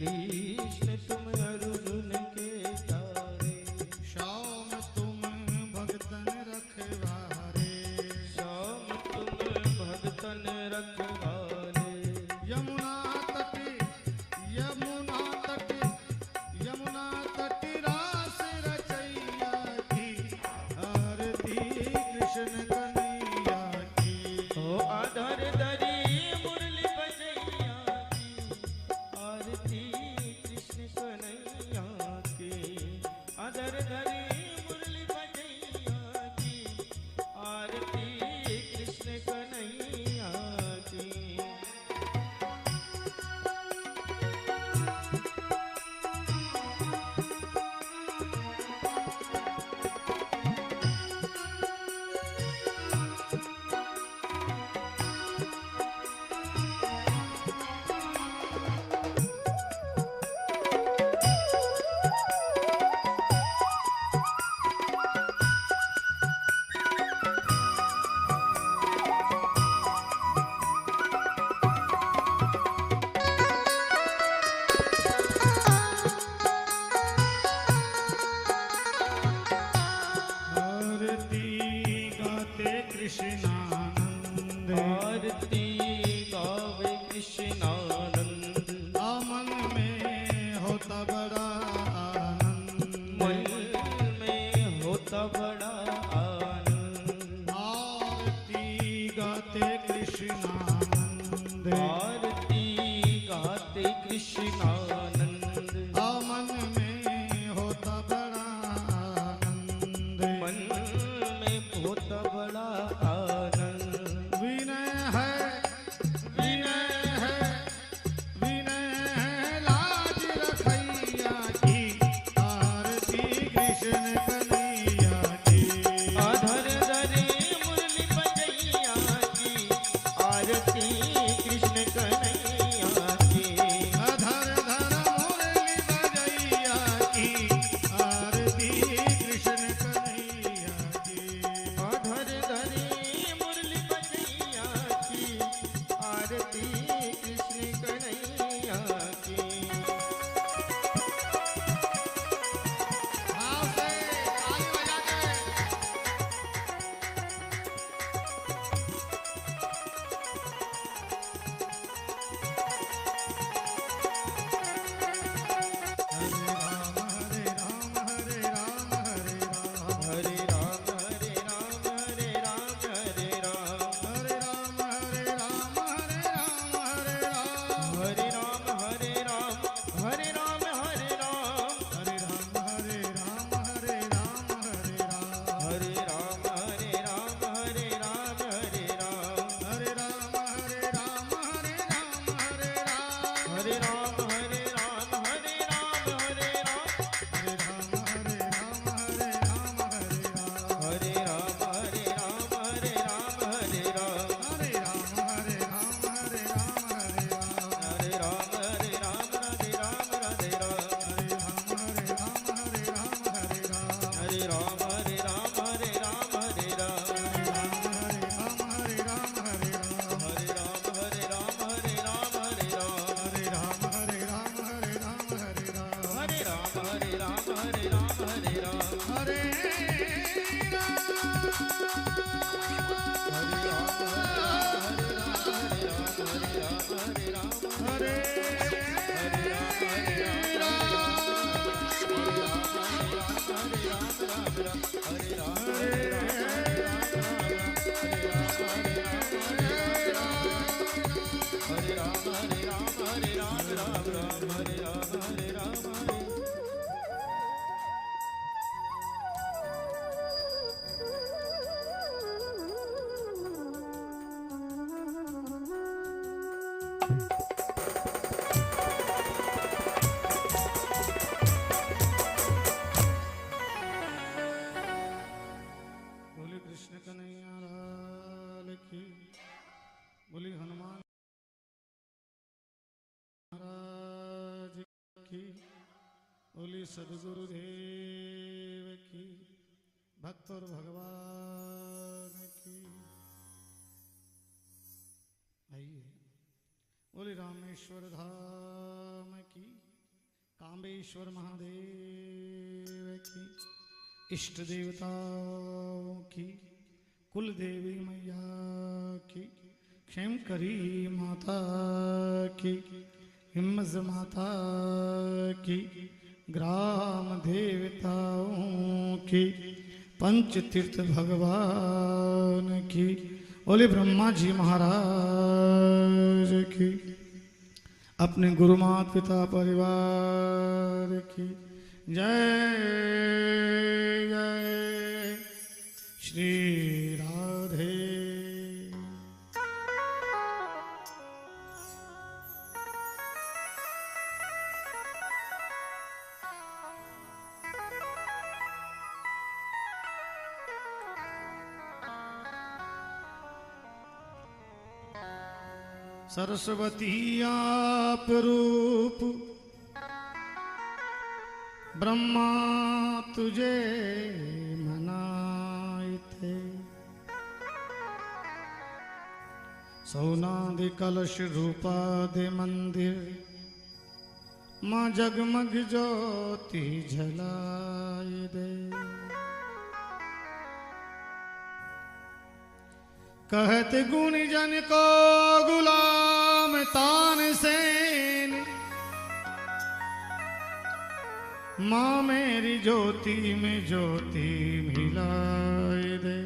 कृष्ण तुम अर्जुन के तारे, श्याम तुम भगतन रखवारे, श्याम तुम भगतन रखवारे। यमुना तट रास रचैया की, आरती कृष्ण कन्हैया की। ओ आधर धरी मुरली बजैया की, आरती कृष्ण कन्हैया की। आधर धरी मुरली बजैया की, आरती कृष्ण कन्हैया की। आरती गाते कृष्णानंद, आरती गावे कृष्णानंद। आमन में होता बड़ा आनंद, मन में होता बड़ा आनंद। आरती गाते कृष्णानंद, आरती गाते कृष्णानंद। आमन में होता बड़ा आनंद, मन में होता बड़ा आनंद। विनय है विनय है विनय है लाज रखैया की, आरती कृष्ण कन्हैया की। आधर धरे मुरली बजैया की, आरती कृष्ण कन्हैया की। अधर धर मुरली बजैया की, आरती कृष्ण कन्हैया की। आधर धरे मुरली बजैया की, आरती कृष्ण कन्हैया की। भाव से ताली बजा के हरे राम हरे राम हरे राम हरे राम, हरे राम हरे राम हरे राम हरे राम। हरे राम हरे राम हरे राम हरे राम, हरे राम हरे राम हरे राम हरे राम। हरे राम हरे राम हरे राम हरे राम, हरे राम हरे राम हरे राम हरे राम। हरे राम हरे राम हरे राम हरे राम, हरे राम हरे राम हरे राम हरे राम। हरे राम हरे राम हरे राम हरे राम, हरे राम हरे राम हरे राम हरे राम। हरे राम हरे राम हरे राम हरे राम, हरे राम हरे राम राधे राम राधे राम। हरे राम हरे राम हरे राम हरे राम, हरे राम हरे राम हरे राम हरे राम। हरे राम हरे राम हरे राम हरे राम, हरे राम हरे राम हरे राम हरे राम। हरे राम हरे राम हरे राम हरे राम, हरे राम हरे राम हरे राम हरे राम। हरे बोले कृष्ण कन्हैया लाल की, बोले हनुमान महाराज की, बोले सदगुरुदेव की, भक्त और भगवान की। आइए बोले रामेश्वर धाम की। नागेश्वर महादेव की, इष्ट देवताओं की, कुल देवी मैया की, क्षेम करी माता की, हिम्मत माता की, ग्राम देवताओं की, पंच तीर्थ भगवान की, बोले ब्रह्मा जी महाराज की, अपने गुरु माता पिता परिवार की जय जय श्री राधे। सरस्वती आप रूप ब्रह्मा तुझे मनाए थे, सोनादि कलश रूपा दे मंदिर, माँ जगमग ज्योति जलाए दे। कहते गुणी जन को गुलाम तानसेन, माँ मेरी ज्योति में ज्योति मिलाए दे।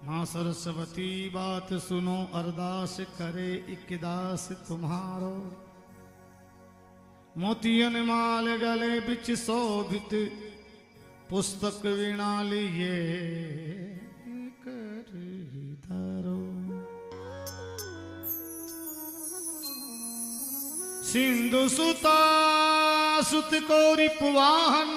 माँ सरस्वती बात सुनो, अरदास करे इकदास तुम्हारो, मोतियन माल गले बिच शोभित, पुस्तक वीणा लिए कर धरो। सिंधु सुता सुत को रिपुवाहन,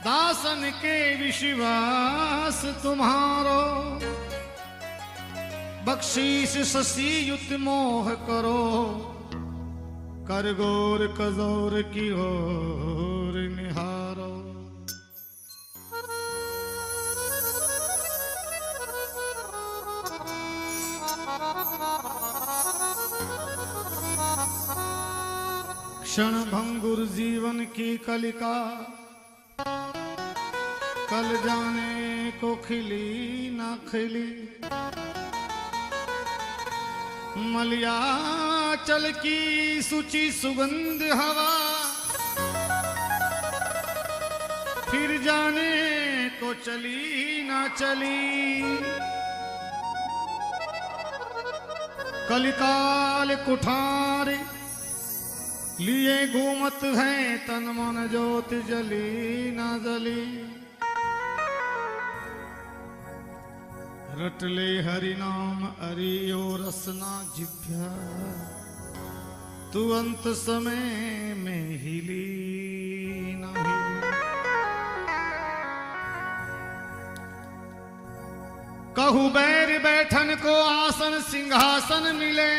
दासन के विश्वास तुम्हारो, बख्शीश शशि युत मोह करो, कर गोर कजोर की ओर निहारो। क्षण भंगुर जीवन की कलिका, कल जाने को खिली ना खिली, मलयाचल की सूची सुगंध हवा, फिर जाने को चली ना चली। कलिकाल कुठार लिए घूमत है, तन मन ज्योत जली ना जली। रटले हरि नाम अरियो रसना जिभ्या, तू अंत समय में हिली ना हिली। कहू बैर बैठन को आसन सिंहासन मिले,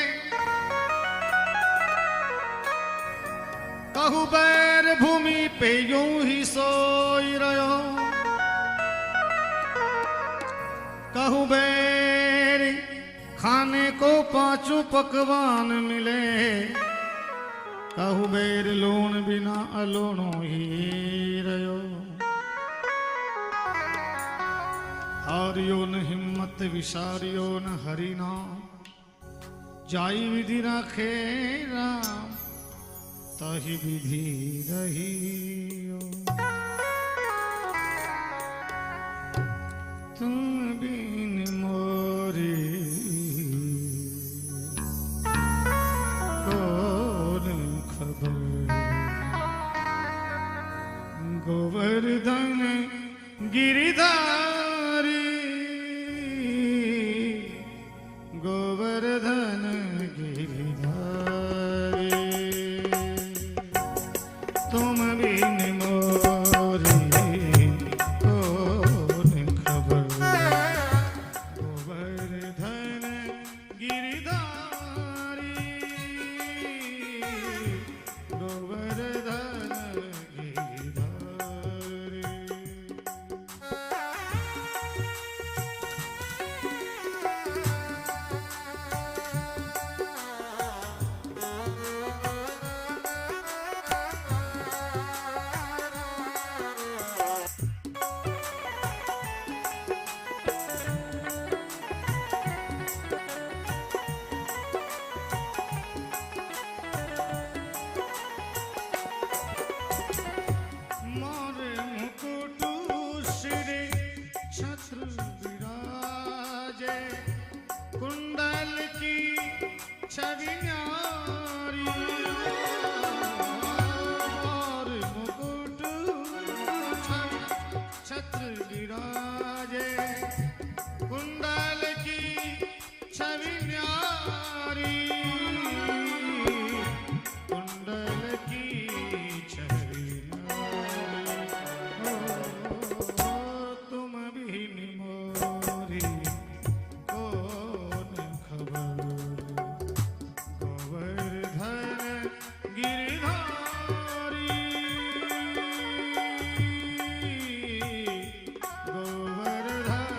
कहू बैर भूमि पे यूं ही सोई रहो, कहू बैर खाने को पांचों पकवान मिले, कहू बैर लूण बिना अलोणो ही रहो। हारियो न हिम्मत विसारियो न हरिना, जाई विधि राखे राम, ताहि विधि रहियो। तुम बिन मोरे कौन खबर, गोवर्धन गिरिधारी, गोवर्धन गिरिधारी। तुम बिन मोरे कौन खबर, गोवर्धन गिरिधारी, गोवर्धन गिरिधारी। कुंडल की छवि न्यारी और मुकुट छवि छत्र विराजे कुंडल की छवि न्यारी कुंडल की छवि न्यारी ओ तुम भी मोरी कौन खबर गोवर्धन गिरधारी गोवर्धन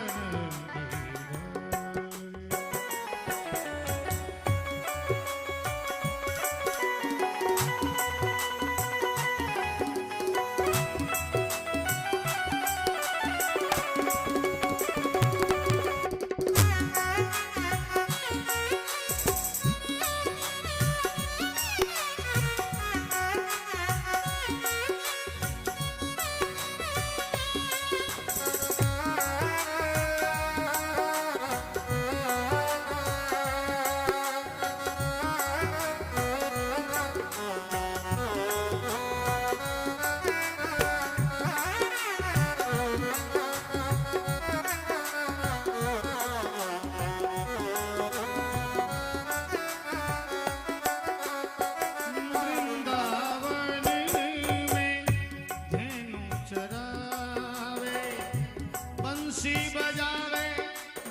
बंसी बजावे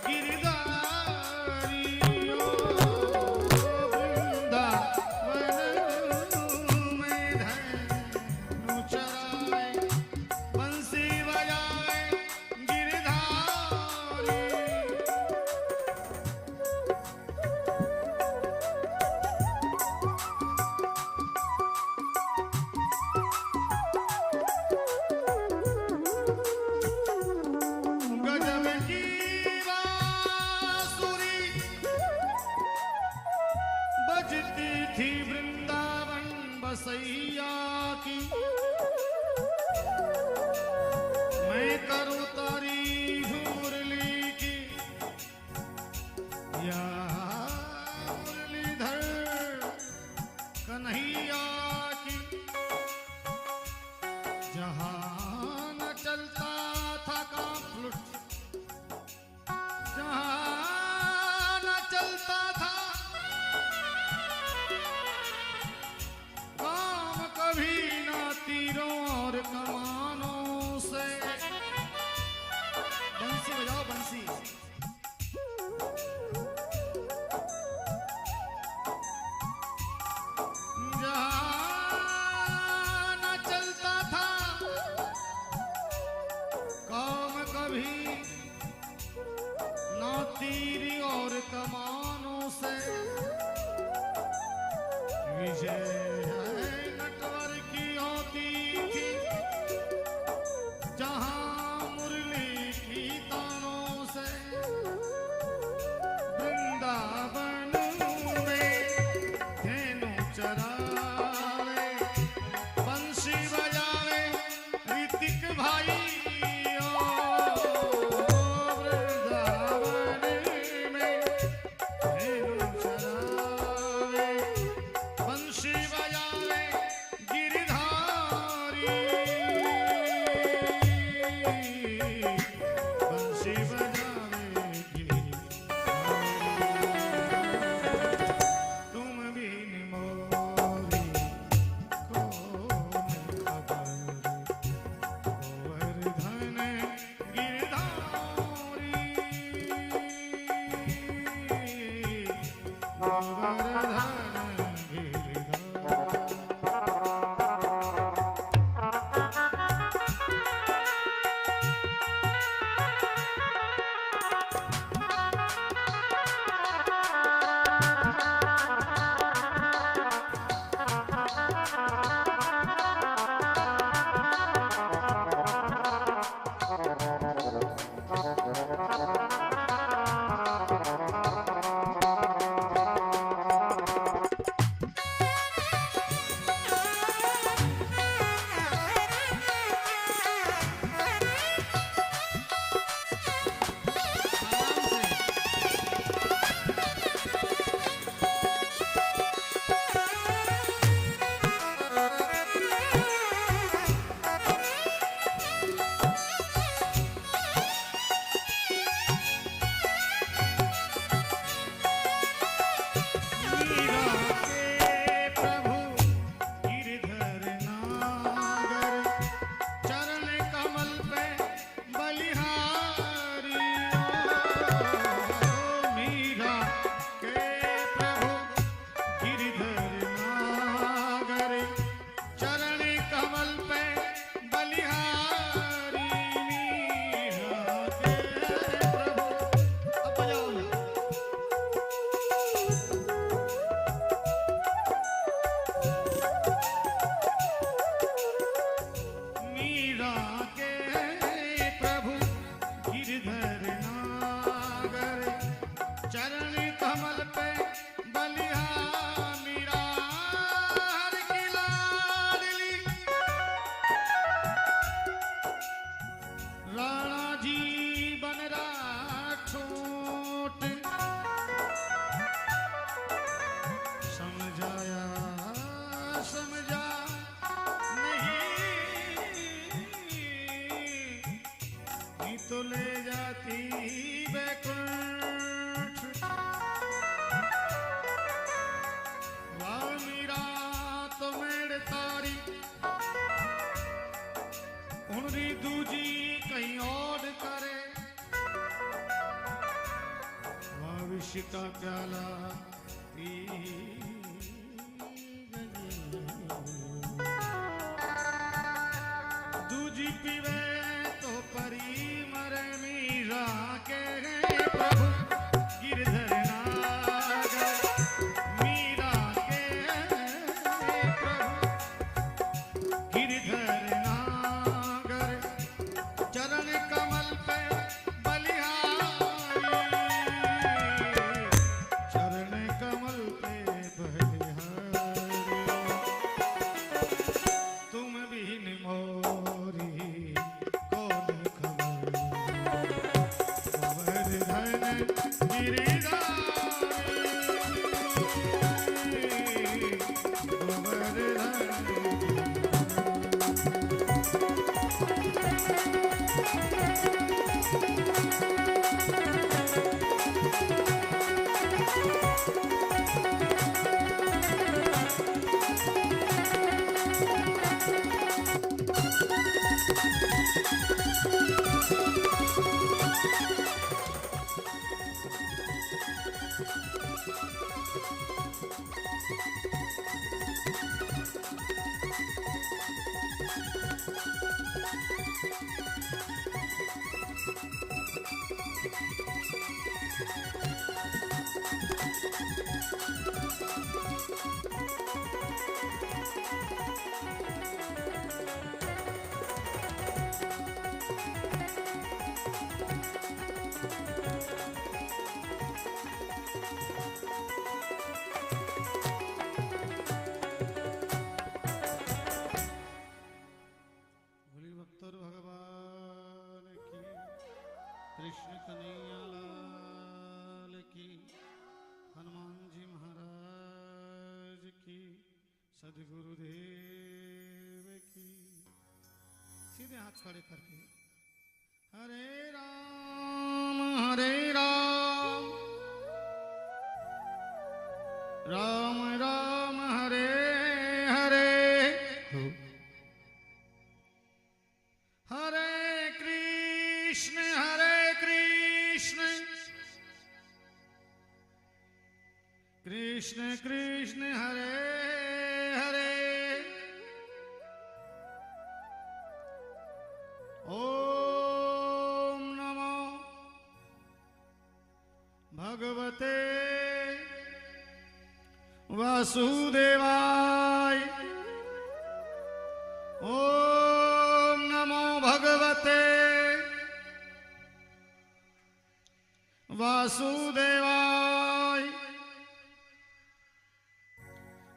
गिरधारी ओ वृंदावन में धनु चरावे बंसी बजावे गिरधारी गजब की बांसुरी बजती थी वृंदावन बसैया की मैं करूं तारीफ मुरली की या मुरलीधर कन्हैया की जहां न चलता था काफ्लुट जहां न चलता था काम कभी ना तीरों और कमानों से बंसी बजाओ बंसी जहां न चलता था काम कभी ना तीरी और कमानों से विजय नटवर की होती थी जहां मुरली की तानों से वृंदावन में धेनु चरावे बंसी बजावे ऋतिक भाई ओ वृंदावन में धेनु चरावे बंसी बजावे गिरधारी बंसी बजावे गिरधारी तुम भी मोरी कौन खबर गोवर्धन गिरधारी गोवर्धन गिरधारी कमल पे बलिया मीरा हर की लाडली राणा जी बन राठौट समझाया समझा नहीं तो ले जाती बैकुंठ वाह मीरा तो मेरे तारी उनरी दूजी कहीं और करे वाह विष का प्याला पी दूजी पीवे तो परी मरे मीरा के प्रभु गिरधर नागर मीरा के प्रभु गिरधर नागर चरण कमल पे बलिहारी चरण कमल पे बलिहारी तुम भी मोरी कौन खबर गोवर्धन गिरिधारी बोली भक्तर भगवान की कृष्ण कन्हैया लाल की हनुमान जी महाराज की सदगुरुदेव की सीधे हाथ खड़े करके हरे राम राम राम हरे हरे हरे कृष्ण कृष्ण कृष्ण हरे हरे ओम नमो भगवते वासुदेवाय ओम नमो भगवते वासुदेवाय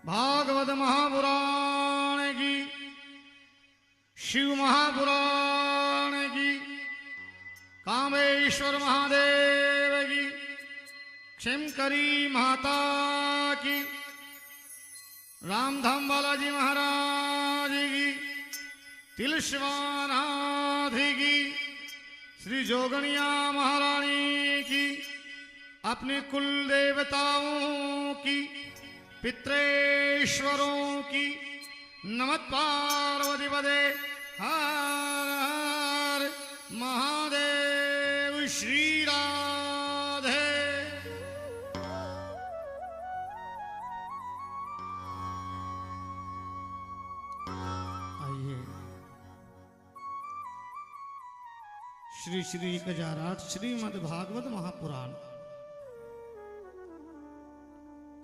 भागवत महापुराण की शिव महापुराण की कामेश्वर महादेव की क्षेमकरी माता की रामधाम बालाजी महाराज की तिलस्वानाथ की श्री जोगनिया महारानी की अपने कुल देवताओं की पितृेश्वरों की नमः पार्वती पदे हर हर महादेव श्री राधे। आइए श्री श्री 1008 श्रीमद् भागवत महापुराण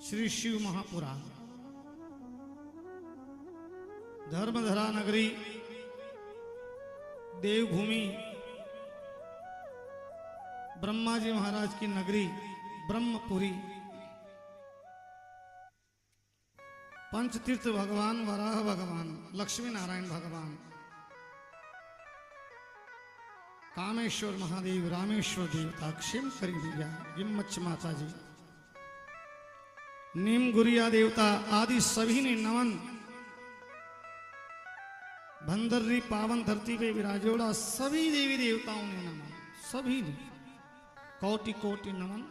श्री शिव महापुराण धर्मधरा नगरी देवभूमि ब्रह्मा जी महाराज की नगरी ब्रह्मपुरी पंचतीर्थ भगवान, वराह भगवान, लक्ष्मी नारायण भगवान, कामेश्वर महादेव, रामेश्वर देवता, क्षेम करी भैया, गिम्मच माता जी, नीम गुरिया देवता आदि सभी ने नमन। भंदर्री पावन धरती पे विराजोड़ा सभी देवी देवताओं ने नमन, सभी ने कोटि कोटि नमन,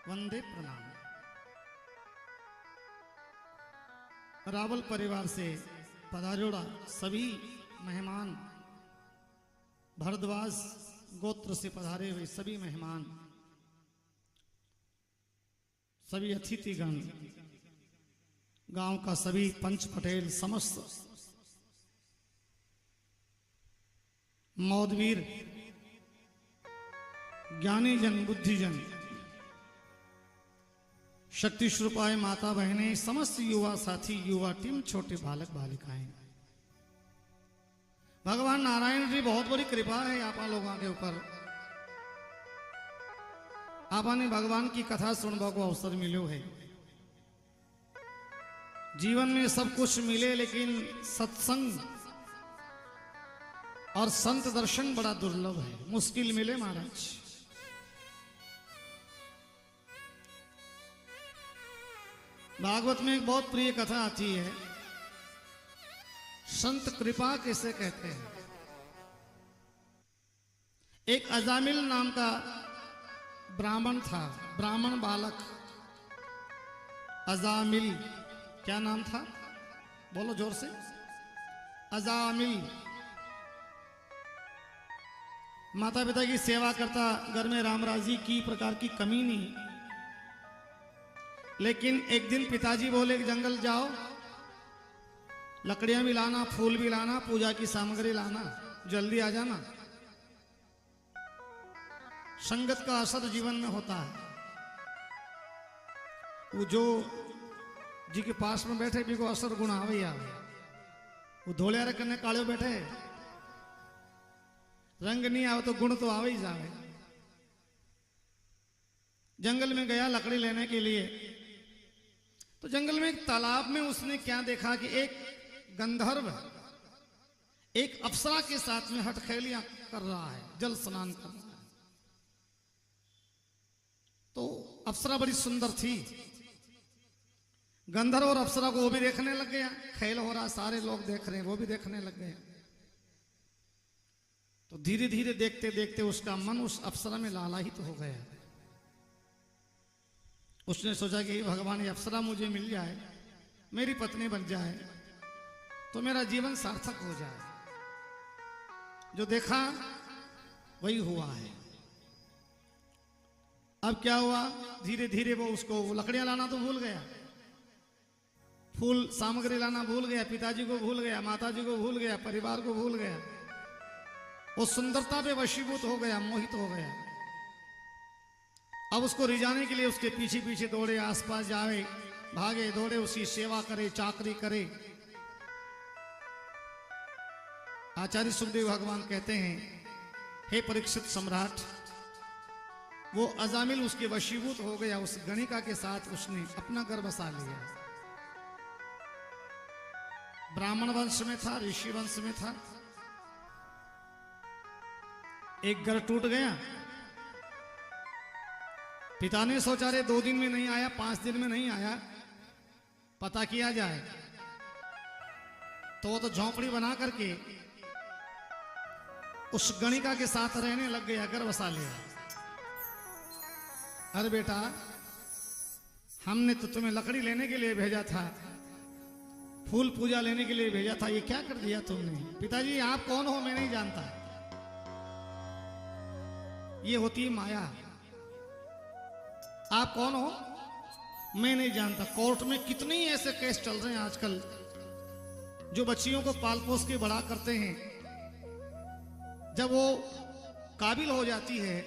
वंदे प्रणाम। रावल परिवार से पधारोड़ा सभी मेहमान, भरद्वाज गोत्र से पधारे हुए सभी मेहमान, सभी अतिथिगण, गांव का सभी पंच पटेल, समस्त मौदवीर, ज्ञानी जन, बुद्धिजन, शक्ति स्वरूपाय माता बहनें, समस्त युवा साथी, युवा टीम, छोटे बालक बालिकाएं, भगवान नारायण जी बहुत बड़ी कृपा है आप लोगों के ऊपर। आपने भगवान की कथा सुनने को अवसर मिलो है। जीवन में सब कुछ मिले लेकिन सत्संग और संत दर्शन बड़ा दुर्लभ है, मुश्किल मिले महाराज। भागवत में एक बहुत प्रिय कथा आती है, संत कृपा किसे कहते हैं। एक अजामिल नाम का ब्राह्मण था, ब्राह्मण बालक अजामिल, क्या नाम था बोलो जोर से, अजामिल। माता पिता की सेवा करता, घर में राम राजी की प्रकार की कमी नहीं। लेकिन एक दिन पिताजी बोले कि जंगल जाओ, लकड़ियां भी लाना, फूल भी लाना, पूजा की सामग्री लाना, जल्दी आ जाना। संगत का असर जीवन में होता है। वो जो जी के पास में बैठे भी को असर गुण आवे आवे, वो धोलिया रखने काले बैठे, रंग नहीं आवे तो गुण तो आवे ही जावे। जंगल में गया लकड़ी लेने के लिए, तो जंगल में एक तालाब में उसने क्या देखा कि एक गंधर्व एक अप्सरा के साथ में हटखेलियां कर रहा है, जल स्नान कर रहा है। तो अप्सरा बड़ी सुंदर थी, गंधर्व और अप्सरा को वो भी देखने लग गया, खेल हो रहा, सारे लोग देख रहे हैं, वो भी देखने लग गया। तो धीरे धीरे देखते देखते उसका मन उस अप्सरा में लालायित हो गया। उसने सोचा कि भगवान ये अप्सरा मुझे मिल जाए, मेरी पत्नी बन जाए तो मेरा जीवन सार्थक हो जाए। जो देखा वही हुआ है। अब क्या हुआ, धीरे धीरे वो उसको लकड़ियां लाना तो भूल गया, फूल सामग्री लाना भूल गया, पिताजी को भूल गया, माताजी को भूल गया, परिवार को भूल गया। वो सुंदरता पे वशीभूत हो गया, मोहित हो गया। अब उसको रिझाने के लिए उसके पीछे पीछे दौड़े, आसपास जाए, भागे दौड़े, उसकी सेवा करे, चाकरी करे। आचार्य सुखदेव भगवान कहते हैं, हे परीक्षित सम्राट, वो अजामिल उसके वशीभूत हो गया। उस गणिका के साथ उसने अपना घर बसा लिया। ब्राह्मण वंश में था, ऋषि वंश में था। एक घर टूट गया। पिता ने सोचा रे 2 दिन में नहीं आया, 5 दिन में नहीं आया, पता किया जाए। तो वो तो झोंपड़ी बना करके उस गणिका के साथ रहने लग गया, घर बसा लिया। अरे बेटा, हमने तो तुम्हें लकड़ी लेने के लिए भेजा था, फूल पूजा लेने के लिए भेजा था, ये क्या कर दिया तुमने? पिताजी आप कौन हो मैं नहीं जानता। ये होती है माया। आप कौन हो मैं नहीं जानता। कोर्ट में कितने ही ऐसे केस चल रहे हैं आजकल, जो बच्चियों को पाल पोस के बड़ा करते हैं। जब वो काबिल हो जाती है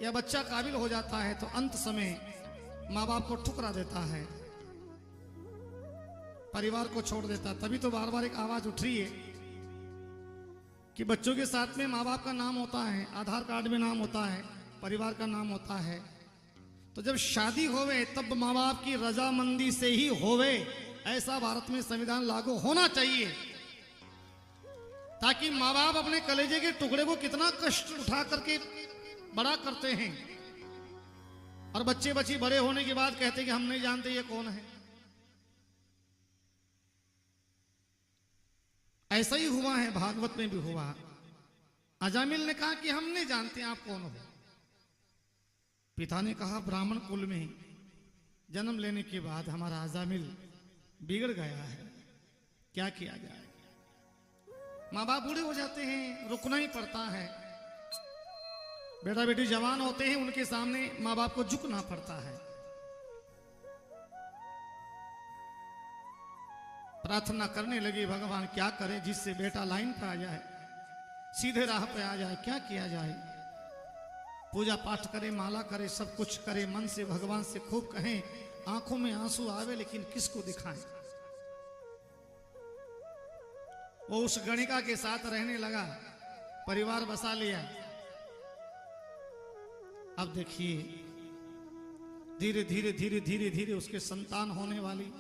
या बच्चा काबिल हो जाता है तो अंत समय माँ बाप को ठुकरा देता है, परिवार को छोड़ देता। तभी तो बार बार एक आवाज उठ रही है कि बच्चों के साथ में माँ बाप का नाम होता है, आधार कार्ड में नाम होता है, परिवार का नाम होता है। तो जब शादी होवे तब माँ बाप की रजामंदी से ही होवे, ऐसा भारत में संविधान लागू होना चाहिए, ताकि माँ बाप अपने कलेजे के टुकड़े को कितना कष्ट उठा करके बड़ा करते हैं, और बच्चे बच्ची बड़े होने के बाद कहते कि हम नहीं जानते ये कौन है। ऐसा ही हुआ है, भागवत में भी हुआ। अजामिल ने कहा कि हम नहीं जानते आप कौन हो। पिता ने कहा ब्राह्मण कुल में जन्म लेने के बाद हमारा अजामिल बिगड़ गया है, क्या किया जाए। माँ बाप बूढ़े हो जाते हैं, रुकना ही पड़ता है। बेटा बेटी जवान होते हैं, उनके सामने माँ बाप को झुकना पड़ता है। प्रार्थना करने लगे, भगवान क्या करें जिससे बेटा लाइन पे आ जाए, सीधे राह पे आ जाए, क्या किया जाए। पूजा पाठ करे, माला करे, सब कुछ करे, मन से भगवान से खूब कहें, आंखों में आंसू आवे, लेकिन किसको दिखाएं। वो उस गणिका के साथ रहने लगा, परिवार बसा लिया। अब देखिए धीरे धीरे धीरे धीरे धीरे उसके संतान होने वाली।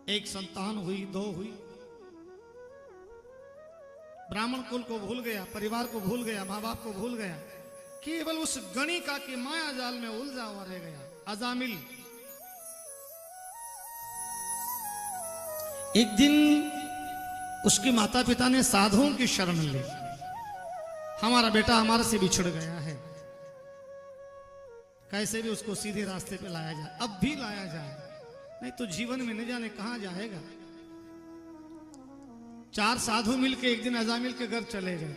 एक संतान हुई, दो हुई। ब्राह्मण कुल को भूल गया, परिवार को भूल गया, माँ बाप को भूल गया, केवल उस गणिका के माया जाल में उलझा हुआ रह गया अजामिल। एक दिन उसके माता पिता ने साधुओं की शरण ली। हमारा बेटा हमारे से बिछड़ गया है, कैसे भी उसको सीधे रास्ते पे लाया जाए, अब भी लाया जाए, नहीं तो जीवन में न जाने कहां जाएगा। 4 साधु मिलके एक दिन अजामिल के घर चले गए।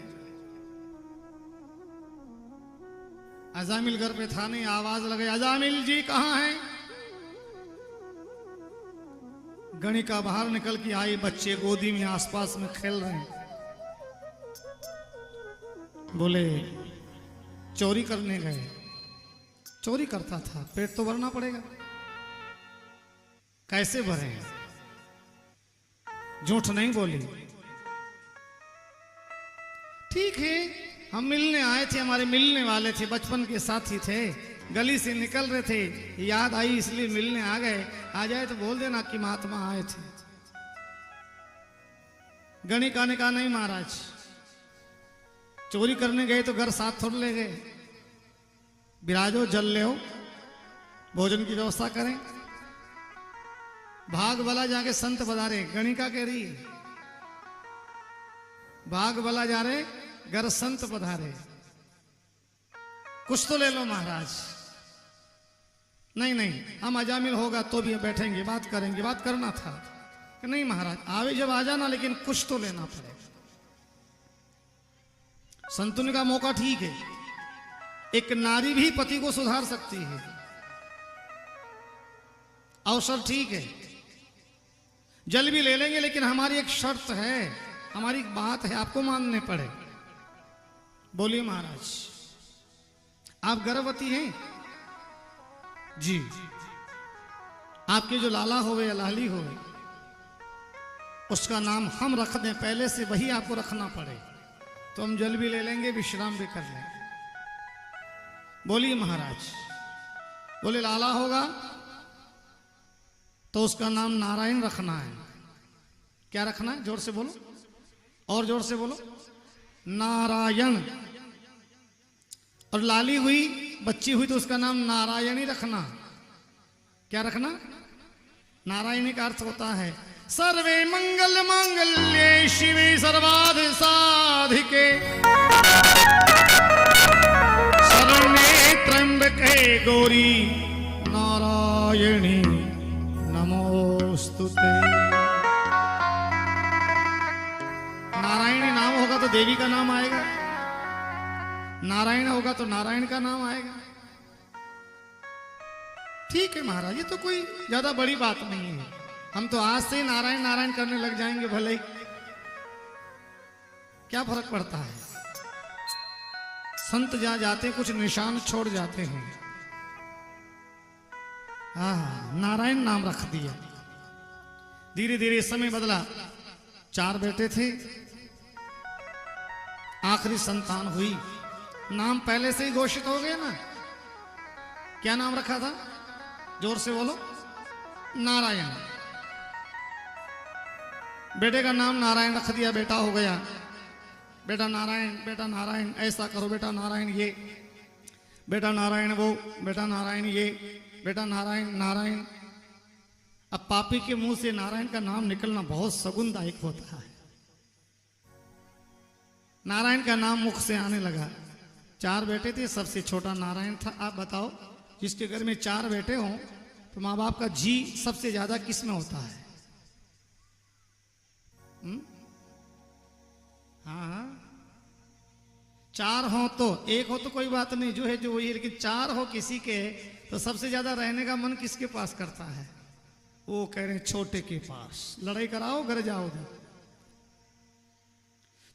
अजामिल घर पे था नहीं, आवाज लगे अजामिल जी कहां हैं। गणिका बाहर निकल के आई, बच्चे गोदी में आसपास में खेल रहे हैं। बोले चोरी करने गए। चोरी करता था, पेट तो भरना पड़ेगा, कैसे भरे। झूठ नहीं बोली। ठीक है, हम मिलने आए थे, हमारे मिलने वाले थे, बचपन के साथी थे, गली से निकल रहे थे, याद आई इसलिए मिलने आ गए। आ जाए तो बोल देना कि महात्मा आए थे। गणिका ने कहा नहीं महाराज, चोरी करने गए तो घर साथ थोड़ ले गए। बिराजो, जल ले हो, भोजन की व्यवस्था करें। भाग वाला जाके संत बधारे। गणिका कह रही भाग वाला जा रहे, घर संत पधारे, कुछ तो ले लो महाराज। नहीं नहीं, हम अजामिल होगा तो भी बैठेंगे, बात करेंगे। बात करना था कि नहीं महाराज, आवे जब आ जाना, लेकिन कुछ तो लेना पड़ेगा। संतुन का मौका ठीक है, एक नारी भी पति को सुधार सकती है, अवसर ठीक है, जल भी ले लेंगे, लेकिन हमारी एक शर्त है, हमारी एक बात है, आपको मानने पड़े। बोलिए महाराज, आप गर्भवती हैं जी, आपके जो लाला होवे या लाली होवे, उसका नाम हम रख दें पहले से, वही आपको रखना पड़े, तो हम जल भी ले लेंगे, विश्राम भी कर लेंगे। बोलिए महाराज। बोले लाला होगा तो उसका नाम नारायण रखना है। क्या रखना है? जोर से बोलो, और जोर से बोलो, नारायण। और लाली हुई, बच्ची हुई, तो उसका नाम नारायणी रखना। क्या रखना? नारायणी का अर्थ होता है सर्वे मंगल मांगल्ये शिवे सर्वार्थ साधिके शरण्ये त्र्यंबके गौरी नारायणी नमोस्तुते। नारायणी नाम होगा तो देवी का नाम आएगा, नारायण होगा तो नारायण का नाम आएगा। ठीक है महाराज, ये तो कोई ज्यादा बड़ी बात नहीं है, हम तो आज से नारायण नारायण करने लग जाएंगे, भले ही क्या फर्क पड़ता है। संत जहां जाते कुछ निशान छोड़ जाते हैं। हाँ, नारायण नाम रख दिया। धीरे धीरे समय बदला, 4 बेटे थे, आखिरी संतान हुई, नाम पहले से ही घोषित हो गया ना। क्या नाम रखा था? जोर से बोलो, नारायण। बेटे का नाम नारायण रख दिया, बेटा हो गया, बेटा नारायण ऐसा करो, बेटा नारायण ये, बेटा नारायण वो, बेटा नारायण ये, बेटा नारायण नारायण। अब पापी के मुंह से नारायण का नाम निकलना बहुत सगुनदायक होता है। नारायण का नाम मुख से आने लगा। 4 बेटे थे, सबसे छोटा नारायण था। आप बताओ, जिसके घर में 4 बेटे हों तो माँ बाप का जी सबसे ज्यादा किस में होता है? हाँ, 4 हो तो, 1 हो तो कोई बात नहीं, जो है जो वही, लेकिन 4 हो किसी के तो सबसे ज्यादा रहने का मन किसके पास करता है? वो कह रहे हैं छोटे के पास। लड़ाई कराओ, घर जाओ उधर।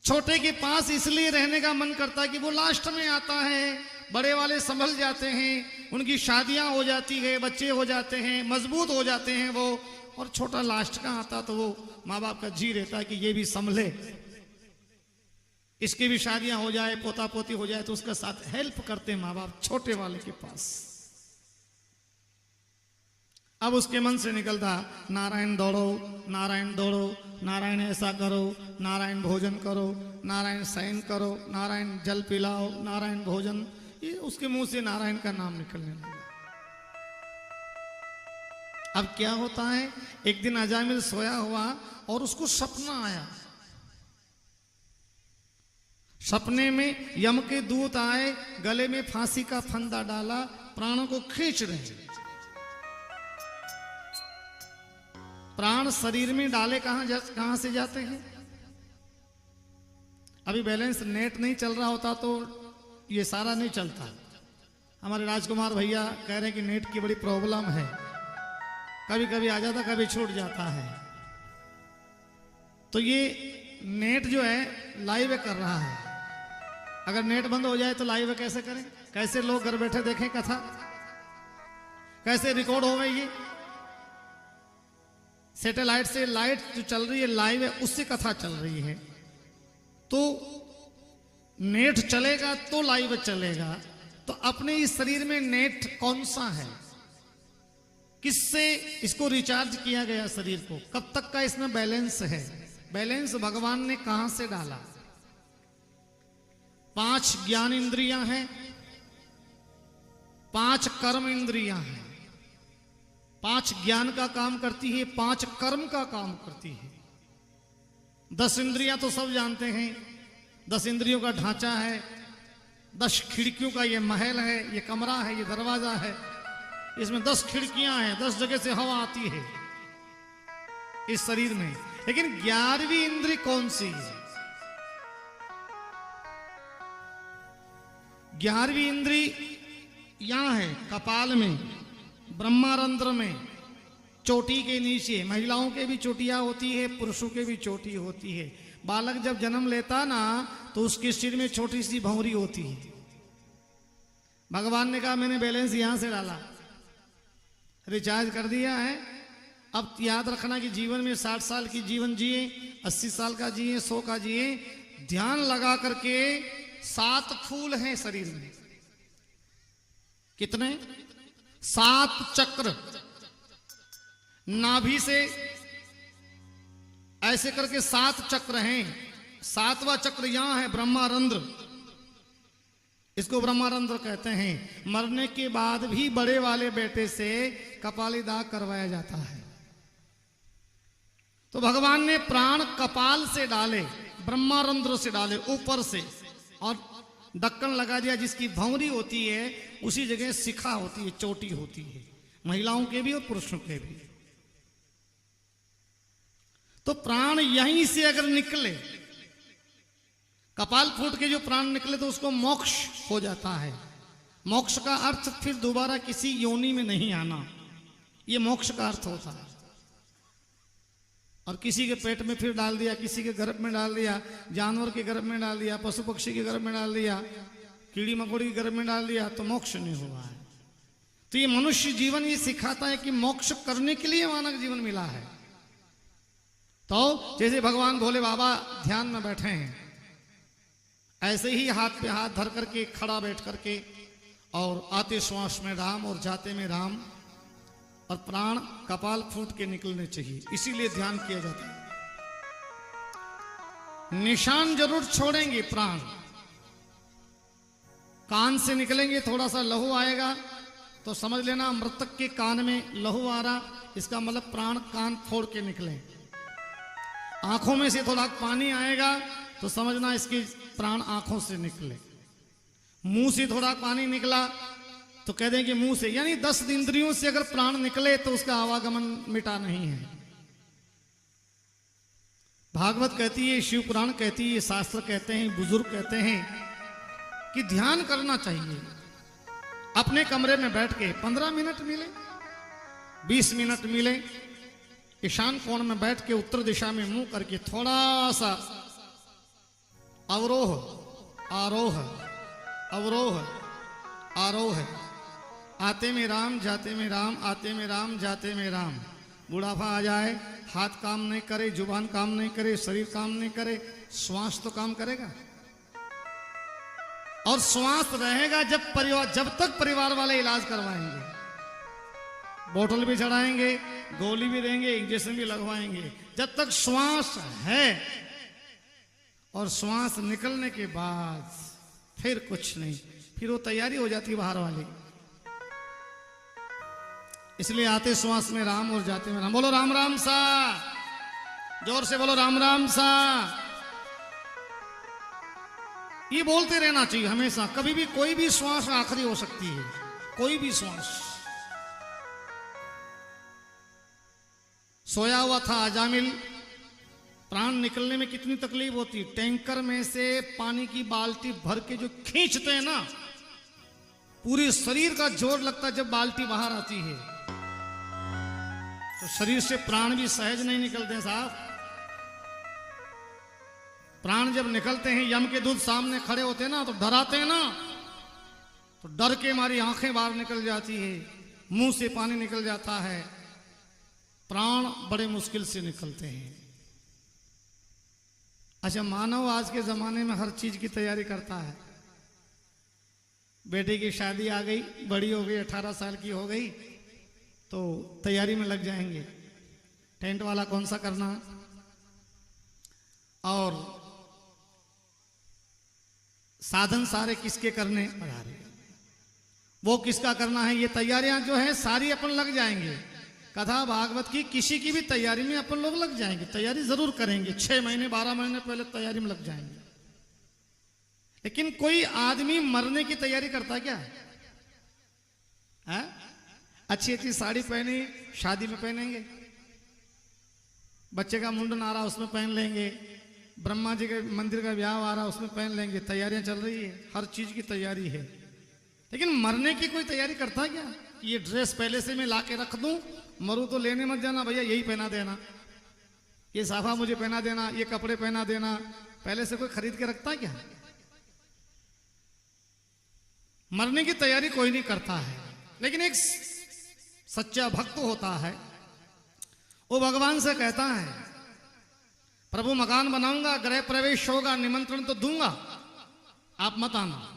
छोटे के पास इसलिए रहने का मन करता है कि वो लास्ट में आता है, बड़े वाले संभल जाते हैं, उनकी शादियां हो जाती है, बच्चे हो जाते हैं, मजबूत हो जाते हैं वो, और छोटा लास्ट का आता तो वो माँ बाप का जी रहता है कि ये भी संभले, इसकी भी शादियां हो जाए, पोता पोती हो जाए, तो उसका साथ हेल्प करते माँ बाप छोटे वाले के पास। अब उसके मन से निकलता नारायण दौड़ो, नारायण दौड़ो, नारायण ऐसा करो, नारायण भोजन करो, नारायण शयन करो, नारायण जल पिलाओ, नारायण भोजन, ये उसके मुंह से नारायण का नाम निकलने लगा। अब क्या होता है, एक दिन अजामिल सोया हुआ और उसको सपना आया। सपने में यम के दूत आए, गले में फांसी का फंदा डाला, प्राणों को खींच रहे हैं। प्राण शरीर में डाले कहां से जाते हैं? अभी बैलेंस नेट नहीं चल रहा होता तो ये सारा नहीं चलता। हमारे राजकुमार भैया कह रहे हैं कि नेट की बड़ी प्रॉब्लम है, कभी कभी आ जाता, कभी छूट जाता है। तो ये नेट जो है लाइव कर रहा है, अगर नेट बंद हो जाए तो लाइव कैसे करें? कैसे लोग घर बैठे देखें कथा? कैसे रिकॉर्ड होगा? ये सैटेलाइट से लाइट जो चल रही है लाइव है, उससे कथा चल रही है। तो नेट चलेगा तो लाइव चलेगा। तो अपने इस शरीर में नेट कौन सा है? किससे इसको रिचार्ज किया गया शरीर को? कब तक का इसमें बैलेंस है? बैलेंस भगवान ने कहां से डाला? 5 ज्ञान इंद्रियां हैं, 5 कर्म इंद्रियां हैं। 5 ज्ञान का काम करती है, 5 कर्म का काम करती है। 10 इंद्रियां तो सब जानते हैं, 10 इंद्रियों का ढांचा है, 10 खिड़कियों का ये महल है, ये कमरा है, ये दरवाजा है, इसमें 10 खिड़कियां हैं, 10 जगह से हवा आती है इस शरीर में। लेकिन 11वीं इंद्री कौन सी है? 11वीं इंद्री यहां है, कपाल में, ब्रह्मारंध्र में, चोटी के नीचे। महिलाओं के भी चोटियां होती है, पुरुषों के भी चोटी होती है। बालक जब जन्म लेता ना तो उसके सिर में छोटी सी भौंरी होती है। भगवान ने कहा मैंने बैलेंस यहां से डाला, रिचार्ज कर दिया है। अब याद रखना कि जीवन में 60 साल की जीवन जिए, 80 साल का जिए, 100 का जिए। ध्यान लगा करके 7 फूल हैं शरीर में। कितने? 7 चक्र। नाभि से ऐसे करके 7 चक्र हैं। 7वां चक्र यहां है, ब्रह्मारंध्र। इसको ब्रह्मारंध्र कहते हैं। मरने के बाद भी बड़े वाले बेटे से कपाली दाग करवाया जाता है। तो भगवान ने प्राण कपाल से डाले, ब्रह्मारंध्र से डाले, ऊपर से, और ढक्कन लगा दिया। जिसकी भौंरी होती है उसी जगह शिखा होती है, चोटी होती है, महिलाओं के भी और पुरुषों के भी। तो प्राण यहीं से अगर निकले, कपाल फूट के जो प्राण निकले, तो उसको मोक्ष हो जाता है। मोक्ष का अर्थ फिर दोबारा किसी योनि में नहीं आना, ये मोक्ष का अर्थ होता है। और किसी के पेट में फिर डाल दिया, किसी के गर्भ में डाल दिया, जानवर के गर्भ में डाल दिया, पशु पक्षी के गर्भ में डाल दिया, कीड़ी मकोड़ी के गर्भ में डाल दिया, तो मोक्ष नहीं हुआ है। तो ये मनुष्य जीवन ये सिखाता है कि मोक्ष करने के लिए मानव जीवन मिला है। तो जैसे भगवान भोले बाबा ध्यान में बैठे हैं, ऐसे ही हाथ पे हाथ धर करके खड़ा बैठ करके, और आते श्वास में राम और जाते में राम, और प्राण कपाल फूट के निकलने चाहिए, इसीलिए ध्यान किया जाता है। निशान जरूर छोड़ेंगे प्राण। कान से निकलेंगे, थोड़ा सा लहू आएगा तो समझ लेना मृतक के कान में लहू आ रहा, इसका मतलब प्राण कान फोड़ के निकले। आंखों में से थोड़ा पानी आएगा तो समझना इसके प्राण आंखों से निकले। मुंह से थोड़ा पानी निकला तो कह दें कि मुंह से, यानी 10 इंद्रियों से अगर प्राण निकले तो उसका आवागमन मिटा नहीं है। भागवत कहती है, शिव पुराण कहती है, शास्त्र कहते हैं, बुजुर्ग कहते हैं कि ध्यान करना चाहिए। अपने कमरे में बैठ के 15 मिनट मिले, 20 मिनट मिले, ईशान कोण में बैठ के उत्तर दिशा में मुंह करके थोड़ा सा अवरोह आरोह अवरोह आरोह, आते में राम जाते में राम, आते में राम जाते में राम। बुढ़ापा आ जाए, हाथ काम नहीं करे, जुबान काम नहीं करे, शरीर काम नहीं करे, श्वास तो काम करेगा। और श्वास रहेगा जब तक परिवार वाले इलाज करवाएंगे, बोतल भी चढ़ाएंगे, गोली भी देंगे, इंजेक्शन भी लगवाएंगे। जब तक श्वास है, और श्वास निकलने के बाद फिर कुछ नहीं, फिर वो तैयारी हो जाती है बाहर वाली। इसलिए आते श्वास में राम और जाते में राम। बोलो राम राम सा, जोर से बोलो राम राम सा। ये बोलते रहना चाहिए हमेशा। कभी भी कोई भी श्वास आखिरी हो सकती है, कोई भी श्वास। सोया हुआ था अजामिल, प्राण निकलने में कितनी तकलीफ होती। टैंकर में से पानी की बाल्टी भर के जो खींचते हैं ना, पूरे शरीर का जोर लगता है जब बाल्टी बाहर आती है। तो शरीर से प्राण भी सहज नहीं निकलते साहब। प्राण जब निकलते हैं, यम के दूत सामने खड़े होते हैं ना, तो डराते हैं ना, तो डर के हमारी आंखें बाहर निकल जाती है, मुंह से पानी निकल जाता है। प्राण बड़े मुश्किल से निकलते हैं। अच्छा, मानव आज के जमाने में हर चीज की तैयारी करता है। बेटी की शादी आ गई, बड़ी हो गई, 18 साल की हो गई, तो तैयारी में लग जाएंगे। टेंट वाला कौन सा करना, और साधन सारे किसके करने, वो किसका करना है, ये तैयारियां जो है सारी अपन लग जाएंगे। कथा भागवत की किसी की भी तैयारी में अपन लोग लग जाएंगे, तैयारी जरूर करेंगे। 6 महीने 12 महीने पहले तैयारी में लग जाएंगे। लेकिन कोई आदमी मरने की तैयारी करता क्या है? अच्छी अच्छी साड़ी पहनी, शादी में पहनेंगे, बच्चे का मुंडन आ रहा उसमें पहन लेंगे, ब्रह्मा जी के मंदिर का ब्याह आ रहा उसमें पहन लेंगे। तैयारियां चल रही है, हर चीज की तैयारी है। लेकिन मरने की कोई तैयारी करता क्या? ये ड्रेस पहले से मैं ला के रख दूं, मरू तो लेने मत जाना भैया, यही पहना देना, ये साफा मुझे पहना देना, ये कपड़े पहना देना। पहले से कोई खरीद के रखता क्या? मरने की तैयारी कोई नहीं करता है। लेकिन एक सच्चा भक्त होता है, वो भगवान से कहता है, प्रभु मकान बनाऊंगा, गृह प्रवेश होगा, निमंत्रण तो दूंगा, आप मत आना।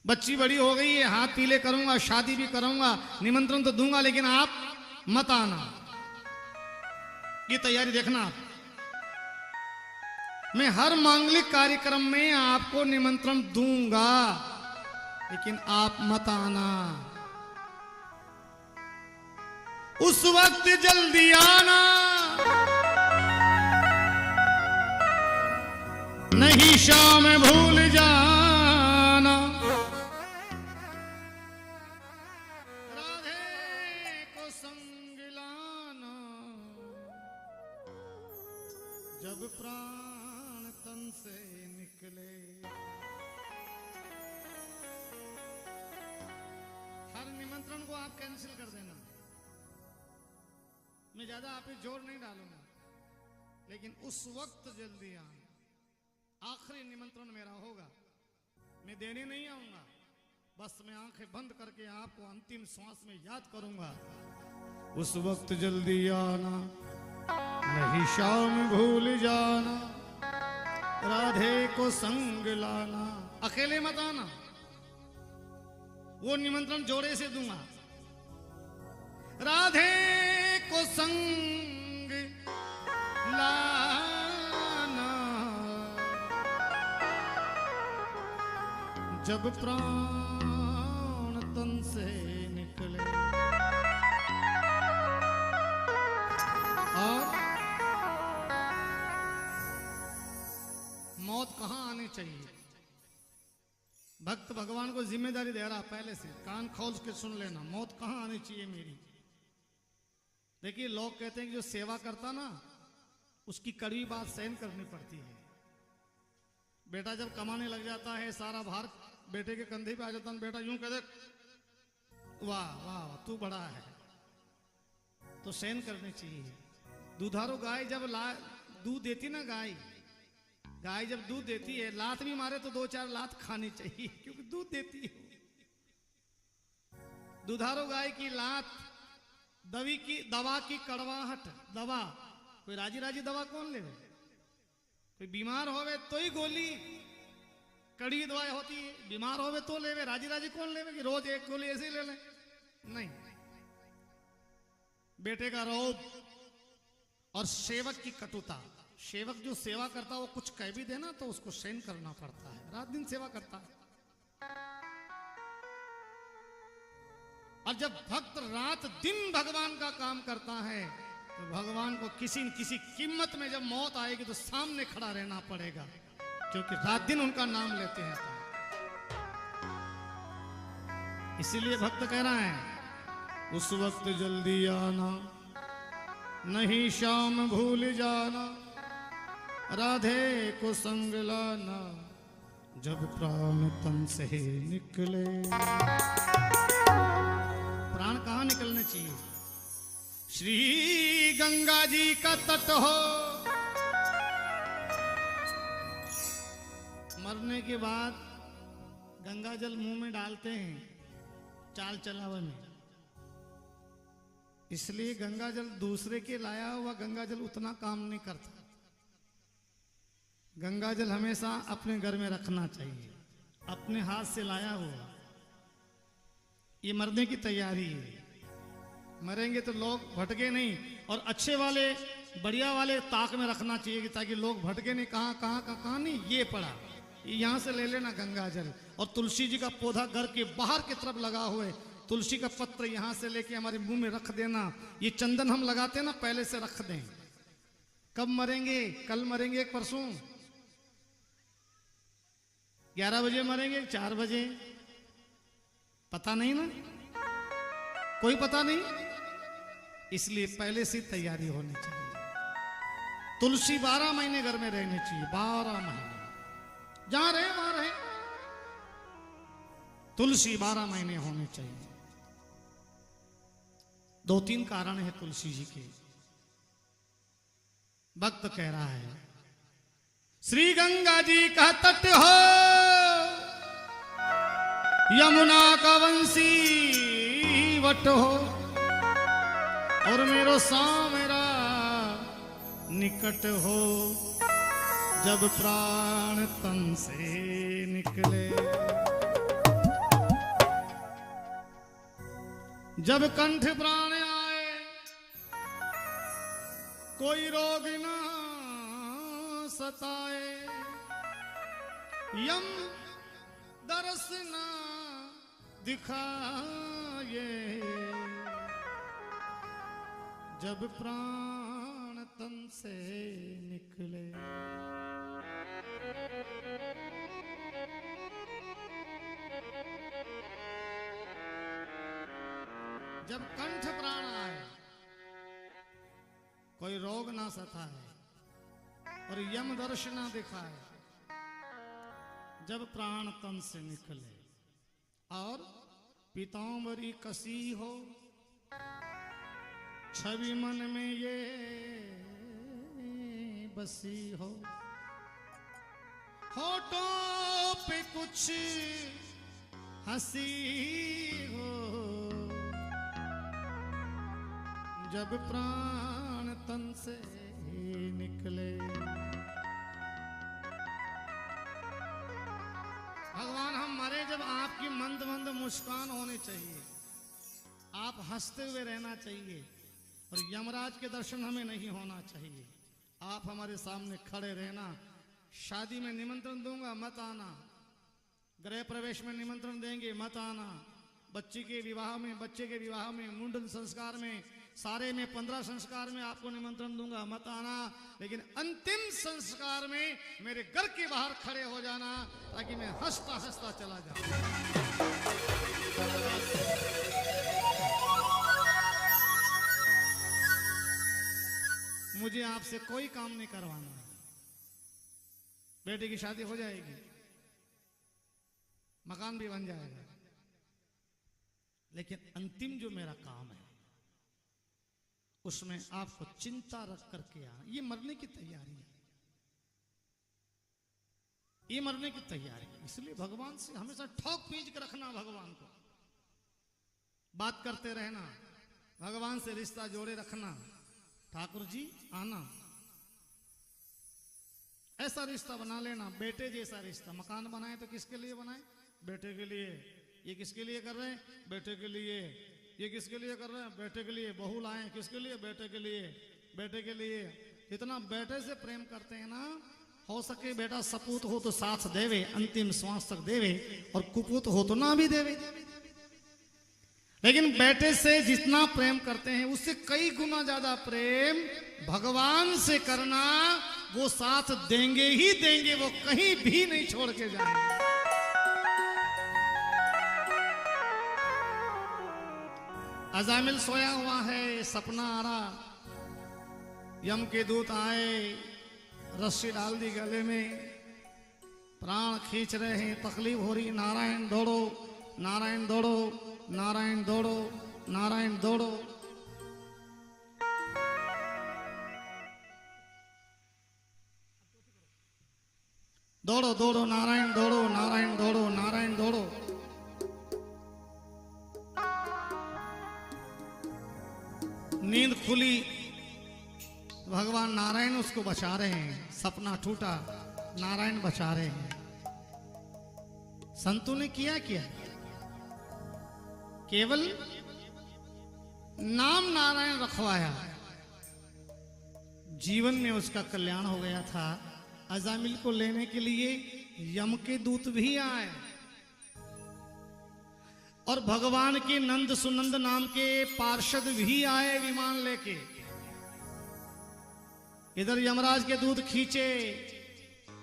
बच्ची बड़ी हो गई है, हाथ पीले करूंगा, शादी भी करूंगा, निमंत्रण तो दूंगा, लेकिन आप मत आना। ये तैयारी देखना। मैं हर मांगलिक कार्यक्रम में आपको निमंत्रण दूंगा, लेकिन आप मत आना। उस वक्त जल्दी आना, नहीं शाम भूल जाना। राधे को संग लाना, जब प्राण तन से निकले। हर निमंत्रण को आप कैंसिल कर देना। मैं ज्यादा आप पे जोर नहीं डालूंगा, लेकिन उस वक्त जल्दी आना। आखिरी निमंत्रण मेरा होगा, मैं देने नहीं आऊंगा, बस मैं आंखें बंद करके आपको अंतिम श्वास में याद करूंगा। उस वक्त जल्दी आना, नहीं शाम भूल जाना, राधे को संग लाना। अकेले मत आना, वो निमंत्रण जोड़े से दूंगा। राधे को संग लाना, जब प्राण तन से निकले और मौत कहां आनी चाहिए। भक्त भगवान को जिम्मेदारी दे रहा पहले से, कान खोल के सुन लेना, मौत कहां आनी चाहिए मेरी। देखिए लोग कहते हैं कि जो सेवा करता ना उसकी कड़वी बात सहन करनी पड़ती है। बेटा जब कमाने लग जाता है सारा भार बेटे के कंधे पे आ जाता है, बेटा यूं कह दे वाह वाह तू बड़ा है, तो सहन करनी चाहिए। दूधारू गाय जब दूध देती ना, गाय जब दूध देती है लात भी मारे तो 2-4 लात खानी चाहिए क्योंकि दूध देती है। दूधारू गाय की लात, दवा की कड़वाहट, दवा कोई राजी राजी दवा कौन लेवे, कोई बीमार होवे तो ही गोली कड़ी दवाई होती है, बीमार होवे तो लेवे, राजी राजी कौन लेवे कि रोज एक गोली ऐसे ही ले ले, नहीं। बेटे का रौब और सेवक की कटुता, सेवक जो सेवा करता है वो कुछ कह भी देना तो उसको सहन करना पड़ता है, रात दिन सेवा करता है। और जब भक्त रात दिन भगवान का काम करता है तो भगवान को किसी न किसी कीमत में जब मौत आएगी तो सामने खड़ा रहना पड़ेगा, क्योंकि रात दिन उनका नाम लेते हैं। इसीलिए भक्त कह रहा है उस वक्त जल्दी आना, नहीं शाम भूल जाना, राधे को संग लाना, जब प्राण तन से निकले। प्राण कहां निकलने चाहिए? श्री गंगा जी का तट हो, मरने के बाद गंगा जल मुंह में डालते हैं चाल चलावे में, इसलिए गंगा जल दूसरे के लाया हुआ गंगा जल उतना काम नहीं करता। गंगा जल हमेशा अपने घर में रखना चाहिए, अपने हाथ से लाया हुआ। ये मरने की तैयारी है, मरेंगे तो लोग भटके नहीं, और अच्छे वाले बढ़िया वाले ताक में रखना चाहिए ताकि लोग भटके नहीं, कहाँ नहीं, ये पड़ा यहां से ले लेना गंगा जल। और तुलसी जी का पौधा घर के बाहर की तरफ लगा हुआ है, तुलसी का पत्र यहां से लेके हमारे मुंह में रख देना। ये चंदन हम लगाते हैं ना, पहले से रख दें। कब मरेंगे? कल मरेंगे, एक परसों, 11 बजे मरेंगे, 4 बजे, पता नहीं ना, कोई पता नहीं। इसलिए पहले से तैयारी होनी चाहिए। तुलसी 12 महीने घर में रहनी चाहिए, 12 महीने जहां रहे वहां रहे, तुलसी 12 महीने होनी चाहिए। 2-3 कारण है तुलसी जी के। भक्त कह रहा है श्री गंगा जी का तट हो, यमुना का वंशी वट हो, और मेरो मेरा निकट हो, जब प्राण तन से निकले। जब कंठ प्राण आए कोई रोग ना सताए, यम दरस ना दिखाए, जब प्राण तन से निकले। जब कंठ प्राण आए कोई रोग ना सताए और यम दर्श ना दिखाए, जब प्राण तन से निकले, और पीतांबरी कसी हो, छवि मन में ये बसी हो, होठों पे कुछ हंसी हो, जब प्राण तन से निकले। भगवान हम मरे जब आपकी मंद मंद मुस्कान होनी चाहिए, आप हंसते हुए रहना चाहिए, और यमराज के दर्शन हमें नहीं होना चाहिए। आप हमारे सामने खड़े रहना। शादी में निमंत्रण दूंगा, मत आना। गृह प्रवेश में निमंत्रण देंगे, मत आना। बच्चे के विवाह में, मुंडन संस्कार में, सारे में 15 संस्कार में आपको निमंत्रण दूंगा, मत आना। लेकिन अंतिम संस्कार में मेरे घर के बाहर खड़े हो जाना, ताकि मैं हंसता हंसता चला जाऊं। मुझे आपसे कोई काम नहीं करवाना। बेटे की शादी हो जाएगी, मकान भी बन जाएगा, लेकिन अंतिम जो मेरा काम है उसमें आपको चिंता रख करके आना। ये मरने की तैयारी है, ये मरने की तैयारी है। इसलिए भगवान से हमेशा ठोक पींच कर रखना, भगवान को बात करते रहना, भगवान से रिश्ता जोड़े रखना। ठाकुर जी आना, ऐसा रिश्ता बना लेना, बेटे जैसा रिश्ता। मकान बनाए तो किसके लिए बनाए? बेटे के लिए। ये किसके लिए कर रहे हैं? बेटे के लिए। ये किसके लिए कर रहे हैं? बेटे के लिए। बहू लाए किसके लिए? बेटे के लिए, बेटे के लिए। इतना बेटे से प्रेम करते हैं ना, हो सके बेटा सपूत हो तो साथ देवे, अंतिम श्वास तक देवे, और कुपूत हो तो ना भी देवे। लेकिन बेटे से जितना प्रेम करते हैं उससे कई गुना ज्यादा प्रेम भगवान से करना। वो साथ देंगे ही देंगे, वो कहीं भी नहीं छोड़ के जाएंगे। अजामिल सोया हुआ है, सपना आ रहा, यम के दूत आए, रस्सी डाल दी गले में, प्राण खींच रहे हैं, तकलीफ हो रही। नारायण दौड़ो, नारायण दौड़ो, नारायण दौड़ो, नारायण दौड़ो। दौड़ो दौड़ो नारायण दौड़ो, नारायण दौड़ो, नारायण दौड़ो। नींद खुली, भगवान नारायण उसको बचा रहे हैं। सपना टूटा, नारायण बचा रहे हैं। संतों ने किया क्या? केवल नाम नारायण रखवाया, जीवन में उसका कल्याण हो गया था। अजामिल को लेने के लिए यम के दूत भी आए, और भगवान के नंद सुनंद नाम के पार्षद भी आए विमान लेके। इधर यमराज के दूत खींचे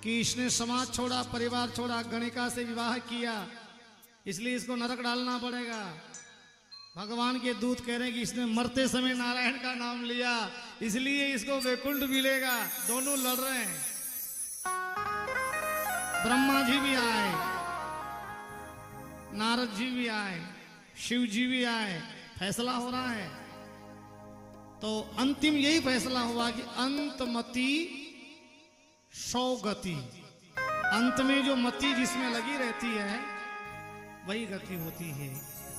कि इसने समाज छोड़ा, परिवार छोड़ा, गणिका से विवाह किया, इसलिए इसको नरक डालना पड़ेगा। भगवान के दूत कह रहे हैं कि इसने मरते समय नारायण का नाम लिया, इसलिए इसको वैकुंठ मिलेगा। दोनों लड़ रहे हैं। ब्रह्मा जी भी आए, नारद जी भी आए, शिव जी भी आए। फैसला हो रहा है, तो अंतिम यही फैसला हुआ कि अंतमति सौगति। अंत में जो मति जिसमें लगी रहती है वही गति होती है।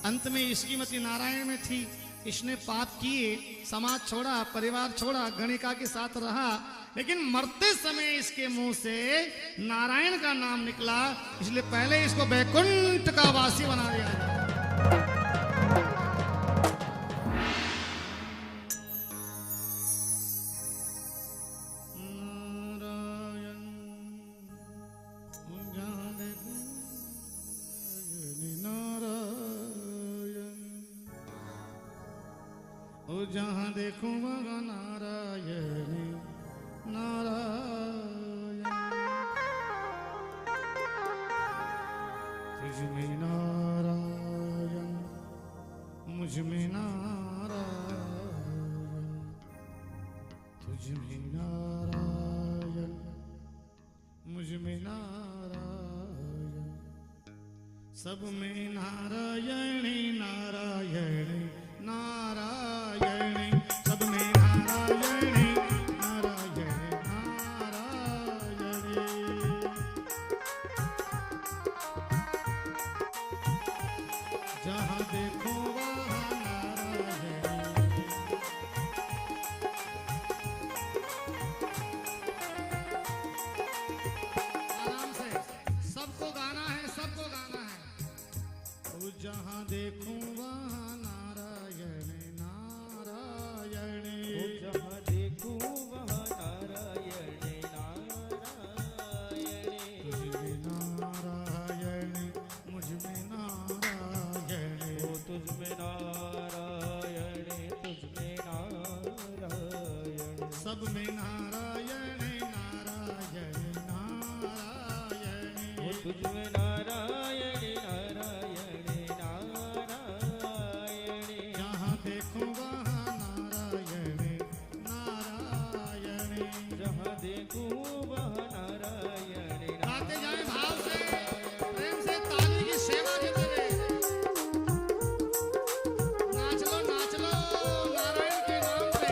अंत में इसकी मति नारायण में थी। इसने पाप किए, समाज छोड़ा, परिवार छोड़ा, गणिका के साथ रहा, लेकिन मरते समय इसके मुंह से नारायण का नाम निकला, इसलिए पहले इसको वैकुंठ का वासी बना दिया। जहां देखूं वहां नारायण नारायण, तुझ में नारायण, मुझ में नारायण, तुझ में नारायण, मुझ में नारायण, सब में नारायण नारायण नारायण, सब में नारायण नारायण नारायण। जहाँ देखो वहाँ नारायण। आराम से सबको गाना है, सबको गाना है। जहाँ देखो वहाँ नारायण। सब में नारायण नारायण नारायण। वो तुझ में नारायण नारायण नारायण। जहाँ देखो वहाँ नारायण नारायण। जहाँ देखूं वहाँ नारायण गाते जाए भाव से, प्रेम से, ताली की सेवा देते हुए। नाच लो नारायण के नाम पे।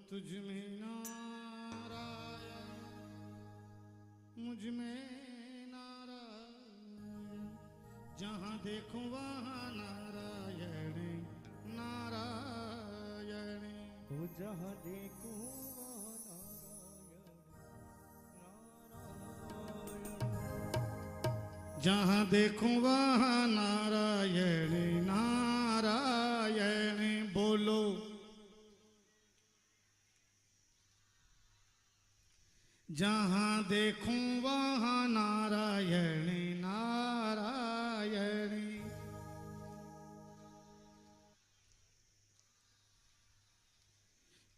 तुझ में नारायण, मुझ में नारायण, जहाँ देखो वहाँ नारायण नारायण। वो जहाँ देखो जहाँ देखो वहाँ नारायण नारायण। बोलो जहाँ देखूं वहाँ नारायण नारायण।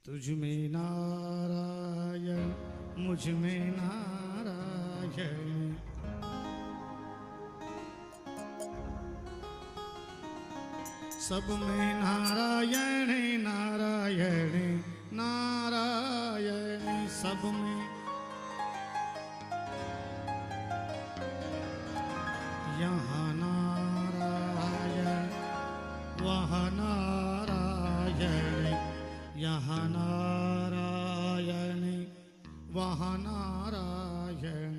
तुझ में नारायण, मुझ में नारायण, सब में नारायण नारायण नारायण। सब में यहाँ नारायण वहाँ नारायण, यहाँ नारायण वहाँ नारायण,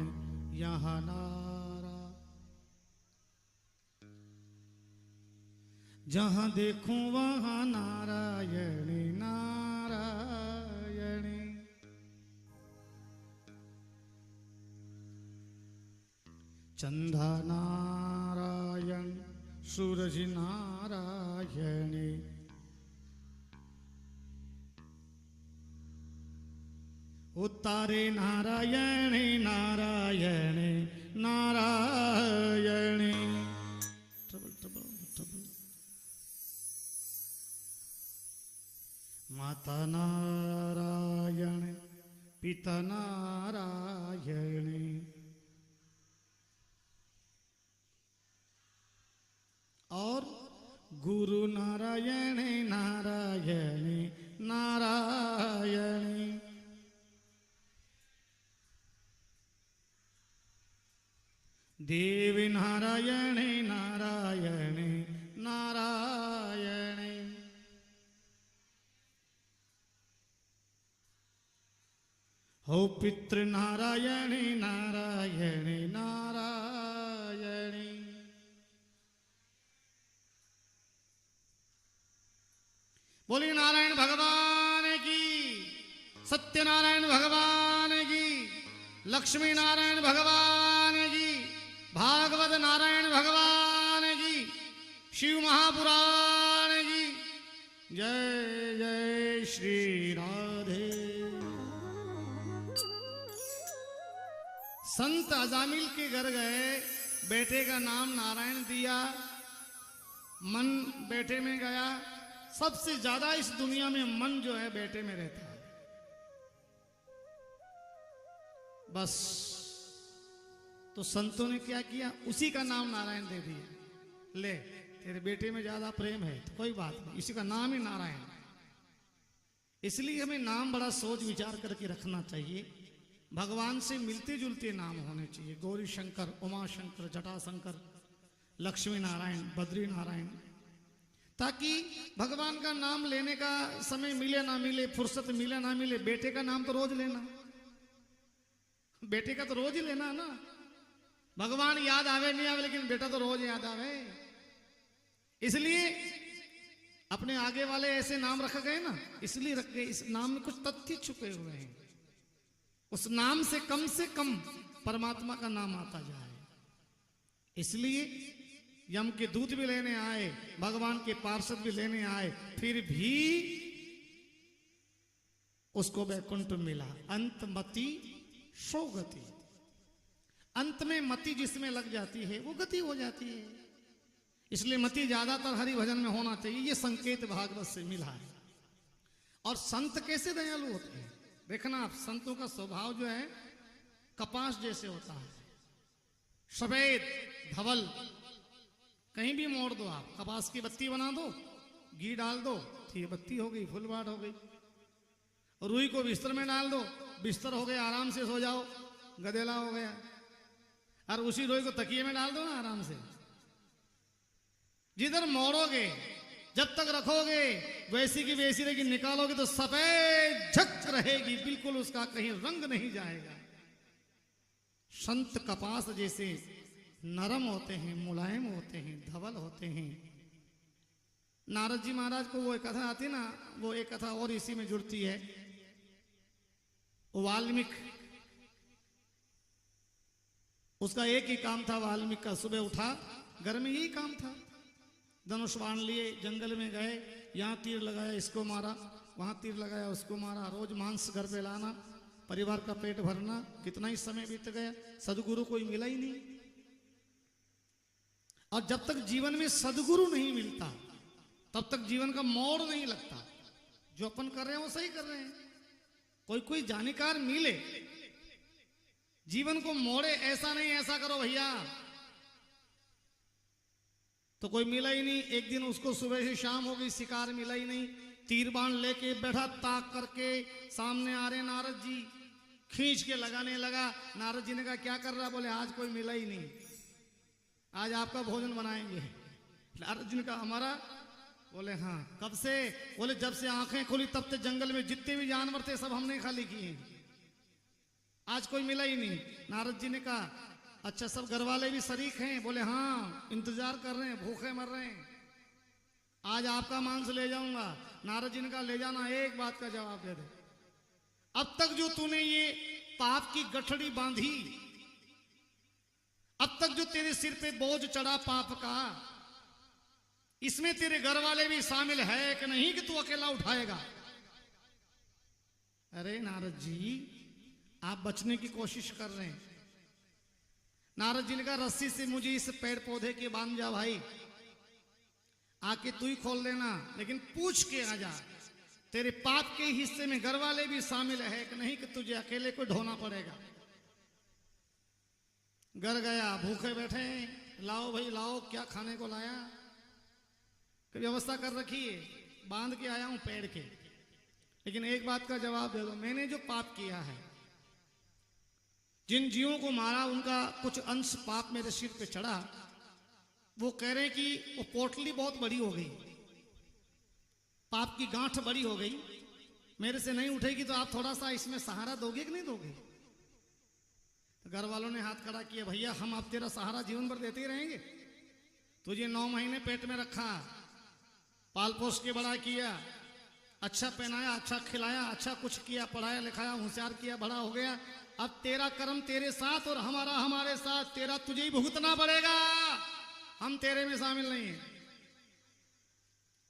यहाँ नारायण। जहाँ देखूं वहाँ नारायण नारायण। चंदा नारायण, सूरज नारायण, उतारे Narayan Narayan Narayan. Trouble trouble trouble. माता नारायण, पिता नारायण, और गुरु नारायण नारायण नारायण। देव नारायण नारायण नारायण। हो पितृ नारायण नारायण नारायण। बोलिए नारायण भगवान की, सत्यनारायण भगवान की, लक्ष्मी नारायण भगवान की, भागवत नारायण भगवान की, शिव महापुराण की। जय जय श्री राधे। संत अजामिल के घर गए, बेटे का नाम नारायण दिया, मन बेटे में गया। सबसे ज्यादा इस दुनिया में मन जो है बेटे में रहता है। बस तो संतों ने क्या किया, उसी का नाम नारायण दे दिया। ले तेरे बेटे में ज्यादा प्रेम है तो कोई बात नहीं, इसी का नाम ही नारायण। इसलिए हमें नाम बड़ा सोच विचार करके रखना चाहिए। भगवान से मिलते जुलते नाम होने चाहिए। गौरी शंकर, उमा शंकर, जटा शंकर, लक्ष्मी नारायण, बद्री नारायण, ताकि भगवान का नाम लेने का समय मिले ना मिले, फुर्सत मिले ना मिले, बेटे का नाम तो रोज लेना। बेटे का तो रोज ही लेना है ना। भगवान याद आवे नहीं आवे, लेकिन बेटा तो रोज याद आवे। इसलिए अपने आगे वाले ऐसे नाम रखे गए ना, इसलिए रख गए। इस नाम में कुछ तथ्य छुपे हुए हैं। उस नाम से कम परमात्मा का नाम आता जाए। इसलिए यम के दूत भी लेने आए, भगवान के पार्षद भी लेने आए, फिर भी उसको वैकुंठ मिला। अंतमति सो गति। अंत में मति जिसमें लग जाती है वो गति हो जाती है। इसलिए मति ज्यादातर हरि भजन में होना चाहिए। ये संकेत भागवत से मिला है। और संत कैसे दयालु होते हैं देखना आप। संतों का स्वभाव जो है कपास जैसे होता है, सफेद धवल। कहीं भी मोड़ दो आप, कपास की बत्ती बना दो, घी डाल दो, ठीक बत्ती हो गई, फुल बाट हो गई। रुई को बिस्तर में डाल दो, बिस्तर हो गया, आराम से सो जाओ, गदेला हो गया। और उसी रुई को तकिए में डाल दो ना आराम से। जिधर मोड़ोगे, जब तक रखोगे वैसी की वैसी रहेगी, निकालोगे तो सफेद झक रहेगी, बिल्कुल उसका कहीं रंग नहीं जाएगा। संत कपास जैसे नरम होते हैं, मुलायम होते हैं, धवल होते हैं। नारद जी महाराज को वो एक कथा आती है ना, वो एक कथा और इसी में जुड़ती है। वाल्मीकि, उसका एक ही काम था वाल्मीकि का, सुबह उठा, घर में यही काम था। धनुष बाण लिए जंगल में गए, यहाँ तीर लगाया इसको मारा, वहां तीर लगाया उसको मारा। रोज मांस घर पे लाना, परिवार का पेट भरना। कितना ही समय बीत गया, सदगुरु कोई मिला ही नहीं। और जब तक जीवन में सदगुरु नहीं मिलता तब तक जीवन का मोड़ नहीं लगता। जो अपन कर रहे हैं वो सही कर रहे हैं। कोई कोई जानकार मिले, जीवन को मोड़े, ऐसा नहीं ऐसा करो भैया, तो कोई मिला ही नहीं। एक दिन उसको सुबह से शाम हो गई, शिकार मिला ही नहीं। तीर बाण लेके बैठा, ताक करके सामने आ रहे नारद जी, खींच के लगाने लगा। नारद जी ने कहा क्या कर रहा? बोले आज कोई मिला ही नहीं, आज आपका भोजन बनाएंगे। नारद जी ने कहा हमारा? बोले हाँ। कब से? बोले जब से आंखें खुली तब से जंगल में जितने भी जानवर थे सब हमने खाली किए, आज कोई मिला ही नहीं। नारद जी ने कहा अच्छा सब घर वाले भी शरीक हैं? बोले हाँ, इंतजार कर रहे हैं, भूखे मर रहे हैं, आज आपका मांस ले जाऊंगा। नारद जी ने कहा ले जाना, एक बात का जवाब दे दे, अब तक जो तूने ये पाप की गठड़ी बांधी, अब तक जो तेरे सिर पे बोझ चढ़ा पाप का, इसमें तेरे घर वाले भी शामिल है कि नहीं कि तू अकेला उठाएगा? अरे नारद जी आप बचने की कोशिश कर रहे हैं। नारद जी ने कहा रस्सी से मुझे इस पेड़ पौधे के बांध जा भाई, आके तू ही खोल लेना, लेकिन पूछ के आ जा, तेरे पाप के हिस्से में घर वाले भी शामिल है कि नहीं कि तुझे अकेले को ढोना पड़ेगा। घर गया, भूखे बैठे, लाओ भाई लाओ, क्या खाने को लाया? व्यवस्था कर रखी है, बांध के आया हूं पेड़ के, लेकिन एक बात का जवाब दे दो, मैंने जो पाप किया है, जिन जीवों को मारा उनका कुछ अंश पाप मेरे सिर पे चढ़ा। वो कह रहे हैं कि वो पोटली बहुत बड़ी हो गई, पाप की गांठ बड़ी हो गई, मेरे से नहीं उठेगी, तो आप थोड़ा सा इसमें सहारा दोगे कि नहीं दोगे? तो घर वालों ने हाथ खड़ा किया, भैया हम आप तेरा सहारा जीवन भर देते ही रहेंगे। तुझे 9 महीने पेट में रखा, पाल पोस के बड़ा किया, अच्छा पहनाया, अच्छा खिलाया, अच्छा कुछ किया, पढ़ाया लिखाया, होशियार किया, बड़ा हो गया। अब तेरा कर्म तेरे साथ और हमारा हमारे साथ, तेरा तुझे ही भुगतना पड़ेगा, हम तेरे में शामिल नहीं है।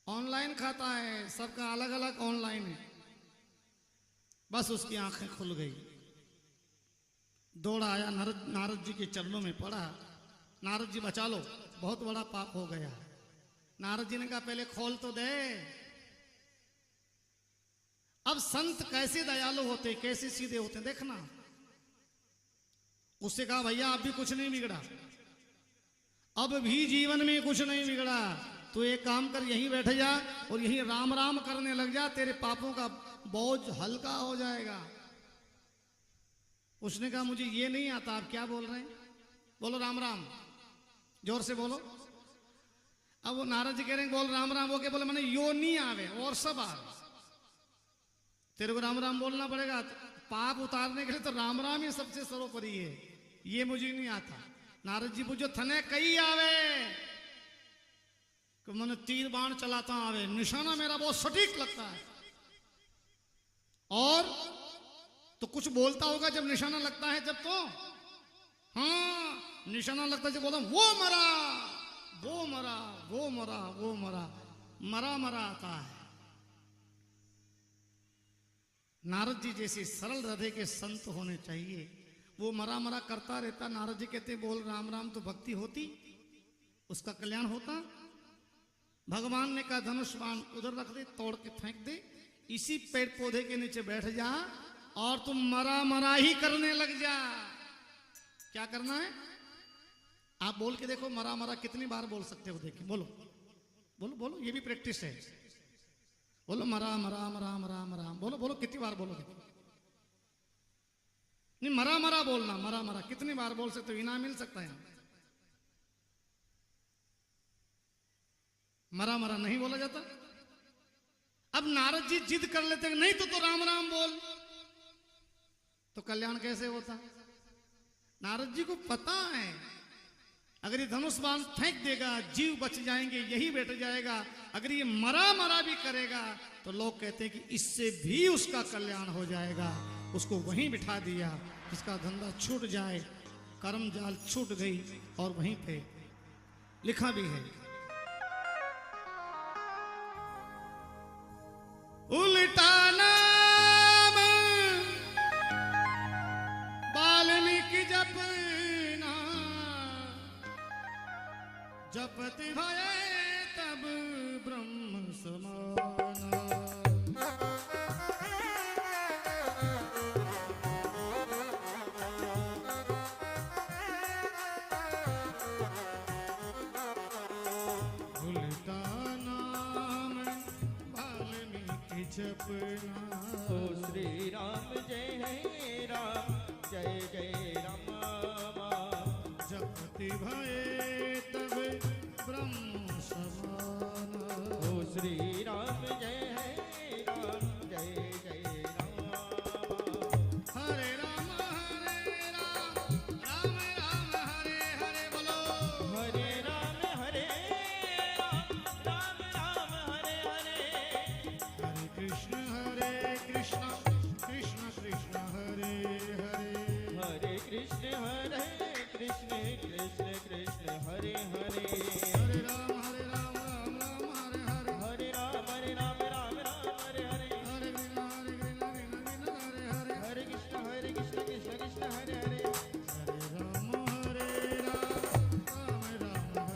ऑनलाइन खाता है, सबका अलग अलग ऑनलाइन है। बस उसकी आंखें खुल गई, दौड़ा आया, नारद जी के चरणों में पड़ा, नारद जी बचा लो, बहुत बड़ा पाप हो गया। नारद जी ने कहा पहले खोल तो दे। अब संत कैसे दयालु होते, कैसे सीधे होते, देखना। उससे कहा भैया अब भी कुछ नहीं बिगड़ा, अब भी जीवन में कुछ नहीं बिगड़ा, तू एक काम कर, यहीं बैठ जा और यहीं राम राम करने लग जा, तेरे पापों का बोझ हल्का हो जाएगा। उसने कहा मुझे ये नहीं आता, आप क्या बोल रहे हैं? बोलो राम राम, जोर से बोलो। अब वो नारद जी कह रहे हैं बोल राम राम, वो क्या बोले मैंने यो नहीं आवे और सब आवे, तेरे को राम राम बोलना पड़ेगा। पाप उतारने के लिए तो राम राम ही सबसे सर्वोपरि है। ये मुझे नहीं आता। नारद जी पूछो थने कई आवे कि मैंने तीर बाण चलाता आवे, निशाना मेरा बहुत सटीक लगता है। और तो कुछ बोलता होगा जब निशाना लगता है, जब तो हाँ निशाना लगता है, जब बोलता वो मरा वो मरा वो मरा वो मरा, मरा मरा आता है। नारद जी जैसे सरल हृदय के संत होने चाहिए। वो मरा मरा करता रहता। नारद जी कहते बोल राम राम तो भक्ति होती, उसका कल्याण होता। भगवान ने कहा धनुष बाण उधर रख दे, तोड़ के फेंक दे, इसी पेड़ पौधे के नीचे बैठ जा और तुम मरा मरा ही करने लग जा। क्या करना है आप बोल के देखो, मरा मरा कितनी बार बोल सकते हो, देखिए बोलो बोलो बोलो, ये भी प्रैक्टिस है। बोलो मरा मरा मरा मरा मरा, बोलो बोलो कितनी बार बोलो देखो। नहीं मरा मरा बोलना, मरा मरा कितनी बार बोल सकते हो, इनाम मिल सकता है। मरा मरा नहीं बोला जाता। अब नारद जी जिद कर लेते नहीं तो राम राम बोल, तो कल्याण कैसे होता। नारद जी को पता है अगर ये धनुष बाण फेंक देगा जीव बच जाएंगे, यही बैठ जाएगा। अगर ये मरा मरा भी करेगा तो लोग कहते हैं कि इससे भी उसका कल्याण हो जाएगा। उसको वहीं बिठा दिया, इसका धंधा छूट जाए, कर्म जाल छूट गई। और वहीं पे लिखा भी है, उल्टा नाम वाल्मीकि जपना, जपति भय तब ब्रह्म समाना। उल्टा नाम वाल्मीकि जपना, ओ श्री राम जय राम जय जय राम। जपति भय तब ब्रह्म समाना। ओ श्री राम जय राम जय जय राम। हरे राम राम राम हरे हरे, बोलो हरे राम राम राम हरे हरे। हरे कृष्ण कृष्ण कृष्ण हरे हरे। हरे कृष्ण कृष्ण कृष्ण हरे हरे। हरे राम राम राम हरे हरे। हरे राम राम हरे हरे। हरे कृष्ण हरे हरे। हरे कृष्ण कृष्ण कृष्ण हरे हरे। हरे राम राम हरे हरे।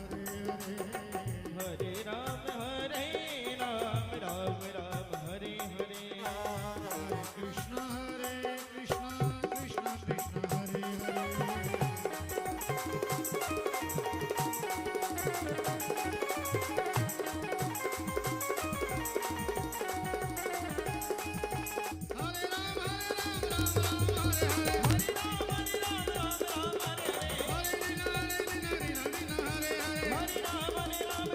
हरे राम राम हरे हरे। हरे कृष्ण कृष्ण कृष्ण हरे हरे। हरे राम राम हरे हरे। हरे रीना रीना हरे हरे। हरे राम राम हरे हरे। हरे राम राम हरे हरे।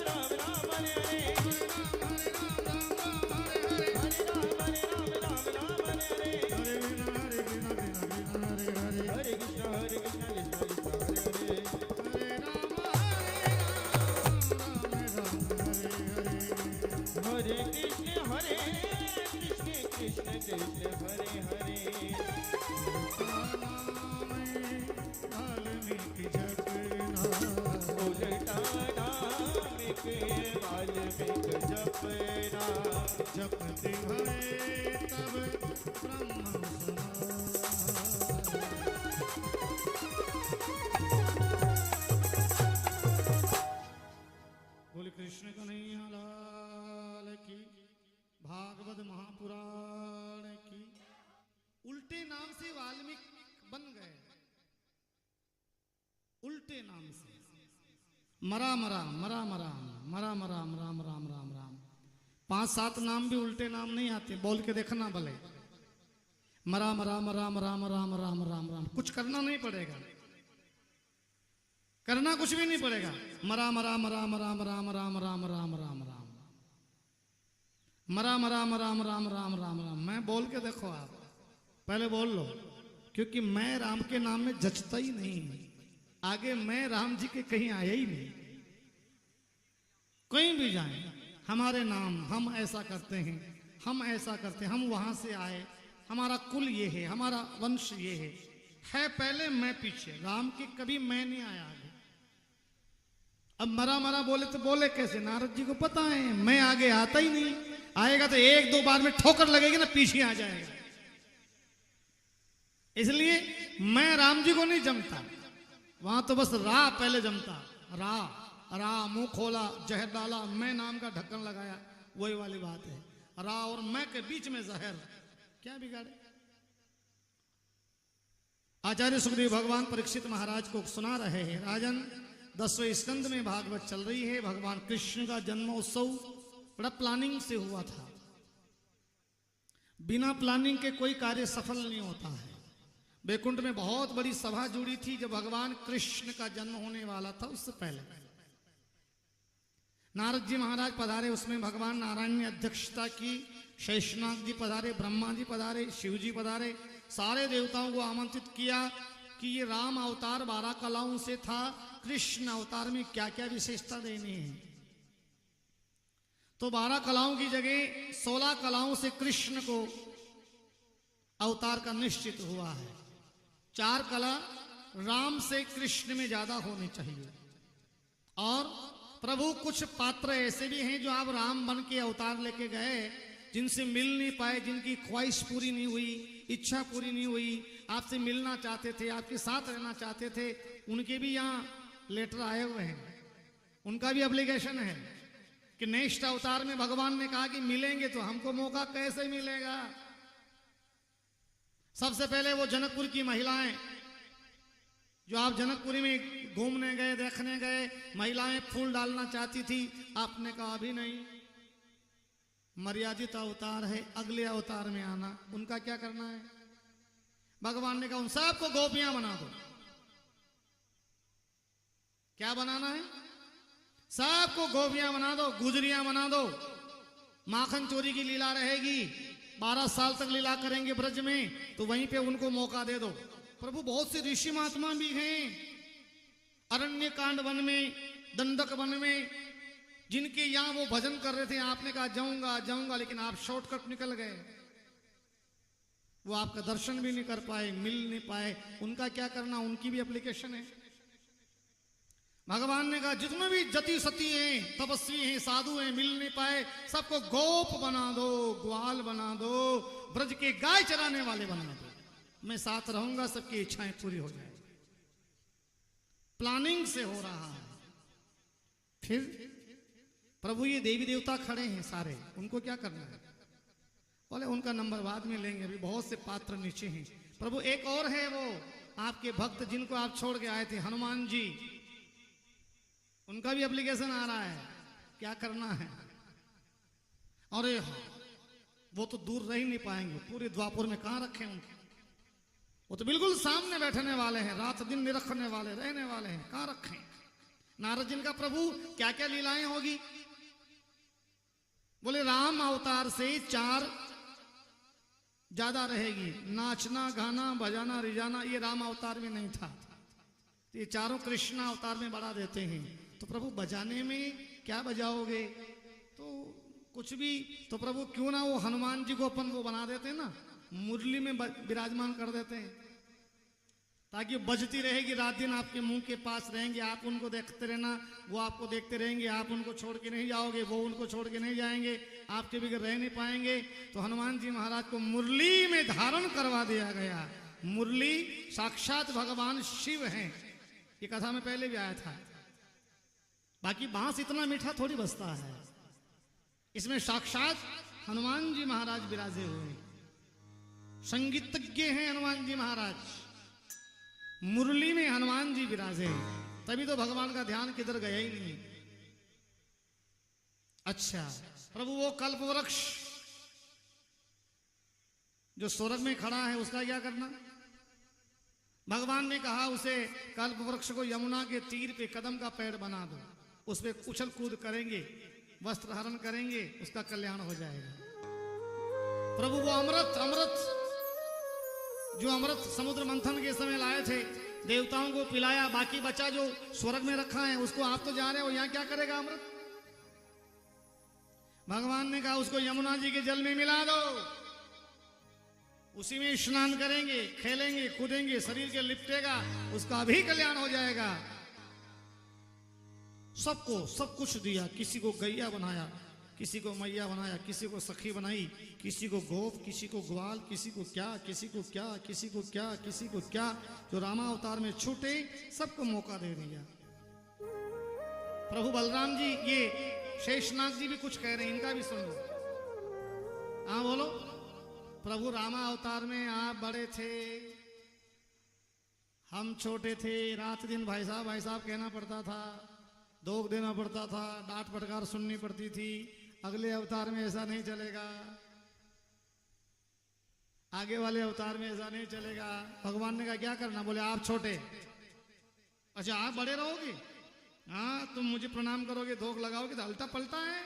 हरे राम हरे हरे। हरे रीना रीना हरे हरे। हरे कृष्ण कृष्ण हरे हरे। हरे राम राम हरे हरे। हरे कृष्ण कृष्ण हरे हरे। वाल्मीकि जपना, उल्टा नाम के वाल्मीकि जपना। जपति भय तब ब्रह्म समाना। बोले कृष्ण कन्हैया लाल की, भागवत महापुराण की। उल्टे नाम से वाल्मीकि बन गए, उल्टे नाम से। मरा मरा मरा मरा मरा मरा राम राम राम राम। 5-7 नाम भी उल्टे नाम नहीं आते, बोल के देखना भले। मरा मरा मरा मरा राम राम राम राम, कुछ करना नहीं पड़ेगा, करना कुछ भी नहीं पड़ेगा। मरा मरा मरा मरा राम राम राम राम राम राम, मरा मरा मरा राम राम राम राम। मैं बोल के देखो आप, पहले बोल लो, क्योंकि मैं राम के नाम में जचता ही नहीं, आगे मैं राम जी के कहीं आया ही नहीं। कहीं भी जाएं हमारे नाम, हम ऐसा करते हैं, हम ऐसा करते हैं, हम वहां से आए, हमारा कुल ये है, हमारा वंश ये है पहले मैं पीछे। राम के कभी मैं नहीं आया आगे। अब मरा मरा बोले तो बोले कैसे? नारद जी को पता है मैं आगे आता ही नहीं, आएगा तो एक दो बार में ठोकर लगेगी ना, पीछे आ जाएगा। इसलिए मैं राम जी को नहीं जमता, वहां तो बस रा पहले जमता। रा मुंह खोला, जहर डाला, मैं नाम का ढक्कन लगाया, वही वाली बात है। रा और मैं के बीच में जहर, क्या बिगाड़े? आचार्य सुखदेव भगवान परीक्षित महाराज को सुना रहे हैं, राजन 10वें स्कंद में भागवत चल रही है। भगवान कृष्ण का जन्मोत्सव बड़ा प्लानिंग से हुआ था। बिना प्लानिंग के कोई कार्य सफल नहीं होता है। बैकुंठ में बहुत बड़ी सभा जुड़ी थी जब भगवान कृष्ण का जन्म होने वाला था। उससे पहले नारद जी महाराज पधारे, उसमें भगवान नारायण ने अध्यक्षता की, शेषनाग जी पधारे, ब्रह्मा जी पधारे, शिव जी पधारे, सारे देवताओं को आमंत्रित किया कि ये राम अवतार 12 कलाओं से था, कृष्ण अवतार में क्या क्या विशेषता देनी है। तो 12 कलाओं की जगह 16 कलाओं से कृष्ण को अवतार का निश्चित हुआ है। 4 कला राम से कृष्ण में ज्यादा होनी चाहिए। और प्रभु कुछ पात्र ऐसे भी हैं जो आप राम बन के अवतार लेके गए, जिनसे मिल नहीं पाए, जिनकी ख्वाहिश पूरी नहीं हुई, इच्छा पूरी नहीं हुई, आपसे मिलना चाहते थे, आपके साथ रहना चाहते थे, उनके भी यहाँ लेटर आए हुए हैं। उनका भी एप्लीकेशन है कि नेक्स्ट अवतार में भगवान ने कहा कि मिलेंगे, तो हमको मौका कैसे मिलेगा? सबसे पहले वो जनकपुर की महिलाएं, जो आप जनकपुरी में घूमने गए, देखने गए, महिलाएं फूल डालना चाहती थी, आपने कहा अभी नहीं, मर्यादित अवतार है, अगले अवतार में आना। उनका क्या करना है? भगवान ने कहा उन सबको गोपियां बना दो। क्या बनाना है? सबको गोपियां बना दो, गुजरियां बना दो। माखन चोरी की लीला रहेगी, 12 साल तक लीला करेंगे ब्रज में, तो वहीं पे उनको मौका दे दो। प्रभु बहुत से ऋषि महात्मा भी हैं अरण्य कांड वन में, दंडक वन में, जिनके यहां वो भजन कर रहे थे। आपने कहा जाऊंगा जाऊंगा, लेकिन आप शॉर्टकट निकल गए, वो आपका दर्शन भी नहीं कर पाए, मिल नहीं पाए। उनका क्या करना? उनकी भी एप्लीकेशन है। भगवान ने कहा जितने भी जति सती हैं, तपस्वी हैं, साधु हैं, मिल नहीं पाए, सबको गोप बना दो, ग्वाल बना दो, ब्रज के गाय चराने वाले बना दो, मैं साथ रहूंगा, सबकी इच्छाएं पूरी हो जाए। प्लानिंग से हो रहा है। फिर प्रभु ये देवी देवता खड़े हैं सारे, उनको क्या करना है? बोले उनका नंबर बाद में लेंगे, अभी बहुत से पात्र नीचे हैं। प्रभु एक और है, वो आपके भक्त जिनको आप छोड़ के आए थे, हनुमान जी, उनका भी एप्लीकेशन आ रहा है, क्या करना है? अरे हाँ, वो तो दूर रह ही नहीं पाएंगे, पूरे द्वापर में कहां रखे उनके? वो तो बिल्कुल सामने बैठने वाले हैं, रात दिन निरखने वाले, रहने वाले हैं, कहां रखें? नारद जी का प्रभु क्या क्या लीलाएं होगी? बोले राम अवतार से 4 ज्यादा रहेगी, नाचना, गाना, बजाना, रिजाना, ये राम अवतार में नहीं था, ये चारों कृष्ण अवतार में बढ़ा देते हैं। तो प्रभु बजाने में क्या बजाओगे? तो कुछ भी, तो प्रभु क्यों ना वो हनुमान जी को अपन वो बना देते ना, मुरली में विराजमान कर देते हैं, ताकि बजती रहेगी, रात दिन आपके मुंह के पास रहेंगे, आप उनको देखते रहना, वो आपको देखते रहेंगे, आप उनको छोड़ के नहीं जाओगे, वो उनको छोड़ के नहीं जाएंगे, आपके बगैर रह नहीं पाएंगे। तो हनुमान जी महाराज को मुरली में धारण करवा दिया गया। मुरली साक्षात भगवान शिव हैं, ये कथा में पहले भी आया था। बाकी बांस इतना मीठा थोड़ी बजता है, इसमें साक्षात हनुमान जी महाराज विराजे हुए, संगीतज्ञ हैं हनुमान जी महाराज, मुरली में हनुमान जी विराजे हैं, तभी तो भगवान का ध्यान किधर गया ही नहीं। अच्छा, प्रभु वो कल्प वृक्ष जो स्वर्ग में खड़ा है, उसका क्या करना? भगवान ने कहा उसे कल्प वृक्ष को यमुना के तीर पे कदम का पेड़ बना दो, उस पे उछल कूद करेंगे, वस्त्र हरण करेंगे, उसका कल्याण हो जाएगा। प्रभु वो अमृत जो अमृत समुद्र मंथन के समय लाए थे, देवताओं को पिलाया, बाकी बचा जो स्वर्ग में रखा है उसको आप तो जा रहे हो, यहां क्या करेगा अमृत? भगवान ने कहा उसको यमुना जी के जल में मिला दो, उसी में स्नान करेंगे, खेलेंगे कूदेंगे, शरीर के लिपटेगा, उसका भी कल्याण हो जाएगा। सबको सब कुछ दिया, किसी को गैया बनाया, किसी को मैया बनाया, किसी को सखी बनाई, किसी को गोप, किसी को ग्वाल, किसी को क्या, किसी को क्या, किसी को क्या, किसी को क्या, जो रामावतार में छूटे सबको मौका दे दिया। प्रभु बलराम जी, ये शेषनाग जी भी कुछ कह रहे हैं, इनका भी सुन लो। हाँ बोलो। प्रभु रामा अवतार में आप बड़े थे, हम छोटे थे, रात दिन भाई साहब कहना पड़ता था, दोग देना पड़ता था, डांट फटकार सुननी पड़ती थी। अगले अवतार में ऐसा नहीं चलेगा, आगे वाले अवतार में ऐसा नहीं चलेगा। भगवान ने कहा क्या करना? बोले आप छोटे, अच्छा आप बड़े रहोगे, हाँ तुम मुझे प्रणाम करोगे, धोख लगाओगे तो उल्टा पलटा है,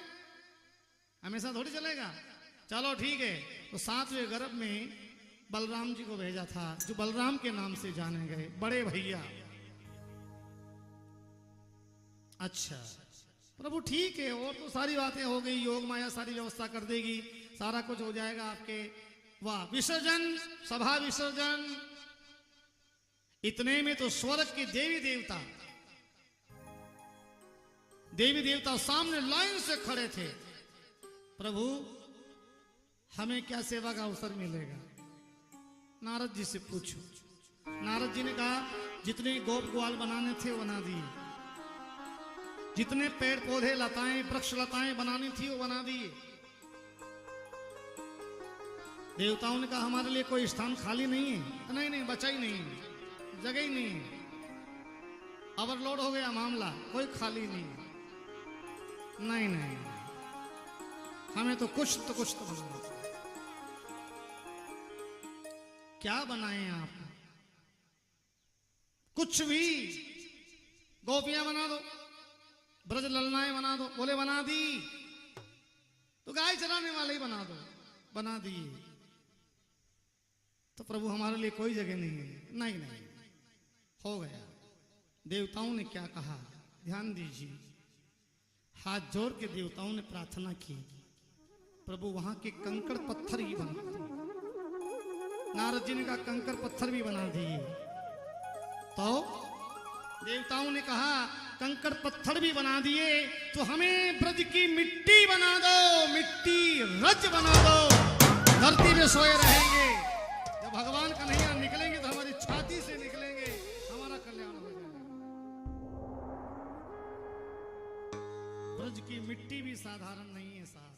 हमेशा थोड़ी चलेगा। चलो ठीक है। तो 7वें गर्भ में बलराम जी को भेजा था, जो बलराम के नाम से जाने गए, बड़े भैया। अच्छा प्रभु ठीक है, और तो सारी बातें हो गई, योग माया सारी व्यवस्था कर देगी, सारा कुछ हो जाएगा आपके। वाह, विसर्जन, सभा विसर्जन। इतने में तो स्वर्ग के देवी देवता सामने लाइन से खड़े थे। प्रभु हमें क्या सेवा का अवसर मिलेगा? नारद जी से पूछो। नारद जी ने कहा जितने गोप ग्वाल बनाने थे बना दिए, जितने पेड़ पौधे लताएं वृक्ष लताएं बनानी थी वो बना दिए। देवताओं ने कहा हमारे लिए कोई स्थान खाली नहीं है। नहीं बचा ही नहीं है, जगह ही नहीं है, ओवरलोड हो गया मामला, कोई खाली नहीं है। नहीं हमें तो कुछ तो बनाना। क्या बनाए आप? कुछ भी, गोपियां बना दो, ब्रज ललनाएं बना दो। बोले बना दी, तो गाय चराने वाले ही बना दो, बना दिए। तो प्रभु हमारे लिए कोई जगह नहीं है। नहीं हो गया। देवताओं ने क्या कहा ध्यान दीजिए। हाथ जोड़ के देवताओं ने प्रार्थना की, प्रभु वहां के कंकड़ पत्थर ही बना दिए। नारद जी ने कहा कंकड़ पत्थर भी बना दिए। तो देवताओं ने कहा कंकड़ पत्थर भी बना दिए, तो हमें ब्रज की मिट्टी बना दो, मिट्टी रज बना दो, धरती में सोए रहेंगे। जब भगवान कन्हैया निकलेंगे तो हमारी छाती से निकलेंगे, हमारा कल्याण हो जाएगा। ब्रज की मिट्टी भी साधारण नहीं है साहब,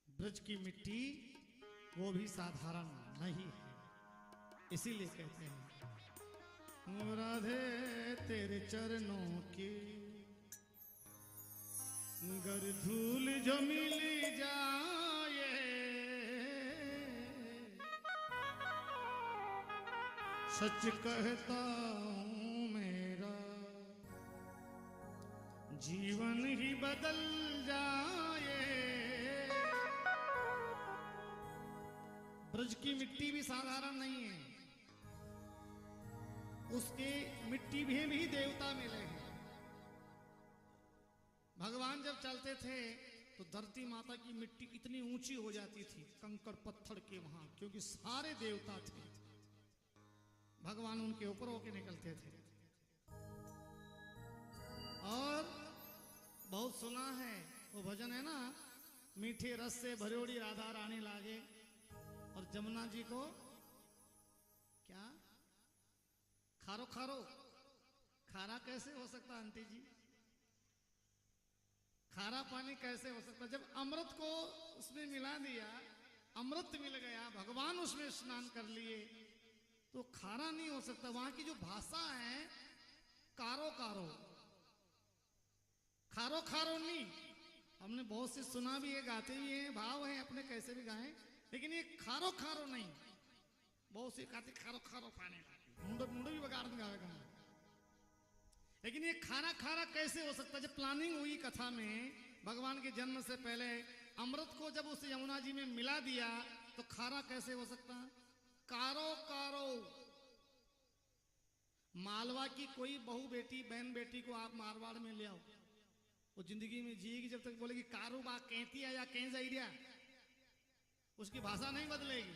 ब्रज की मिट्टी वो भी साधारण नहीं है। इसीलिए कहते हैं राधे तेरे चरणों की गर धूल जो मिल जाए, सच कहता हूँ मेरा जीवन ही बदल जाए। ब्रज की मिट्टी भी साधारण नहीं है, उसके मिट्टी में भी देवता मिले हैं। भगवान जब चलते थे तो धरती माता की मिट्टी इतनी ऊंची हो जाती थी कंकड़ पत्थर के वहां, क्योंकि सारे देवता थे, भगवान उनके ऊपर होके निकलते थे। और बहुत सुना है वो भजन है ना, मीठे रस से भरोड़ी राधा रानी लागे, और जमुना जी को क्या खारो खारो, खारा कैसे हो सकता आंटी जी? खारा पानी कैसे हो सकता? जब अमृत को उसमें मिला दिया, अमृत मिल गया, भगवान उसमें स्नान कर लिए, तो खारा नहीं हो सकता। वहां की जो भाषा है कारो कारो, खारो खारो नहीं। हमने बहुत से सुना भी है, गाते भी हैं, भाव है अपने कैसे भी गाएं, लेकिन ये खारो खारो नहीं। बहुत से गाते खारो खारो पानी, मुंडो भी बगाड़ गावेगा, लेकिन ये खारा खारा कैसे हो सकता? जब प्लानिंग हुई कथा में, भगवान के जन्म से पहले अमृत को जब उस यमुना जी में मिला दिया, तो खारा कैसे हो सकता? कार मालवा की कोई बहू बेटी बहन बेटी को आप मारवाड़ में ले आओ, वो जिंदगी में जिएगी जब तक बोलेगी कारूबा कहती है या कह जाइए, उसकी भाषा नहीं बदलेगी।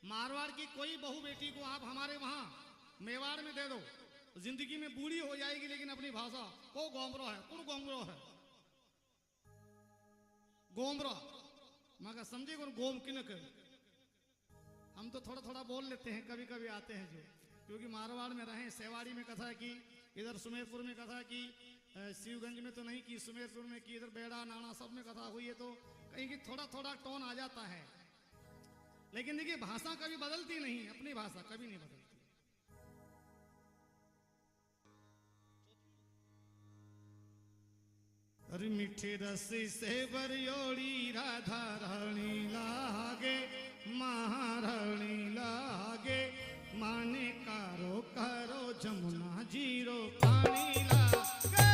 मारवाड़ की कोई बहू बेटी को आप हमारे वहां मेवाड़ में दे दो, जिंदगी में बूढ़ी हो जाएगी लेकिन अपनी भाषा को गोमरो है, कौन गोमरो है, गोमरो मगर समझे कौन गोम किन कर। हम तो थोड़ा थोड़ा बोल लेते हैं, कभी कभी आते हैं जो, क्योंकि मारवाड़ में रहे, सेवाड़ी में कथा की, इधर सुमेरपुर में कथा की, शिवगंज में तो नहीं की, सुमेरपुर में की, इधर बेड़ा नाना सब में कथा हुई है, तो कहीं की थोड़ा थोड़ा टोन आ जाता है। लेकिन देखिए भाषा कभी बदलती नहीं, अपनी भाषा कभी नहीं बदलती। अरे मीठे रसी से बरियोड़ी राधा रानी लागे, महारानी लागे, माने कारो करो जमुना जीरो पानी लागे।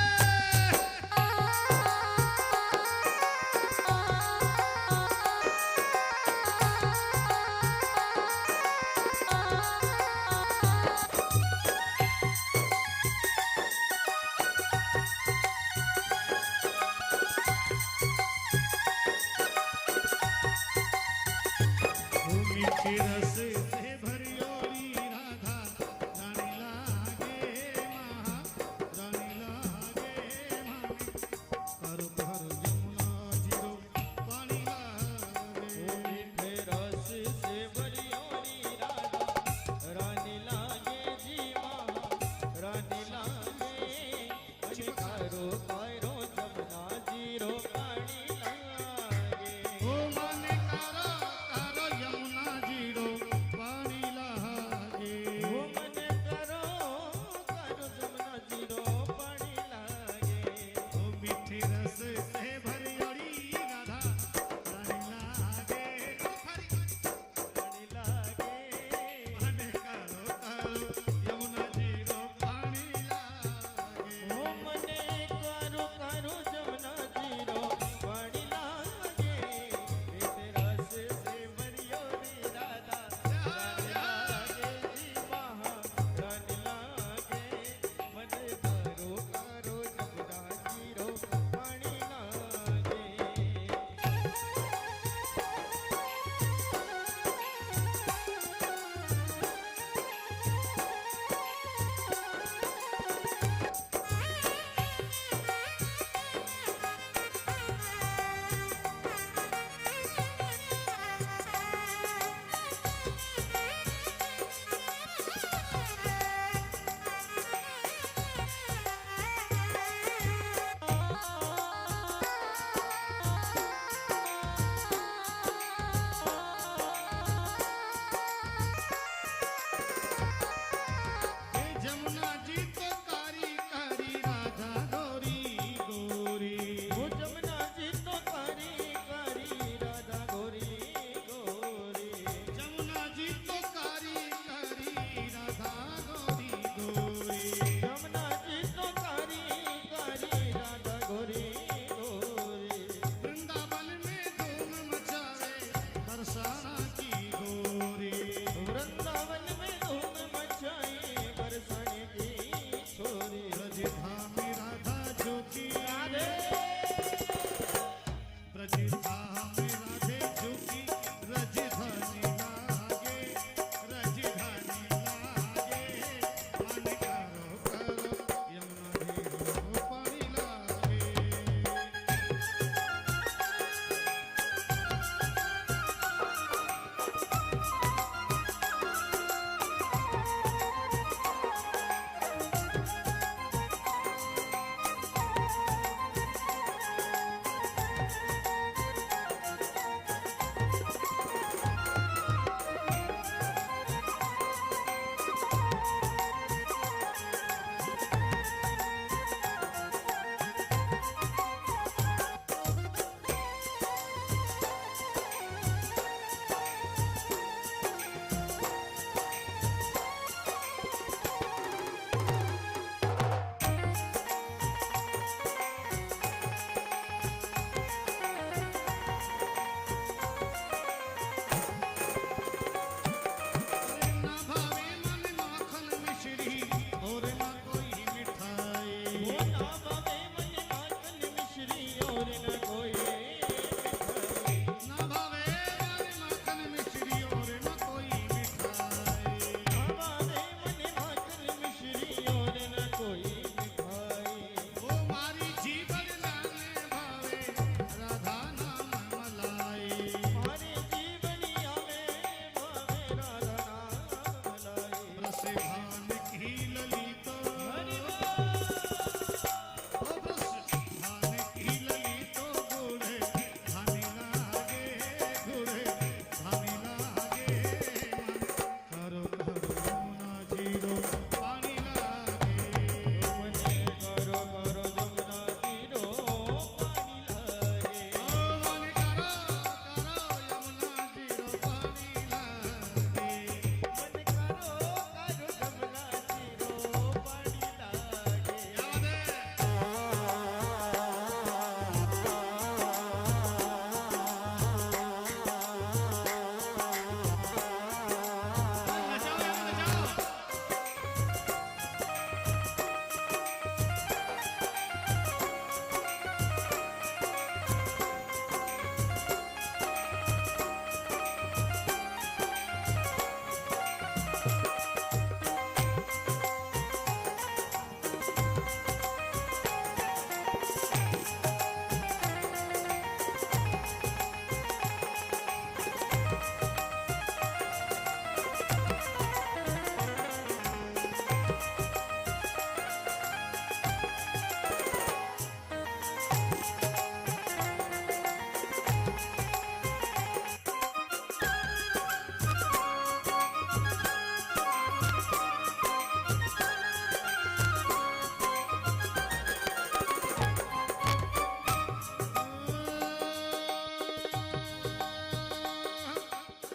मीठे रस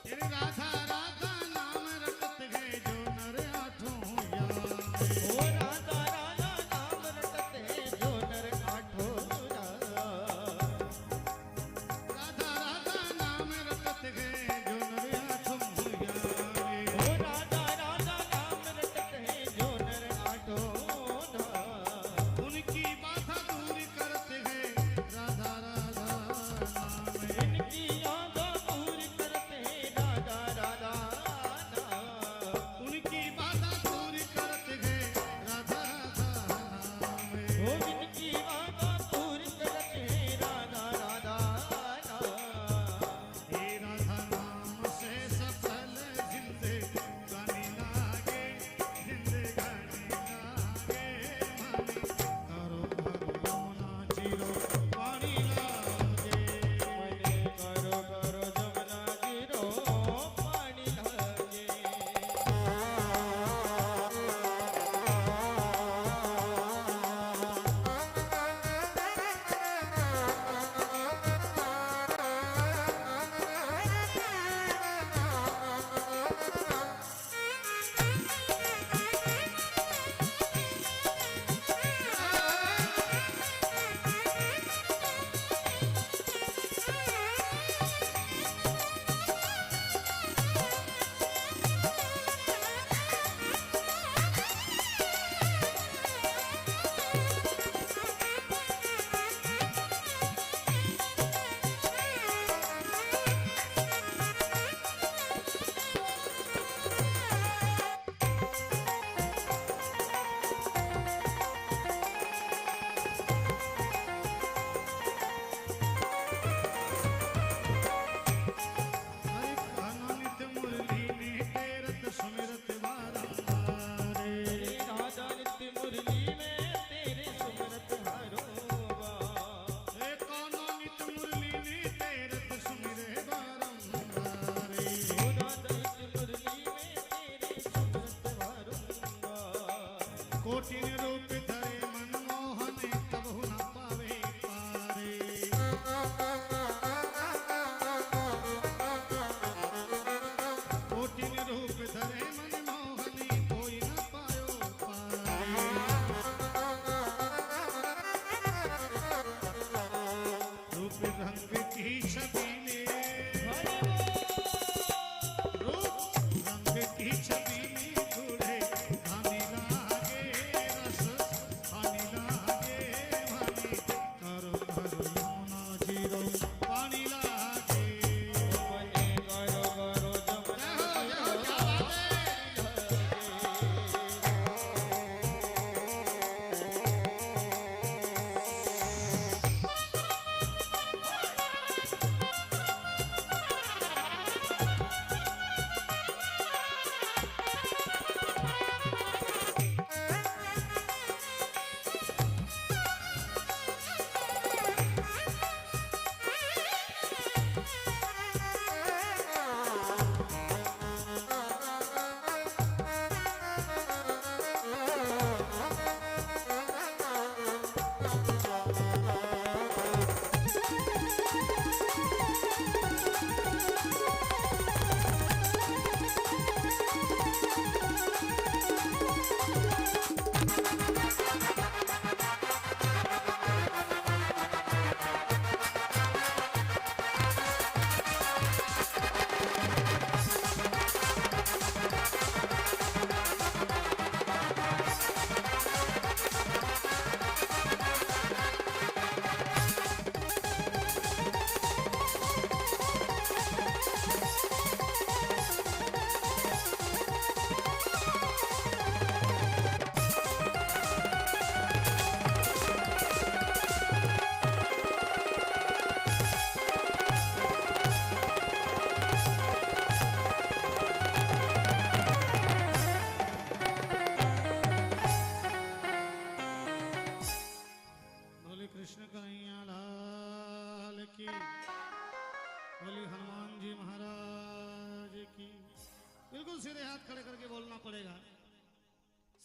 तेरे राधा राधा नाम रटत गए जो नर आठों यार। ओ राधा राधा नाम रटत है जो नर आठों यार। राधा राधा नाम रटत गए जो नर आठों यार। ओ राधा राधा नाम रटत है जो नर आठों यार। उनकी बाधा दूर करते हैं राधा राधा नाम। इनकी यादा दूर करते हैं राधा राधा नाम। उनकी बाधा दूर करते हैं राधा राधा नाम। ओ इनकी यादा दूर करते हैं राधा राधा नाम। हे राधा नाम से सफल जिंदगानी लागे, जिंदगानी लागे माने करो भगवाना जीरो पानी लागे। मने करो करो जमुना जीरो पानी लागे। हरे कान्हा नित्य मुरली ने तेरत सुमिरत बारंबार। तेरे राधा नित्य मुरली में तेरे सुमरत हरोबा। हे कान्हा नित्य मुरली ने तेरत सुमिरे बारंबार। ओ राधा नित्य मुरली में तेरे सुमरत हरोबा। कोटिन रूप धरे मनमोहन कबहु न पावे पारे। कोटिन रूप धरे मनमोहन कोई न पायो पारे। रूप रंग की छवि में, रूप रंग की छवि में दूल्हे धानी लागे रस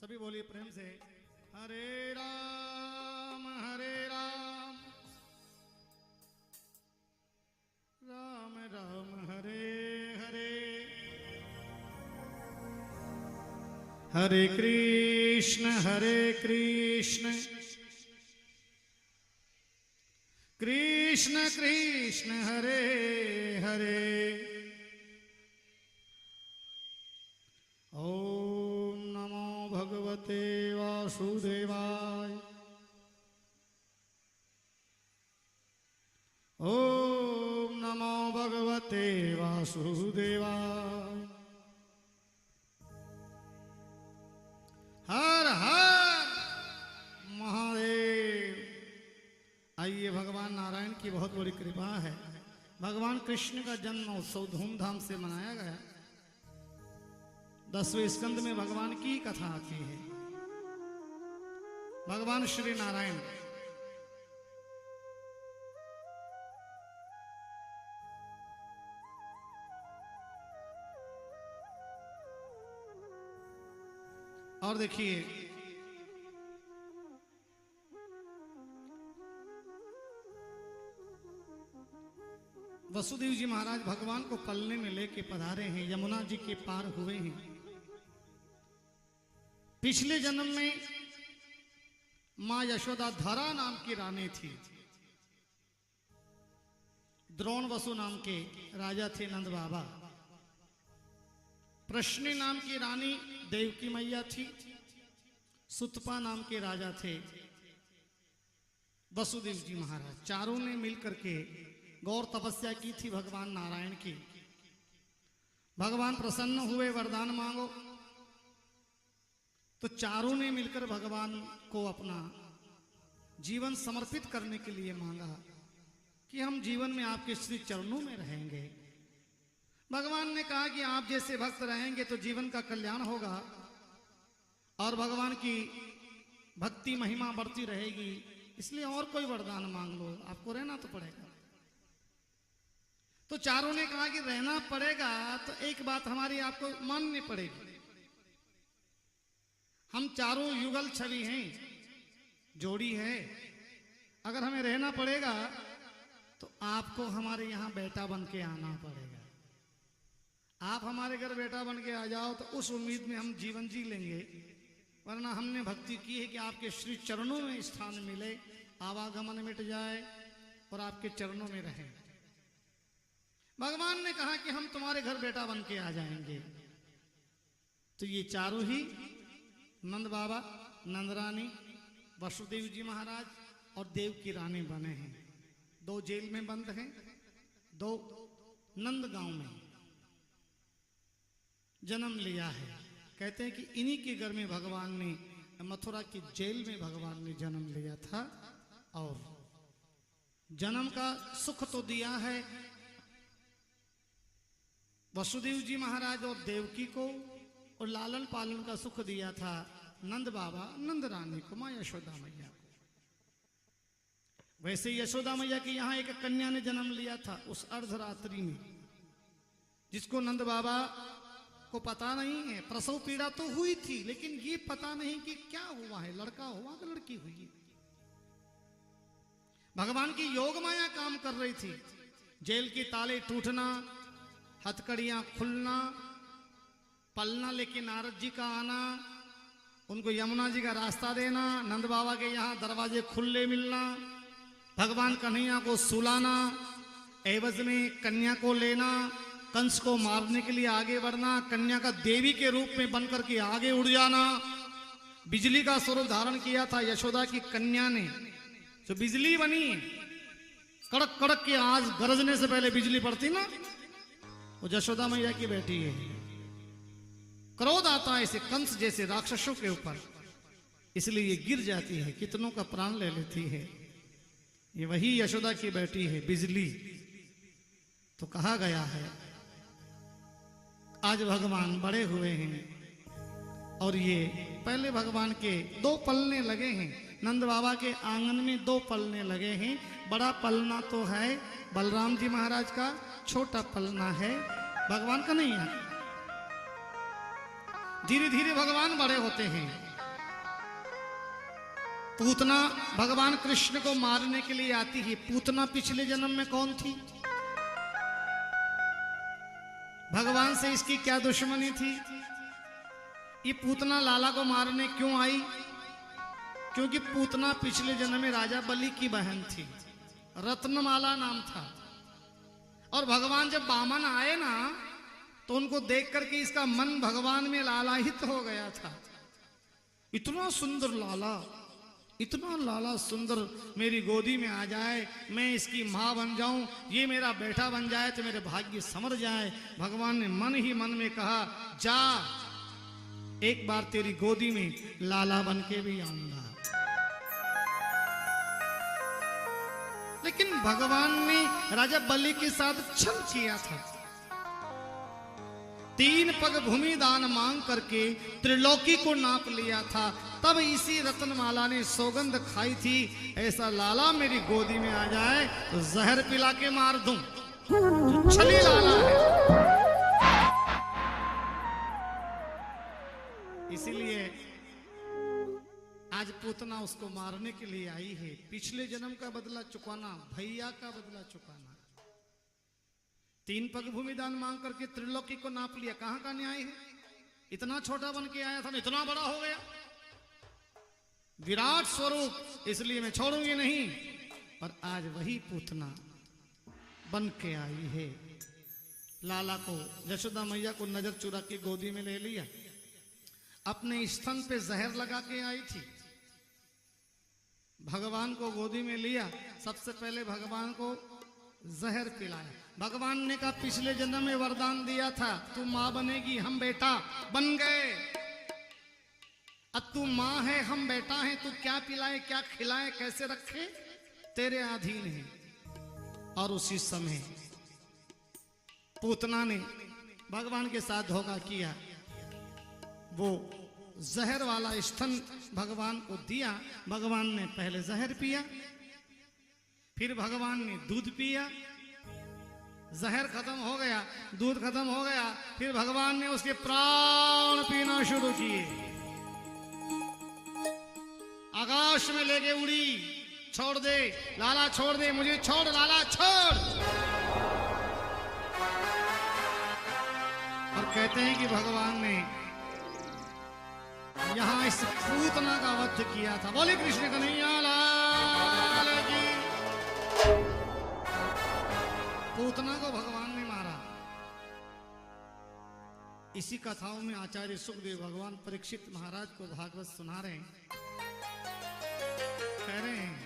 सभी बोलिए प्रेम से, हरे राम राम राम हरे हरे, हरे कृष्ण कृष्ण कृष्ण हरे हरे। ओम नमो भगवते वासुदेवाय। ओम नमो भगवते वासुदेवाय। हर हर महादेव। आइए, भगवान नारायण की बहुत बड़ी कृपा है। भगवान कृष्ण का जन्म उत्सव धूमधाम से मनाया गया। 10वें स्कंद में भगवान की कथा आती है। भगवान श्री नारायण और देखिए, वसुदेव जी महाराज भगवान को पलने में लेके पधारे हैं, यमुना जी के पार हुए हैं। पिछले जन्म में मां यशोदा धरा नाम की रानी थी। द्रोण वसु नाम के राजा थे नंद बाबा। प्रश्नि नाम की रानी देवकी मैया थी। सुतपा नाम के राजा थे वसुदेव जी महाराज। चारों ने मिलकर के गौर तपस्या की थी भगवान नारायण की। भगवान प्रसन्न हुए, वरदान मांगो। तो चारों ने मिलकर भगवान को अपना जीवन समर्पित करने के लिए मांगा कि हम जीवन में आपके श्री चरणों में रहेंगे। भगवान ने कहा कि आप जैसे भक्त रहेंगे तो जीवन का कल्याण होगा और भगवान की भक्ति महिमा बढ़ती रहेगी। इसलिए और कोई वरदान मांग लो, आपको रहना तो पड़ेगा। तो चारों ने कहा कि रहना पड़ेगा तो एक बात हमारी आपको माननी पड़ेगी। हम चारों युगल छवि हैं, जोड़ी है। अगर हमें रहना पड़ेगा तो आपको हमारे यहां बेटा बन के आना पड़ेगा। आप हमारे घर बेटा बन के आ जाओ तो उस उम्मीद में हम जीवन जी लेंगे, वरना हमने भक्ति की है कि आपके श्री चरणों में स्थान मिले, आवागमन मिट जाए और आपके चरणों में रहें। भगवान ने कहा कि हम तुम्हारे घर बेटा बन के आ जाएंगे। तो ये चारों ही नंद बाबा, नंद रानी, वसुदेव जी महाराज और देव की रानी बने हैं। 2 जेल में बंद हैं, 2 नंद गांव में जन्म लिया है। कहते हैं कि इन्हीं के घर में भगवान ने, मथुरा की जेल में भगवान ने जन्म लिया था। और जन्म का सुख तो दिया है वसुदेव जी महाराज और देवकी को, और लालन पालन का सुख दिया था नंद बाबा, नंद रानी को, मां यशोदा मैया को। वैसे यशोदा मैया के यहाँ एक कन्या ने जन्म लिया था उस अर्धरात्रि में, जिसको नंद बाबा को पता नहीं है। प्रसव पीड़ा तो हुई थी, लेकिन ये पता नहीं कि क्या हुआ है, लड़का हुआ कि लड़की हुई। भगवान की योग माया काम कर रही थी। जेल के ताले टूटना, हथकड़ियां खुलना, पलना लेके नारद जी का आना, उनको यमुना जी का रास्ता देना, नंद बाबा के यहाँ दरवाजे खुले मिलना, भगवान कन्हैया को सुलाना, एवज में कन्या को लेना, कंस को मारने के लिए आगे बढ़ना, कन्या का देवी के रूप में बनकर के आगे उड़ जाना। बिजली का स्वरूप धारण किया था यशोदा की कन्या ने, जो बिजली बनी। कड़क कड़क के आज गरजने से पहले बिजली पड़ती ना, वो यशोदा मैया की बेटी है। क्रोध आता है इसे कंस जैसे राक्षसों के ऊपर, इसलिए ये गिर जाती है, कितनों का प्राण ले लेती है। ये वही यशोदा की बेटी है, बिजली। तो कहा गया है आज भगवान बड़े हुए हैं और ये पहले भगवान के 2 पलने लगे हैं। नंद बाबा के आंगन में 2 पलने लगे हैं। बड़ा पलना तो है बलराम जी महाराज का, छोटा पलना है भगवान का नहीं है। धीरे धीरे भगवान बड़े होते हैं। पूतना भगवान कृष्ण को मारने के लिए आती है। पूतना पिछले जन्म में कौन थी? भगवान से इसकी क्या दुश्मनी थी? ये पूतना लाला को मारने क्यों आई? क्योंकि पूतना पिछले जन्म में राजा बलि की बहन थी, रत्नमाला नाम था। और भगवान जब वामन आए ना, तो उनको देख करके इसका मन भगवान में लालायित हो गया था। इतना सुंदर लाला, इतना लाला सुंदर मेरी गोदी में आ जाए, मैं इसकी माँ बन जाऊं, ये मेरा बेटा बन जाए तो मेरे भाग्य समर जाए। भगवान ने मन ही मन में कहा, जा एक बार तेरी गोदी में लाला बन के भी आऊंगा। लेकिन भगवान ने राजा बलि के साथ छल किया था। 3 पग भूमि दान मांग करके त्रिलोकी को नाप लिया था। तब इसी रत्नमाला ने सौगंध खाई थी, ऐसा लाला मेरी गोदी में आ जाए तो जहर पिला के मार दूं। जो छली लाला है, इसीलिए आज पूतना उसको मारने के लिए आई है। पिछले जन्म का बदला चुकाना, भैया का बदला चुकाना। 3 पग भूमि दान मांग करके त्रिलोकी को नाप लिया। कहां का न्याय है? इतना छोटा बन के आया था, इतना बड़ा हो गया। विराट स्वरूप, इसलिए मैं छोड़ूंगी नहीं। पर आज वही पूतना बन के आई है। लाला को, यशोदा मैया को नजर चुरा के गोदी में ले लिया। अपने स्तन पे जहर लगा के आई थी। भगवान को गोदी में लिया, सबसे पहले भगवान को जहर पिलाया। भगवान ने कहा, पिछले जन्म में वरदान दिया था, तू मां बनेगी, हम बेटा बन गए। अब तू मां है, हम बेटा हैं, तू क्या पिलाए, क्या खिलाए, कैसे रखे, तेरे अधीन है। और उसी समय पूतना ने भगवान के साथ धोखा किया। वो जहर वाला स्तन भगवान को दिया। भगवान ने पहले जहर पिया, फिर भगवान ने दूध पिया। जहर खत्म हो गया, दूध खत्म हो गया, फिर भगवान ने उसके प्राण पीना शुरू किए। आकाश में लेके उड़ी, छोड़ दे लाला, छोड़ दे मुझे, छोड़ लाला, छोड़। और कहते हैं कि भगवान ने यहां इस पूतना का वध किया था। बोले कृष्ण कन्हैया लाल की। पूतना को भगवान ने मारा। इसी कथाओं में आचार्य सुखदेव भगवान परीक्षित महाराज को भागवत सुना रहे हैं। कह रहे हैं,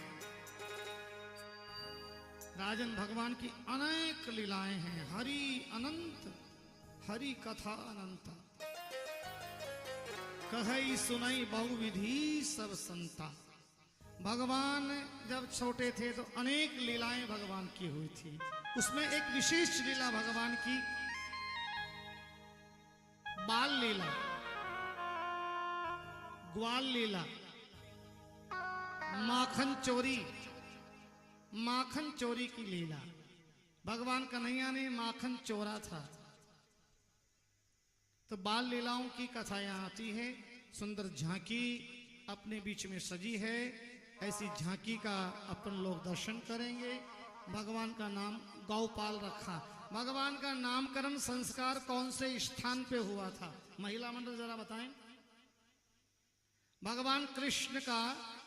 राजन भगवान की अनेक लीलाएं हैं। हरि अनंत, हरि कथा अनंत, कहई सुनाई बहुविधि सब संता। भगवान जब छोटे थे तो अनेक लीलाएं भगवान की हुई थी। उसमें एक विशेष लीला भगवान की बाल लीला, ग्वाल लीला, माखन चोरी, माखन चोरी की लीला। भगवान कन्हैया ने माखन चोरा था। तो बाल लीलाओं की कथा यहाँ आती है। सुंदर झांकी अपने बीच में सजी है। ऐसी झांकी का अपन लोग दर्शन करेंगे। भगवान का नाम गौपाल रखा। भगवान का नामकरण संस्कार कौन से स्थान पे हुआ था? महिला मंडल जरा बताएं। भगवान कृष्ण का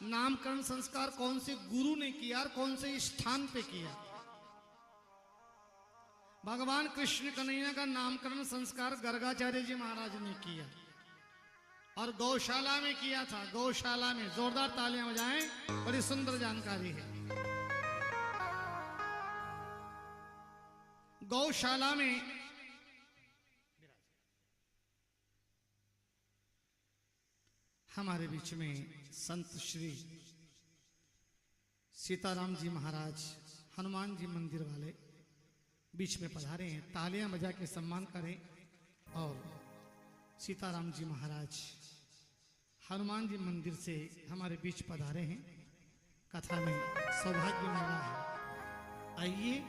नामकरण संस्कार कौन से गुरु ने किया और कौन से स्थान पे किया? भगवान कृष्ण कन्हैया का नामकरण संस्कार गर्गाचार्य जी महाराज ने किया और गौशाला में किया था। गौशाला में, जोरदार तालियां बजाएं, बड़ी सुंदर जानकारी है। गौशाला में हमारे बीच में संत श्री सीताराम जी महाराज हनुमान जी मंदिर वाले बीच में पधारे हैं। तालियां बजा के सम्मान करें। और सीताराम जी महाराज हनुमान जी मंदिर से हमारे बीच पधारे हैं। कथा में सौभाग्य मिला है। आइए,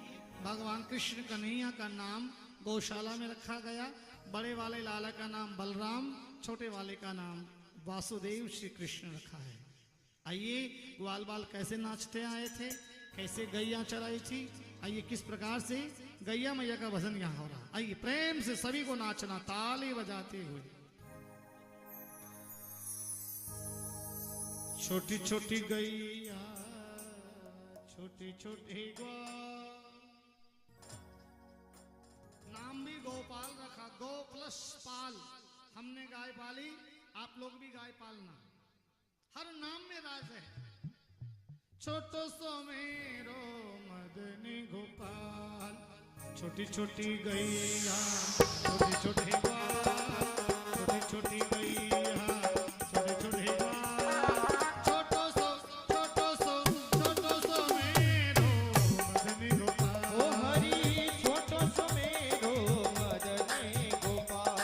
भगवान कृष्ण कन्हैया का नाम गौशाला में रखा गया। बड़े वाले लाला का नाम बलराम, छोटे वाले का नाम वासुदेव श्री कृष्ण रखा है। आइए ग्वाल बाल कैसे नाचते आए थे, कैसे गैया चराई थी, आइए किस प्रकार से गैया मैया का भजन यहाँ हो रहा। आइए प्रेम से सभी को नाचना ताली बजाते हुए। छोटी छोटी गैया छोटी छोटी ग्वाल, नाम भी गोपाल रखा, गो प्लस पाल। हमने गाय पाली, आप लोग भी गाय पालना, हर नाम में राज है। छोटो सो मेरो मदनी गोपाल, छोटी छोटी गैया छोटी छोटी ग्वाल, छोटी छोटी गैया छोटी छोटी ग्वाल, छोटो सो मेरो मदनी गोपाल। ओ हरि छोटो सो मेरो मदनी गोपाल।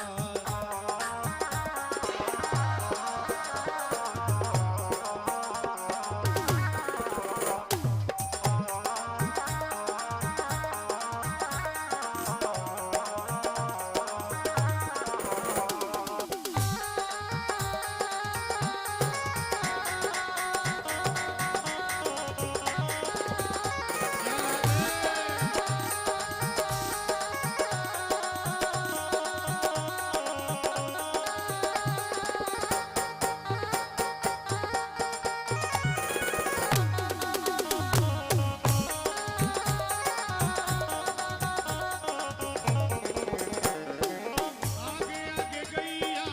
आगे आगे गैया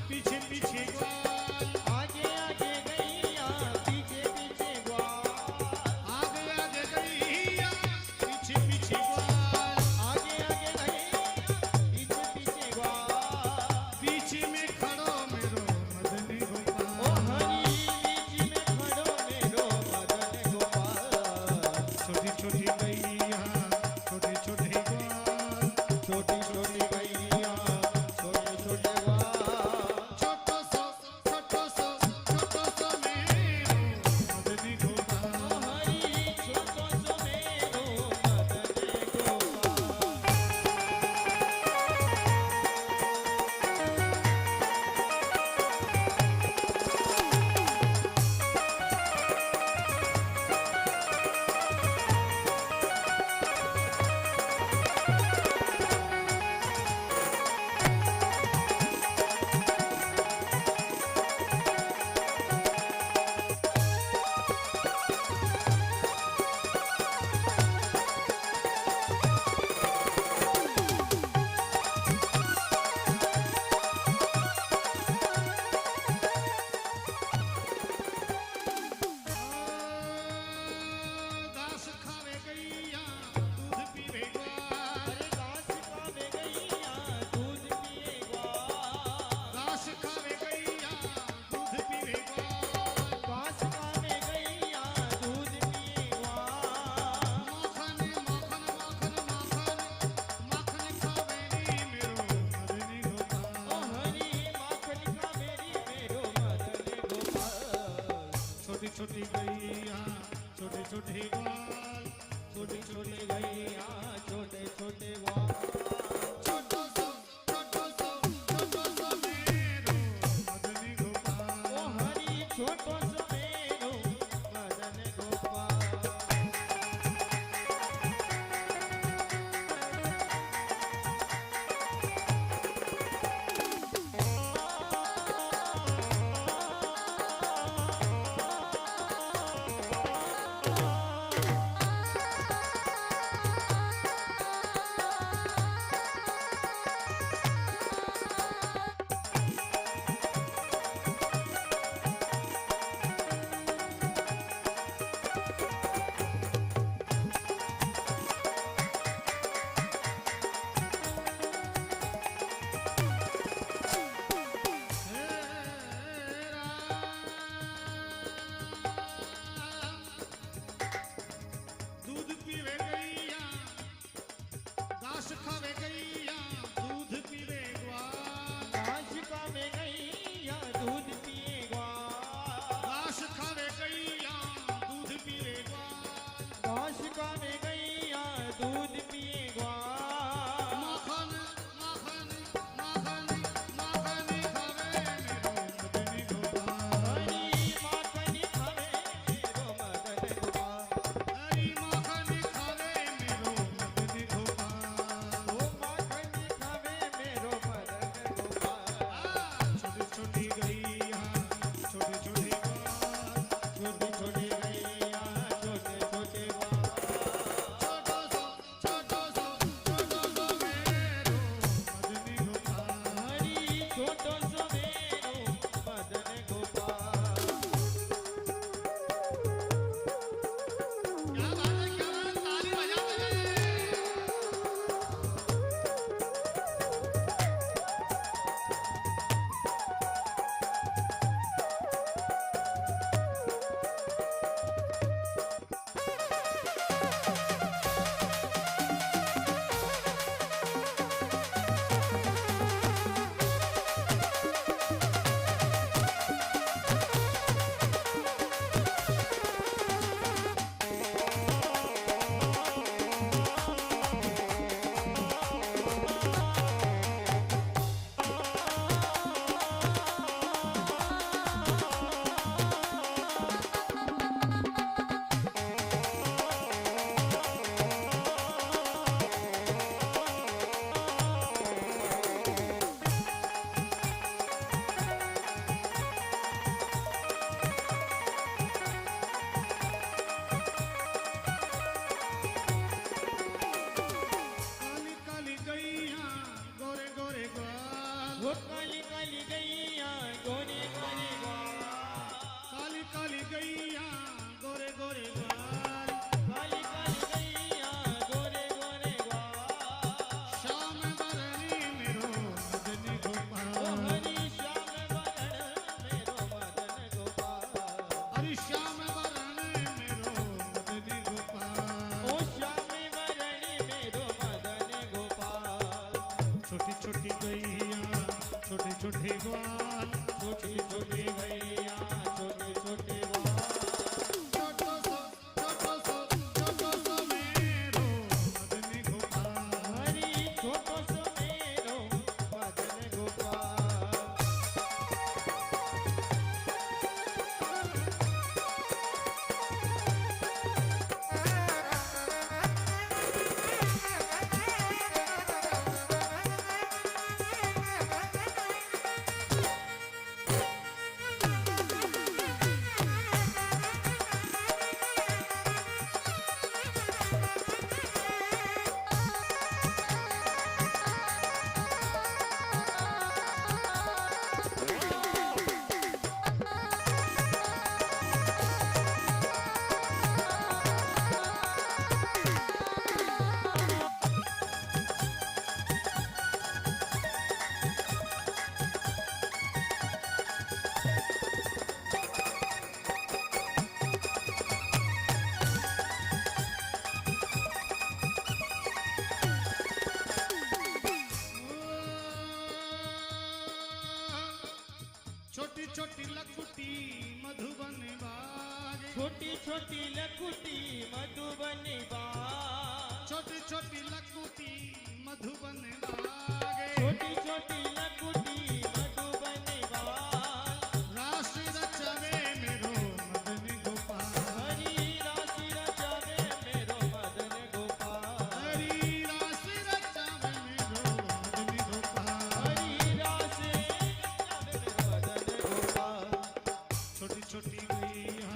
पीछे पीछे ग्वाल, आगे आगे गैया पीछे पीछे ग्वाल। आगे आगे गैया पीछे पीछे ग्वाल, आगे आगे गैया पीछे पीछे ग्वाल। बीच में खड़ो मेरो मदनी ओ गोपाल। हरि बीच में खड़ो मेरो मदन गोपाल। छोटी छोटी गैया छोटे छोटे ग्वाल, छोटी छोटी गैया छोटे छोटे ग्वाल। छोटो सो मेरो मदनी ओ गोपाल। हरि छोटो सो मेरो मदन गोपाल। घास खावे गैया दूध पीवे ग्वाल, अरे घास खावे गैया दूध पिए ग्वाल। घास खावे गैया दूध पीवे ग्वाल। घास खावे गैया दूध पिए ग्वाल। माखन माखन माखन माखन माखन खावेरी मेरो मदनी ओ गोपाल। हरि माखन खावेरी मेरो मदन गोपाल। छोटी छोटी गैया छोटे छोटे ग्वाल, छोटी छोटी गैया छोटे छोटे ग्वाल। छोटो सो मेरो मदनी ओ गोपाल। हरि छोटो सो मेरो मदन गोपाल। छोटी छोटी लकुटी मधुबन बागे, छोटी छोटी लकुटी मधुबन बाग, छोटी छोटी लकुटी मधुबन बागे, छोटी छोटी लकुटी मधुबन बाग, रास रचवे मेरो मदन गोपाल, हरी रास रचावे मेरो मदन गोपाल, हरी रास रचवे मेरो मदन गोपाल, हरी रास रचावे मेरो मदन गोपाल। छोटी छोटी गैया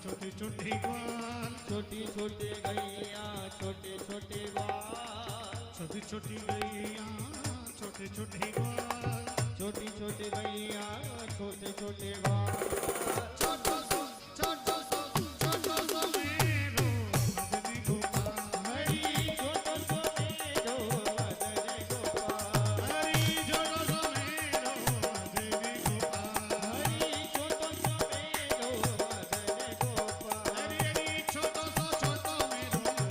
छोटी छोटी ग्वाल, छोटी छोटी गैया छोटे छोटे ग्वाल, छोटी छोटी गैया छोटी छोटी ग्वाल, छोटी छोटी गैया छोटे छोटे ग्वाल, छोटो सो मेरो मदन गोपाल, हरी छोटो सो मेरो मदन गोपाल, हरी छोटो सो मेरो मदन गोपाल, हरी छोटो सो मेरो मदन गोपाल, हरी हरी छोटो मेरो मदन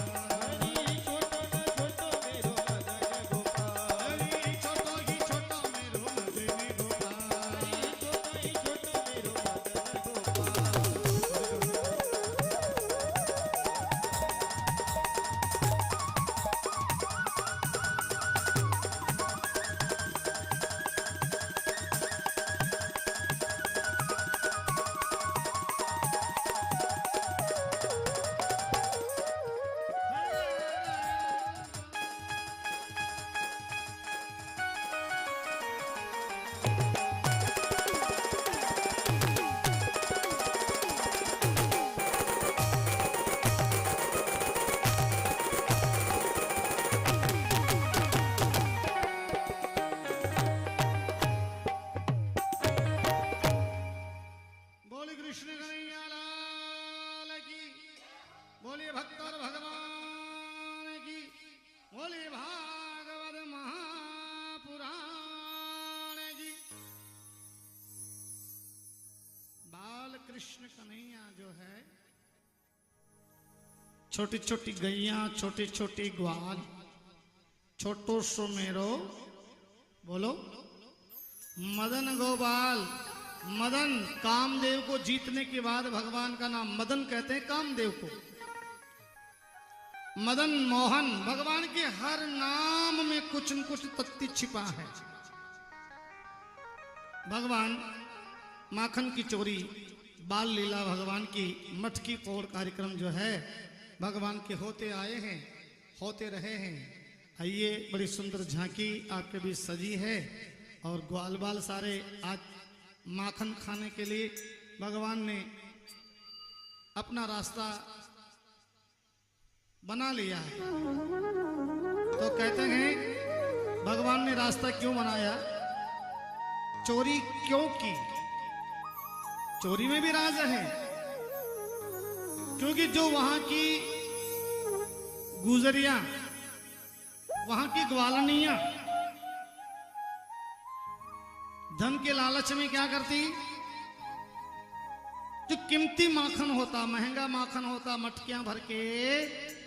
गोपाल, हरी छोटो मेरो मदन गोपाल, हरी छोटो ही छोटो मेरो मदन गोपाल। हरी छोटो ही छोटो मेरो मदन गोपाल। बोले कृष्ण कन्हैया लाल की, बोले भक्त और भगवान की, बोले भागवत महापुराण की। बाल कृष्ण कन्हैया जो है, छोटी छोटी गैया छोटी छोटी ग्वाल, छोटो सो मेरो, बोलो मदन गोपाल। मदन, कामदेव को जीतने के बाद भगवान का नाम मदन कहते हैं कामदेव को। मदन मोहन, भगवान के हर नाम में कुछ न कुछ तथ्य छिपा है। भगवान माखन की चोरी, बाल लीला भगवान की, मटकी फोड़ कार्यक्रम जो है भगवान के होते आए हैं, होते रहे हैं। आइए, बड़ी सुंदर झांकी आपके बीच सजी है और ग्वाल बाल सारे आज माखन खाने के लिए भगवान ने अपना रास्ता बना लिया है। तो कहते हैं भगवान ने रास्ता क्यों बनाया, चोरी क्यों की? चोरी में भी राज है, क्योंकि जो वहां की गुजरियां, वहां की ग्वालनियां धन के लालच में क्या करती, जो कीमती माखन होता, महंगा माखन होता, मटकियां भर के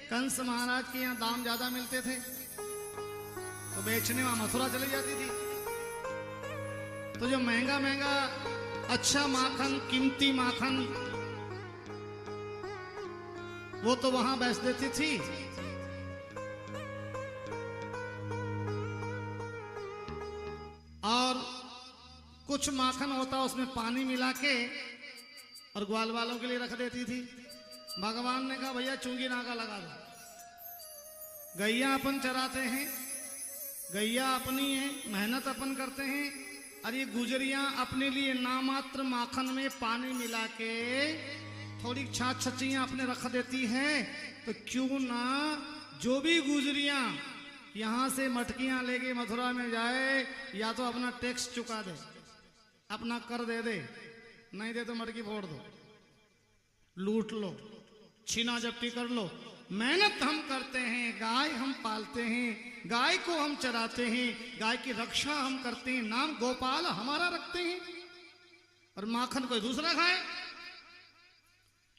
कंस महाराज के यहाँ दाम ज्यादा मिलते थे तो बेचने वहां मथुरा चली जाती थी। तो जो महंगा महंगा अच्छा माखन, कीमती माखन, वो तो वहां बेच देती थी। और कुछ माखन होता उसमें पानी मिला के और ग्वाल वालों के लिए रख देती थी। भगवान ने कहा भैया चुंगी नाका लगा दो, गैया अपन चराते हैं, गैया अपनी है, मेहनत अपन करते हैं, और ये गुजरियां अपने लिए नामात्र माखन में पानी मिला के थोड़ी छाछ छचियां अपने रख देती हैं। तो क्यों ना जो भी गुजरियां यहां से मटकियां लेके मथुरा में जाए, या तो अपना टैक्स चुका दे, अपना कर दे दे, नहीं दे तो मटकी फोड़ दो, लूट लो, छीना जब्ती कर लो। मेहनत हम करते हैं, गाय हम पालते हैं, गाय को हम चराते हैं, गाय की रक्षा हम करते हैं, नाम गोपाल हमारा रखते हैं, और माखन कोई दूसरा खाए।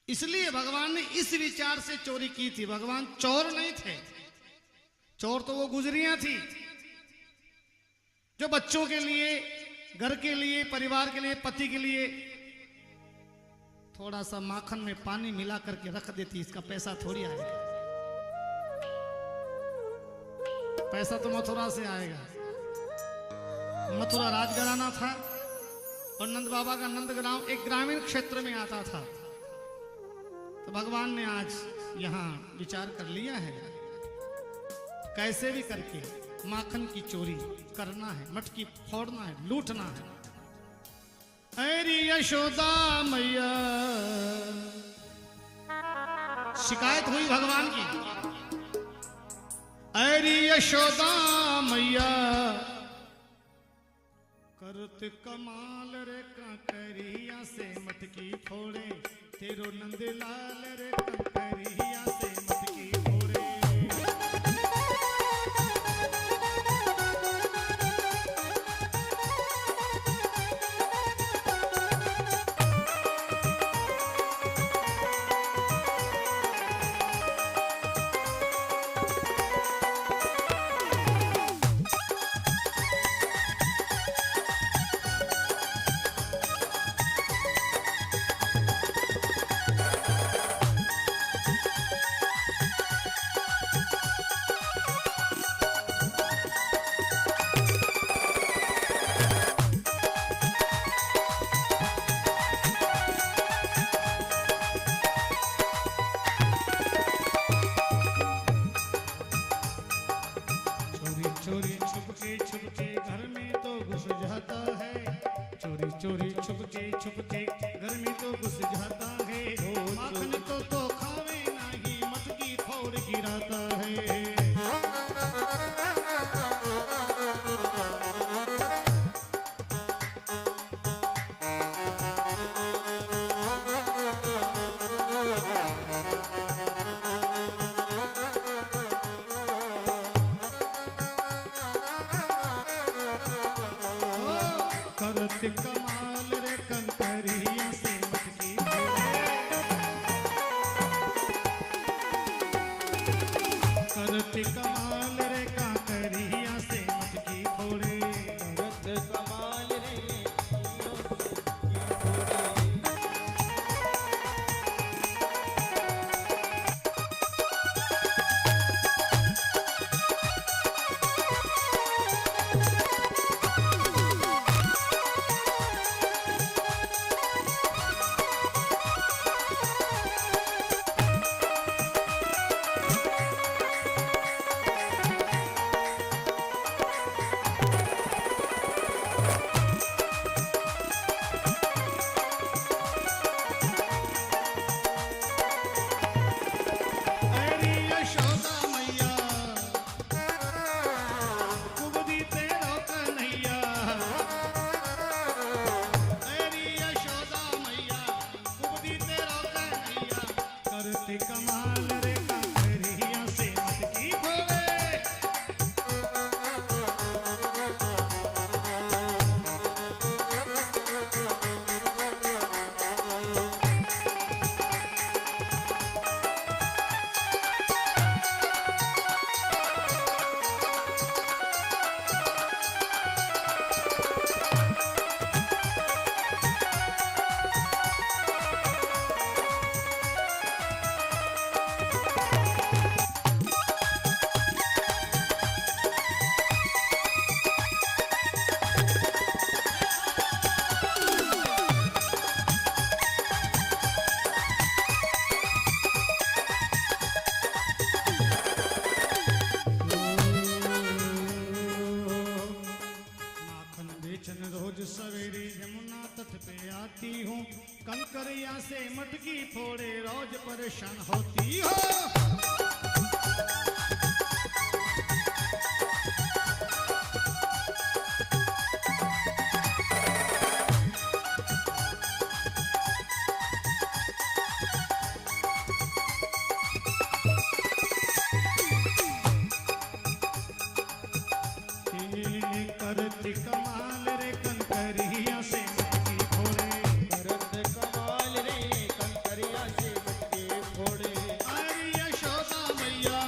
इसलिए भगवान ने इस विचार से चोरी की थी। भगवान चोर नहीं थे, चोर तो वो गुजरियां थी जो बच्चों के लिए घर के लिए, परिवार के लिए, पति के लिए थोड़ा सा माखन में पानी मिला करके रख देती, इसका पैसा थोड़ी आएगा। पैसा तो मथुरा से आएगा। मथुरा राजघराना था और नंद बाबा का नंदग्राम एक ग्रामीण क्षेत्र में आता था। तो भगवान ने आज यहां विचार कर लिया है, कैसे भी करके माखन की चोरी करना है, मटकी फोड़ना है, लूटना है। अरे यशोदा मैया, शिकायत हुई भगवान की। अरे यशोदा मैया, करत कमाल रे कंकरिया से मटकी फोड़े, तेरो नंदलाल रे कंकरिया से मटकी फोड़े। चोरी छुपके घर में तो घुस जाता है, चोरी छुपके घर में तो घुस जाता है। माखन तो खावे नहीं, मटकी फोड़ गिराता है। करत कमाल रे कंकरिया से मटकी फोड़े, करत कमाल रे कंकरिया से मटकी फोड़े, करत कमाल रे कमाल रे कंकरिया से मटकी फोड़े। रोज सवेरे यमुना तट पे आती हूँ, कंकरिया से मटकी फोड़े रोज परेशान होती हो। करत कमाल रे कंकरिया से मटकी फोड़े, करत कमाल रे कंकरिया से मटकी फोड़े। अरे यशोदा मैया,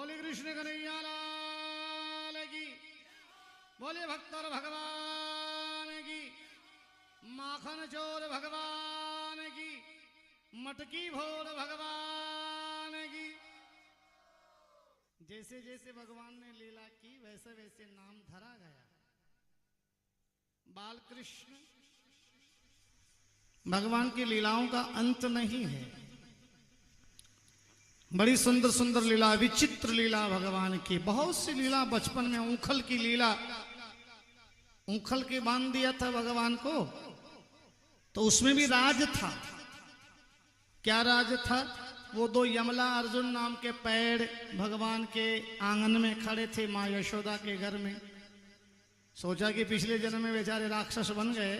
बोले कृष्ण कन्हैया लाल की, बोले भक्तर भगवान की, माखन चोर भगवान की, मटकी भोर भगवान की। जैसे जैसे भगवान ने लीला की वैसे वैसे नाम धरा गया। बाल कृष्ण भगवान की लीलाओं का अंत नहीं है। बड़ी सुंदर सुंदर लीला, विचित्र लीला भगवान की। बहुत सी लीला बचपन में ऊखल की लीला, ऊखल के बांध दिया था भगवान को, तो उसमें भी राज था। क्या राज था? वो दो यमला अर्जुन नाम के पेड़ भगवान के आंगन में खड़े थे माँ यशोदा के घर में। सोचा कि पिछले जन्म में बेचारे राक्षस बन गए,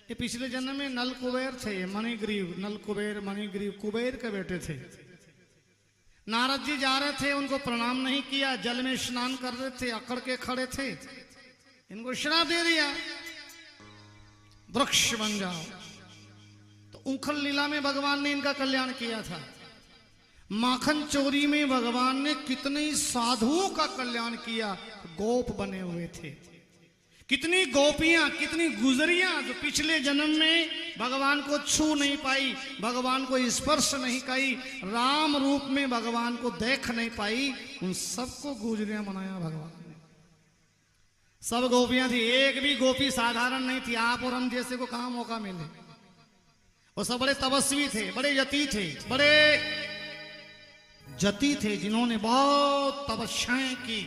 ये पिछले जन्म में नल कुबेर थे, मणिग्रीव, नल कुबेर मणिग्रीव कुबेर के बेटे थे। नारद जी जा रहे थे, उनको प्रणाम नहीं किया, जल में स्नान कर रहे थे, अकड़ के खड़े थे, इनको श्राप दे दिया, वृक्ष बन जाओ। तो ऊखल लीला में भगवान ने इनका कल्याण किया था। माखन चोरी में भगवान ने कितने साधुओं का कल्याण किया, गोप बने हुए थे। कितनी गोपियां, कितनी गुजरियां जो पिछले जन्म में भगवान को छू नहीं पाई, भगवान को स्पर्श नहीं पाई, राम रूप में भगवान को देख नहीं पाई, उन सबको गुजरियां बनाया भगवान ने। सब गोपियां थी, एक भी गोपी साधारण नहीं थी। आप और हम जैसे को कहां मौका मिले। वो सब बड़े तपस्वी थे, बड़े यति थे, बड़े जति थे, जिन्होंने बहुत तपस्याएं की,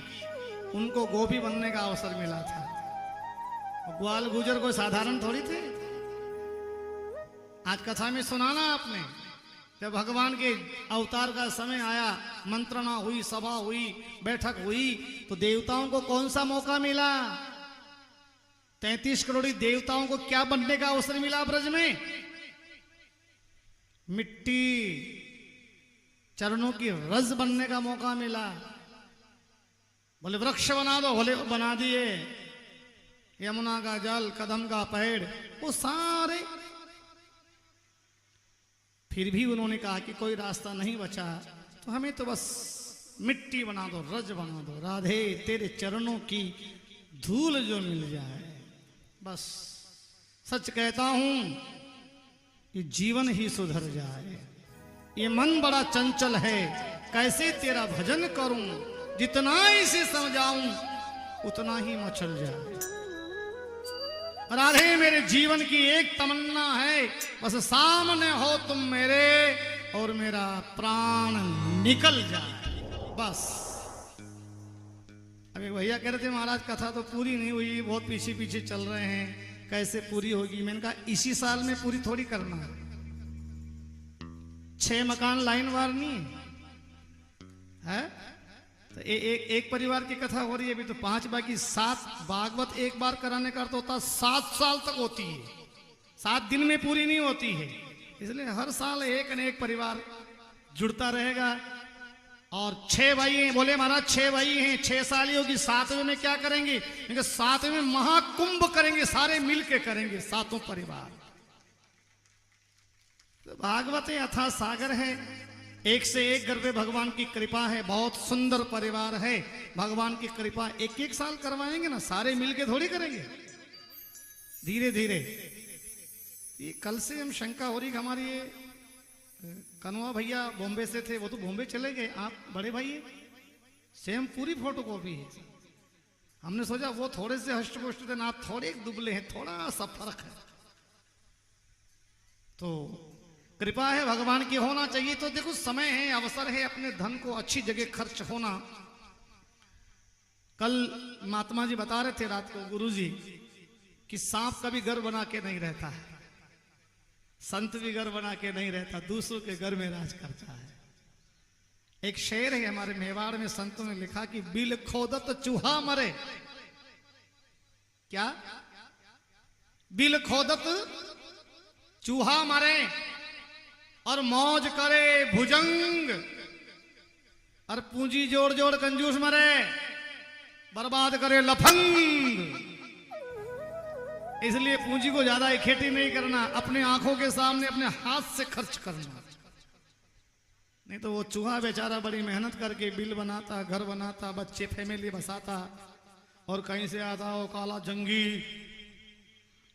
उनको गोपी बनने का अवसर मिला था। ग्वाल गुजर कोई साधारण थोड़ी थे। आज कथा में सुनाना आपने, जब भगवान के अवतार का समय आया, मंत्रणा हुई, सभा हुई, बैठक हुई, तो देवताओं को कौन सा मौका मिला? 33 करोड़ देवताओं को क्या बनने का अवसर मिला ब्रज में? मिट्टी, चरणों की रज बनने का मौका मिला। बोले वृक्ष बना दो, बोले बना दिए। यमुना का जल, कदम का पेड़, वो सारे। फिर भी उन्होंने कहा कि कोई रास्ता नहीं बचा, तो हमें तो बस मिट्टी बना दो, रज बना दो, राधे तेरे चरणों की धूल जो मिल जाए बस। सच कहता हूं कि जीवन ही सुधर जाए। ये मन बड़ा चंचल है, कैसे तेरा भजन करूं, जितना इसे समझाऊं उतना ही मचल जाए। राधे मेरे जीवन की एक तमन्ना है, बस सामने हो तुम मेरे और मेरा प्राण निकल जाए बस। अभी भैया कह रहे थे महाराज कथा तो पूरी नहीं हुई, बहुत पीछे पीछे चल रहे हैं, कैसे पूरी होगी? मैंने कहा इसी साल में पूरी थोड़ी करना है। 6 मकान लाइन वार नहीं है, तो एक परिवार की कथा हो रही है अभी, तो 5 बाकी 7 भागवत एक बार कराने का अर्थ होता है 7 साल तक होती है, 7 दिन में पूरी नहीं होती है। इसलिए हर साल एक न एक परिवार जुड़ता रहेगा। और 6 भाई हैं, बोले महाराज 6 भाई हैं, 6 साल ही होगी, 7वें में क्या करेंगे? क्योंकि 7वें में महाकुंभ करेंगे, सारे मिलके करेंगे, 7 परिवार। तो भागवत अथा सागर है, एक से एक घर पे भगवान की कृपा है, बहुत सुंदर परिवार है। भगवान की कृपा एक एक साल करवाएंगे ना, सारे मिलके थोड़ी करेंगे, धीरे धीरे। ये कल से हम शंका हो रही, हमारी ये कनवा भैया बॉम्बे से थे, वो तो बॉम्बे चले गए, आप बड़े भाई है, सेम पूरी फोटो कॉपी है। हमने सोचा वो थोड़े से हष्ट पुष्ट थे ना, आप थोड़े दुबले हैं, थोड़ा सा फर्क है। तो कृपा है भगवान की, होना चाहिए। तो देखो समय है, अवसर है, अपने धन को अच्छी जगह खर्च होना। कल महात्मा जी बता रहे थे रात को, गुरुजी, कि सांप कभी घर बना के नहीं रहता है, संत भी घर बना के नहीं रहता, दूसरों के घर में राज करता है। एक शेर है हमारे मेवाड़ में, संतों ने लिखा कि बिल खोदत चूहा मरे। क्या? बिल खोदत चूहा मरे और मौज करे भुजंग, और पूंजी जोड़ जोड़ कंजूस मरे, बर्बाद करे लफंग। इसलिए पूंजी को ज्यादा इकट्ठी नहीं करना, अपने आंखों के सामने अपने हाथ से खर्च करना। नहीं तो वो चूहा बेचारा बड़ी मेहनत करके बिल बनाता, घर बनाता, बच्चे फैमिली बसाता, और कहीं से आता हो काला जंगी,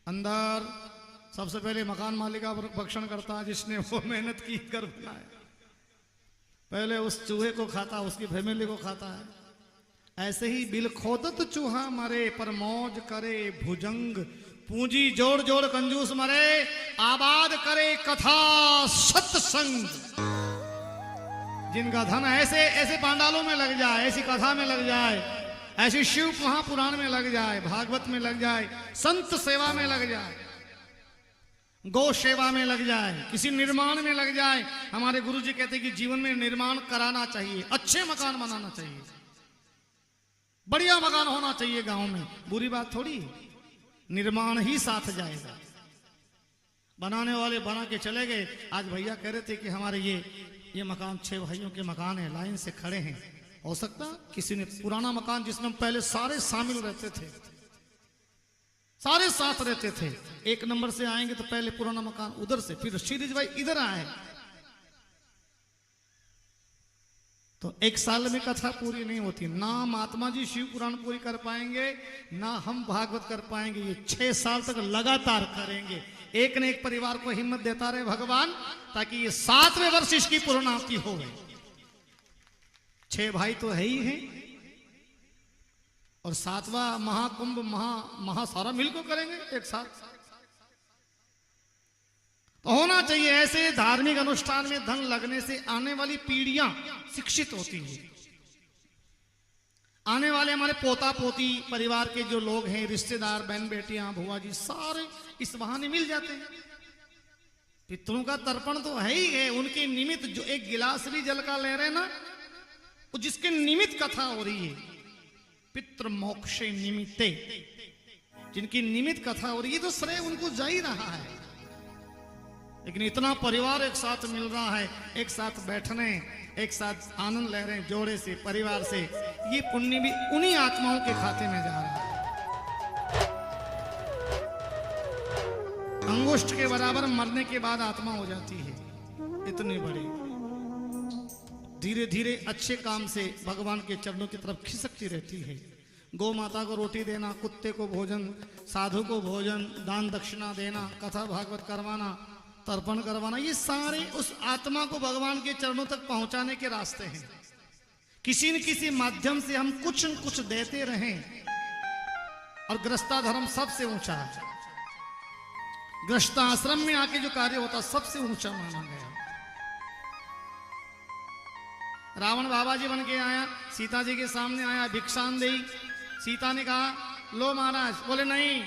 अंदर सबसे पहले मकान मालिक का भक्षण करता है जिसने वो मेहनत की घर बनाया, पहले उस चूहे को खाता, उसकी फैमिली को खाता है। ऐसे ही बिल खोदत चूहा मरे, पर मौज करे भुजंग, पूंजी जोड़ जोड़ कंजूस मरे, आबाद करे कथा सत्संग। जिनका धन ऐसे ऐसे पांडालों में लग जाए, ऐसी कथा में लग जाए, ऐसी शिव महापुराण में लग जाए, भागवत में लग जाए, संत सेवा में लग जाए, गौ सेवा में लग जाए, किसी निर्माण में लग जाए। हमारे गुरुजी कहते हैं कि जीवन में निर्माण कराना चाहिए, अच्छे मकान बनाना चाहिए, बढ़िया मकान होना चाहिए गांव में, बुरी बात थोड़ी है। निर्माण ही साथ जाएगा। बनाने वाले बना के चले गए। आज भैया कह रहे थे कि हमारे ये मकान 6 भाइयों के मकान है, लाइन से खड़े हैं। हो सकता किसी ने पुराना मकान जिसमें पहले सारे शामिल रहते थे, सारे साथ रहते थे, 1 नंबर से आएंगे तो पहले पुराना मकान उधर से, फिर सीरीज भाई इधर आए, तो 1 साल में कथा पूरी नहीं होती। ना महात्मा जी शिव पुराण पूरी कर पाएंगे, ना हम भागवत कर पाएंगे। ये 6 साल तक लगातार करेंगे। एक न एक परिवार को हिम्मत देता रहे भगवान, ताकि ये 7वें वर्ष इसकी पूर्णाहुति हो गई। 6 भाई तो है ही हैं, और 7वां महाकुंभ महा सारा मिलकर करेंगे एक साथ। तो होना चाहिए ऐसे धार्मिक अनुष्ठान में धन लगने से आने वाली पीढ़ियां शिक्षित होती हैं। आने वाले हमारे पोता पोती परिवार के जो लोग हैं, रिश्तेदार, बहन बेटियां, भुआ जी, सारे इस बहाने मिल जाते हैं। पितरों का तर्पण तो है ही है, उनके निमित्त जो 1 गिलास भी जल का ले रहे ना, वो जिसके निमित्त कथा हो रही है, पितृ मोक्षे निमित्ते, जिनकी निमित्त कथा हो रही है, तो श्रेय उनको जा ही रहा है। लेकिन इतना परिवार एक साथ मिल रहा है, एक साथ बैठने, एक साथ आनंद ले रहे हैं जोड़े से, परिवार से, ये पुण्य भी उन्हीं आत्माओं के खाते में जा रहा है। अंगुष्ठ के बराबर मरने के बाद आत्मा हो जाती है, इतनी बड़ी। धीरे धीरे अच्छे काम से भगवान के चरणों की तरफ खिसकती रहती है। गौ माता को रोटी देना, कुत्ते को भोजन, साधु को भोजन, दान दक्षिणा देना, कथा भागवत करवाना, तर्पण करवाना, ये सारे उस आत्मा को भगवान के चरणों तक पहुंचाने के रास्ते हैं। किसी न किसी माध्यम से हम कुछ न कुछ देते रहें। और गृहस्था धर्म सबसे ऊंचा है। गृहस्थाश्रम में आके जो कार्य होता सबसे ऊंचा माना गया। रावण बाबा जी बन के आया, सीता जी के सामने आया, भिक्षांदेही। सीता ने कहा लो महाराज, बोले नहीं,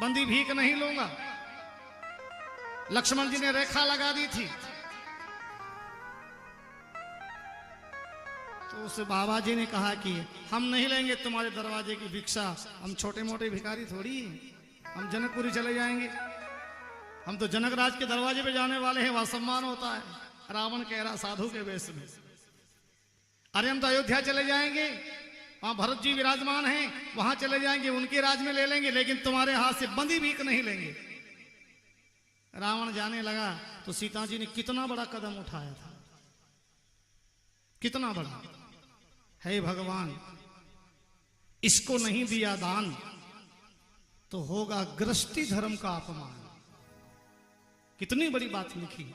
बंदी भीख नहीं लूंगा। लक्ष्मण जी ने रेखा लगा दी थी, तो उस बाबा जी ने कहा कि हम नहीं लेंगे तुम्हारे दरवाजे की भिक्षा, हम छोटे मोटे भिखारी थोड़ी हैं, हम जनकपुरी चले जाएंगे, हम तो जनक राज के दरवाजे पे जाने वाले हैं, वहां सम्मान होता है। रावण कह रहा साधु के वेश में, अरे हम तो अयोध्या चले जाएंगे, वहां भरत जी विराजमान हैं, वहां चले जाएंगे, उनके राज में ले लेंगे, लेकिन तुम्हारे हाथ से बंदी भीख नहीं लेंगे। रावण जाने लगा तो सीता जी ने कितना बड़ा कदम उठाया था, कितना बड़ा। हे भगवान, इसको नहीं दिया दान तो होगा गृहस्थी धर्म का अपमान। कितनी बड़ी बात लिखी।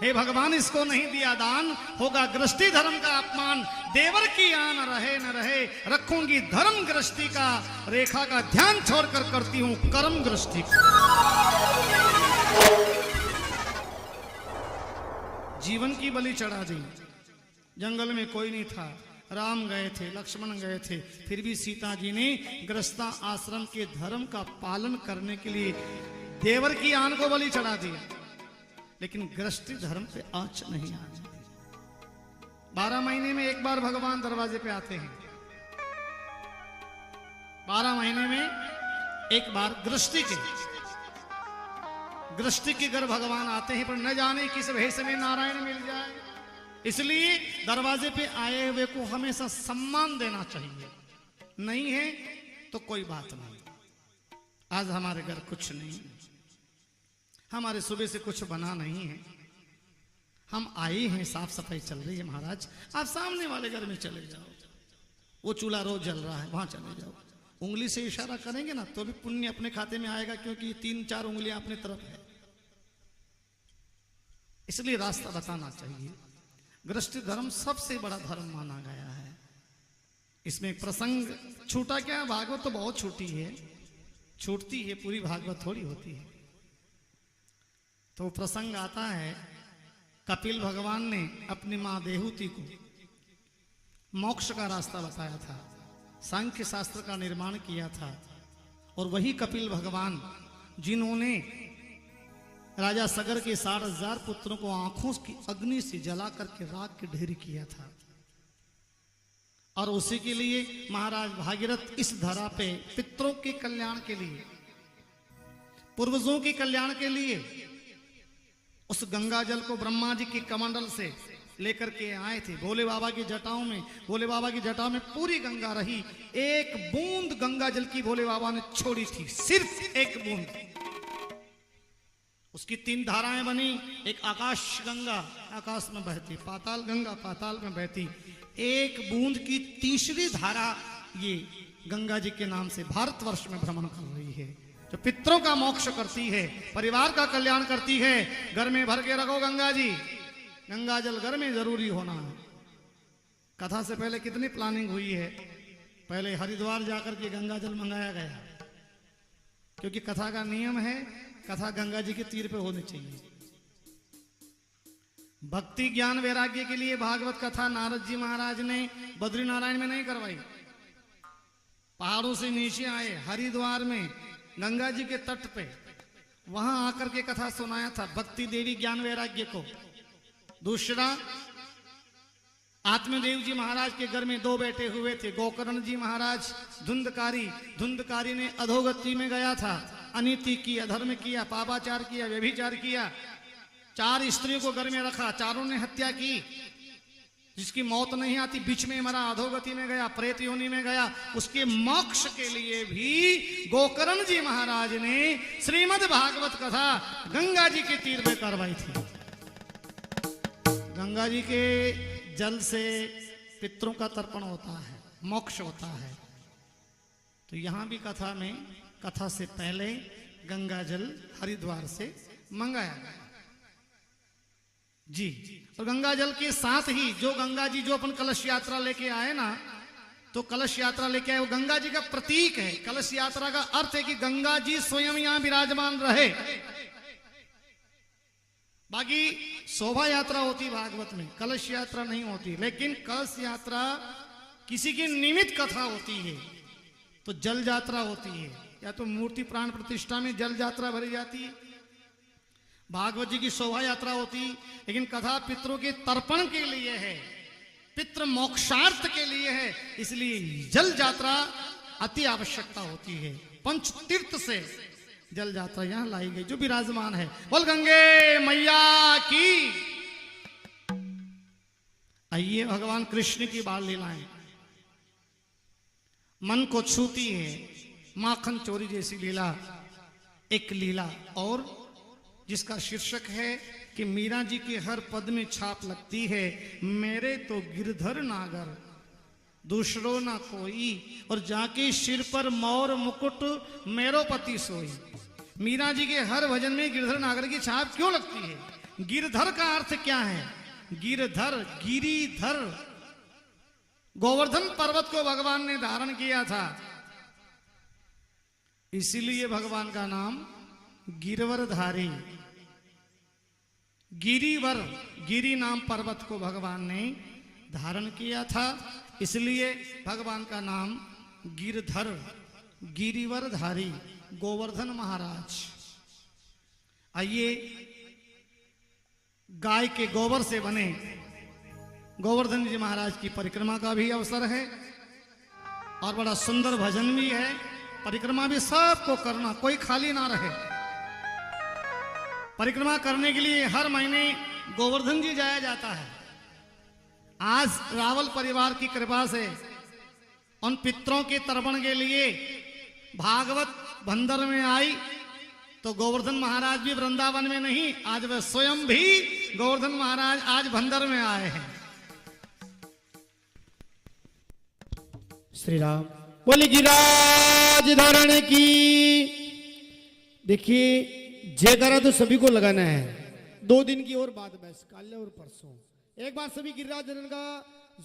हे भगवान, इसको नहीं दिया दान, होगा गृहस्थी धर्म का अपमान। देवर की आन रहे न रहे, रखूंगी धर्म गृहस्थी का, रेखा का ध्यान छोड़कर करती हूं कर्म गृहस्थी का। जीवन की बलि चढ़ा दी। जंगल में कोई नहीं था, राम गए थे, लक्ष्मण गए थे, फिर भी सीता जी ने गृहस्था आश्रम के धर्म का पालन करने के लिए देवर की आन को बलि चढ़ा दिया, लेकिन गृहस्थी धर्म पे आंच नहीं आती। 12 महीने में एक बार भगवान दरवाजे पे आते हैं, 12 महीने में एक बार गृहस्थी के घर भगवान आते हैं, पर न जाने किस भेष में नारायण मिल जाए। इसलिए दरवाजे पे आए हुए को हमेशा सम्मान देना चाहिए। नहीं है तो कोई बात नहीं। आज हमारे घर कुछ नहीं, हमारे सुबह से कुछ बना नहीं है, हम आए हैं, साफ सफाई चल रही है महाराज, आप सामने वाले घर में चले जाओ, वो चूल्हा रोज जल रहा है, वहां चले जाओ। उंगली से इशारा करेंगे ना तो भी पुण्य अपने खाते में आएगा, क्योंकि 3-4 उंगलियां अपने तरफ है। इसलिए रास्ता बताना चाहिए। गृहस्थी धर्म सबसे बड़ा धर्म माना गया है। इसमें प्रसंग छूटा क्या, भागवत तो बहुत छोटी है, छूटती है, पूरी भागवत थोड़ी होती है। तो प्रसंग आता है, कपिल भगवान ने अपनी मां देहूति को मोक्ष का रास्ता बताया था, सांख्य शास्त्र का निर्माण किया था, और वही कपिल भगवान जिन्होंने राजा सगर के 60,000 पुत्रों को आंखों की अग्नि से जला करके राख के ढेर किया था। और उसी के लिए महाराज भागीरथ इस धरा पे पितरों के कल्याण के लिए, पूर्वजों के कल्याण के लिए उस गंगा जल को ब्रह्मा जी के कमंडल से लेकर के आए थे। भोले बाबा की जटाओं में, भोले बाबा की जटाओं में पूरी गंगा रही, एक बूंद गंगा जल की भोले बाबा ने छोड़ी थी, सिर्फ एक बूंद। उसकी 3 धाराएं बनी, एक आकाश गंगा आकाश में बहती, पाताल गंगा पाताल में बहती, एक बूंद की तीसरी धारा ये गंगा जी के नाम से भारतवर्ष में भ्रमण कर रही है, जो पितरों का मोक्ष करती है, परिवार का कल्याण करती है। घर में भर के रखो गंगा जी, गंगा जल घर में जरूरी होना है। कथा से पहले कितनी प्लानिंग हुई है, पहले हरिद्वार जाकर के गंगा जल मंगाया गया, क्योंकि कथा का नियम है कथा गंगा जी के तीर पे होनी चाहिए। भक्ति ज्ञान वैराग्य के लिए भागवत कथा नारद जी महाराज ने बद्रीनारायण में नहीं करवाई, पहाड़ों से नीचे आए हरिद्वार में गंगा जी के तट पे, वहां आकर के कथा सुनाया था भक्ति देवी ज्ञान वैराग्य को। दूसरा, आत्मदेव जी महाराज के घर में 2 बेटे हुए थे, गोकर्ण जी महाराज धुंधकारी, धुंधकारी ने अधोगति में गया था, अनीति की, अधर्म किया, पापाचार किया, व्यभिचार किया, 4 स्त्रियों को घर में रखा, चारों ने हत्या की, जिसकी मौत नहीं आती, बीच में मरा, अधोगति में गया, प्रेत योनि में गया। उसके मोक्ष के लिए भी गोकर्ण जी महाराज ने श्रीमद् भागवत कथा गंगा जी के तीर में करवाई थी। गंगा जी के जल से पितरों का तर्पण होता है, मोक्ष होता है। तो यहां भी कथा में, कथा से पहले गंगा जल हरिद्वार से मंगाया गया जी। और गंगा जल के साथ ही जो गंगा जी जो अपन कलश यात्रा लेके आए ना, तो कलश यात्रा लेके आए वो गंगा जी का प्रतीक है। कलश यात्रा का अर्थ है कि गंगा जी स्वयं यहां विराजमान रहे। बाकी शोभा यात्रा होती भागवत में, कलश यात्रा नहीं होती, लेकिन कलश यात्रा किसी की निमित्त कथा होती है, तो जल यात्रा होती है, या तो मूर्ति प्राण प्रतिष्ठा में जल यात्रा भरी जाती है। भागवत जी की शोभा यात्रा होती, लेकिन कथा पितरों के तर्पण के लिए है, पितृ मोक्षार्थ के लिए है, इसलिए जल यात्रा अति आवश्यकता होती है। पंच तीर्थ से जल यात्रा यहां लाई गई, जो विराजमान है। बोल गंगे मैया की। आइए भगवान कृष्ण की बाल लीलाएं मन को छूती है, माखन चोरी जैसी लीला, एक लीला और जिसका शीर्षक है कि मीरा जी के हर पद में छाप लगती है, मेरे तो गिरधर नागर दूसरो ना कोई, और जाके सिर पर मोर मुकुट मेरो पति सोई। मीरा जी के हर भजन में गिरधर नागर की छाप क्यों लगती है? गिरधर का अर्थ क्या है? गिरधर, गिरिधर, गोवर्धन पर्वत को भगवान ने धारण किया था, इसीलिए भगवान का नाम गिरवरधारी। गिरिवर, गिरि नाम पर्वत को भगवान ने धारण किया था, इसलिए भगवान का नाम गिरधर, गिरिवरधारी, गोवर्धन महाराज। आइए गाय के गोबर से बने गोवर्धन जी महाराज की परिक्रमा का भी अवसर है, और बड़ा सुंदर भजन भी है। परिक्रमा भी सबको करना, कोई खाली ना रहे। परिक्रमा करने के लिए हर महीने गोवर्धन जी जाया जाता है। आज रावल परिवार की कृपा से उन पितरों के तर्पण के लिए भागवत बंदर में आई, तो गोवर्धन महाराज भी वृंदावन में नहीं, आज वह स्वयं भी गोवर्धन महाराज आज भंडर में आए हैं। श्री राम बोले गिरिराज धारण की। देखिए जयकारा तो सभी को लगाना है, 2 दिन की और बात बस, कल और परसों एक बार सभी गिरिराज धारण का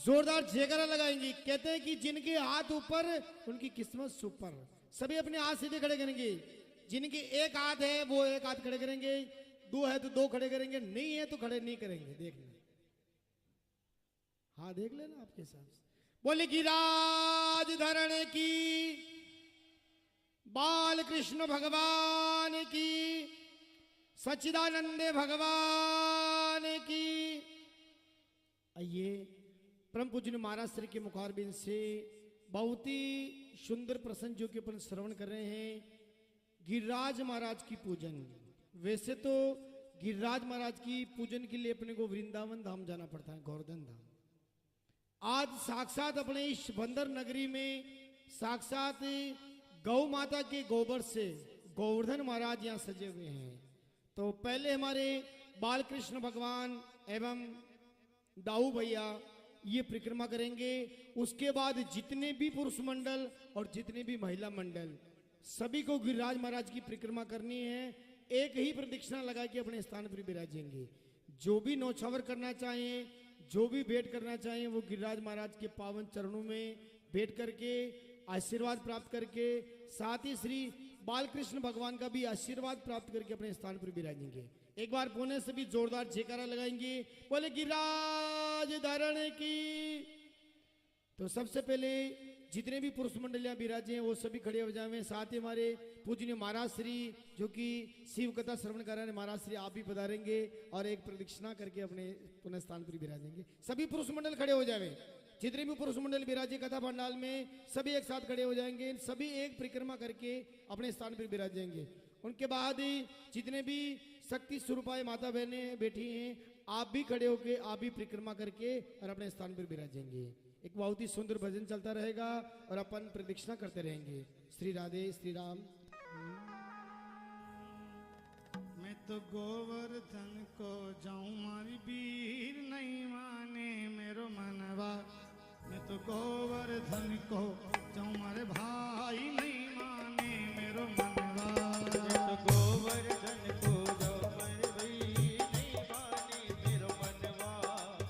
जोरदार जयकारा लगाएंगे। कहते हैं कि जिनके हाथ ऊपर उनकी किस्मत सुपर। सभी अपने हाथ सीधे खड़े करेंगे। जिनके एक हाथ है वो एक हाथ खड़े करेंगे, 2 है तो 2 खड़े करेंगे, नहीं है तो खड़े नहीं करेंगे। देख लें, हाँ देख लेना आपके हिसाब से। बोले गिरिराज धरण की, बाल कृष्ण भगवान की, सच्चिदानंद भगवान की। आइए परम पूज्य महाराज श्री के मुखारबिंद से बहुत ही सुंदर प्रसंग जो कि अपन श्रवण कर रहे हैं, गिरिराज महाराज की पूजन। वैसे तो गिरिराज महाराज की पूजन के लिए अपने को वृंदावन धाम जाना पड़ता है, गोवर्धन धाम। आज साक्षात अपने इस बंदर नगरी में साक्षात गौ माता के गोबर से गोवर्धन महाराज यहाँ सजे हुए हैं। तो पहले हमारे बालकृष्ण भगवान एवं दाऊ भैया ये परिक्रमा करेंगे। उसके बाद जितने भी पुरुष मंडल और जितने भी महिला मंडल सभी को गिरिराज महाराज की परिक्रमा करनी है। एक ही प्रदक्षिणा लगा के अपने स्थान पर विराजेंगे। जो भी नौछावर करना चाहें, जो भी भेंट करना चाहें, वो गिरिराज महाराज के पावन चरणों में भेंट करके आशीर्वाद प्राप्त करके, साथ ही श्री बालकृष्ण भगवान का भी आशीर्वाद प्राप्त करके अपने स्थान पर विराजेंगे। एक बार पुणे से भी जोरदार जयकारा लगाएंगे, बोले गिरिराज धारण की। तो सबसे पहले जितने भी पुरुष मंडल यहाँ विराजे हैं वो सभी खड़े हो जाएं। साथ ही हमारे पूजनीय महाराज श्री जो कि शिव कथा श्रवण कर रहे हैं, महाराज श्री आप भी पधारेंगे और एक प्रदक्षिणा करके अपने पुनः स्थान पर विराजेंगे। सभी पुरुष मंडल खड़े हो जाए। जितने भी पुरुष मंडल विराजे कथा पंडाल में सभी एक साथ खड़े हो जाएंगे। सभी एक परिक्रमा करके अपने स्थान पर विराजेंगे। उनके बाद जितने भी शक्ति स्वरूपाय माता बहनें बैठी हैं, आप भी खड़े होके आप भी परिक्रमा करके और अपने स्थान पर विराजेंगे। एक बहुत ही सुंदर भजन चलता रहेगा और अपन प्रदक्षिणा करते रहेंगे। श्री राधे श्री राम। मैं तो गोवर्धन को जाऊं मारी वीर नहीं माने मेरो मनवा। मैं तो गोवर्धन को जाऊं मारे भाई नहीं माने मेरो मनवा। मैं तो गोवर्धन को जाऊं मारे भाई नहीं माने मेरो मनवा।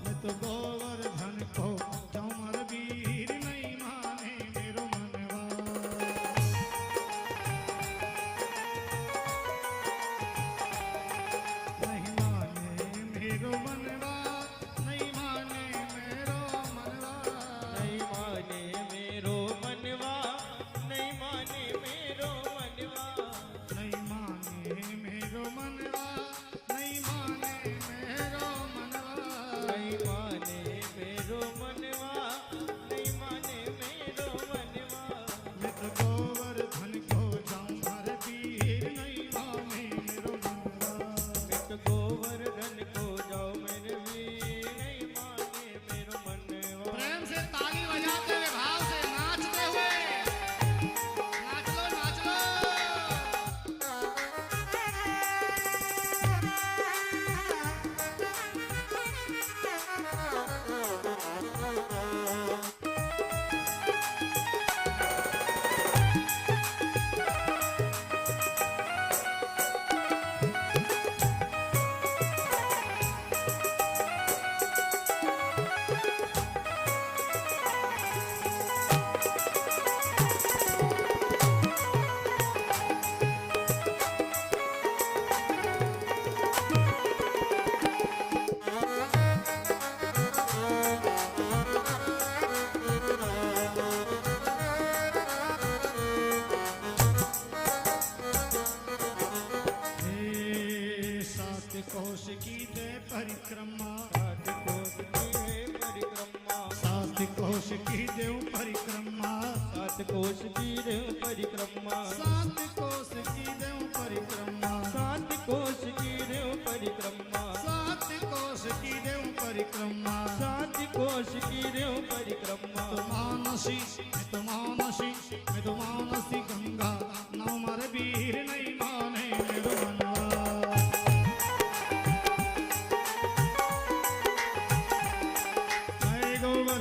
मैं तो गोवर्धन को जाऊं मारे वीर नहीं माने मेरो मनवा। नहीं माने मेरो मनवा, नहीं माने मेरो मनवा। नहीं माने मेरो मनवा, नहीं माने मेरो मनवा। नहीं माने मेरो मनवा, नहीं माने मेरो मनवा। नहीं माने मेरो मनवा, नहीं माने मेरो मनवा। मैं तो गोवर्धन को जाऊं हर वीर नहीं माने मेरो मनवा। मैं तो गोवर्धन को जाऊं मेरे वीर नहीं माने मेरो मनवा। प्रेम से ताली बजाते हुए भाव से नाचते हुए नाच लो नाच लो। हे सात कोश की दे परिक्रमा। सात कोस की है परिक्रमा। सात कोश की देव परिक्रमा। सात कोस की है परिक्रमा। सात कोश की देव परिक्रमा। सात कोस की है परिक्रमा। सात कोश की देव परिक्रमा। सात कोस की है परिक्रमा। तो मानसी मैं तो मानसी मैं तो मानसी गंगा नाव मारे वीर नहीं माने मेरो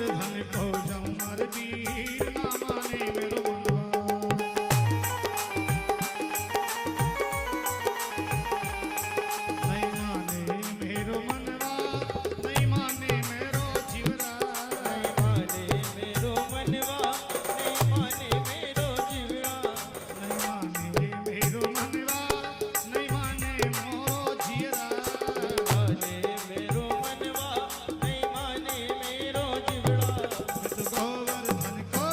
गोवर्धन को जमर वीर ना माने मेरो मनवा। नहीं माने मेरो मनवा, नहीं माने मेरो जीवरा। नहीं माने मेरो मनवा, नहीं माने मेरो जीवड़ा। नहीं माने मेरो मनवा, नहीं माने मोरो जीवरा। माने मेरो मनवा, नहीं माने मेरो जीवड़ा। मित गोवर्धन को,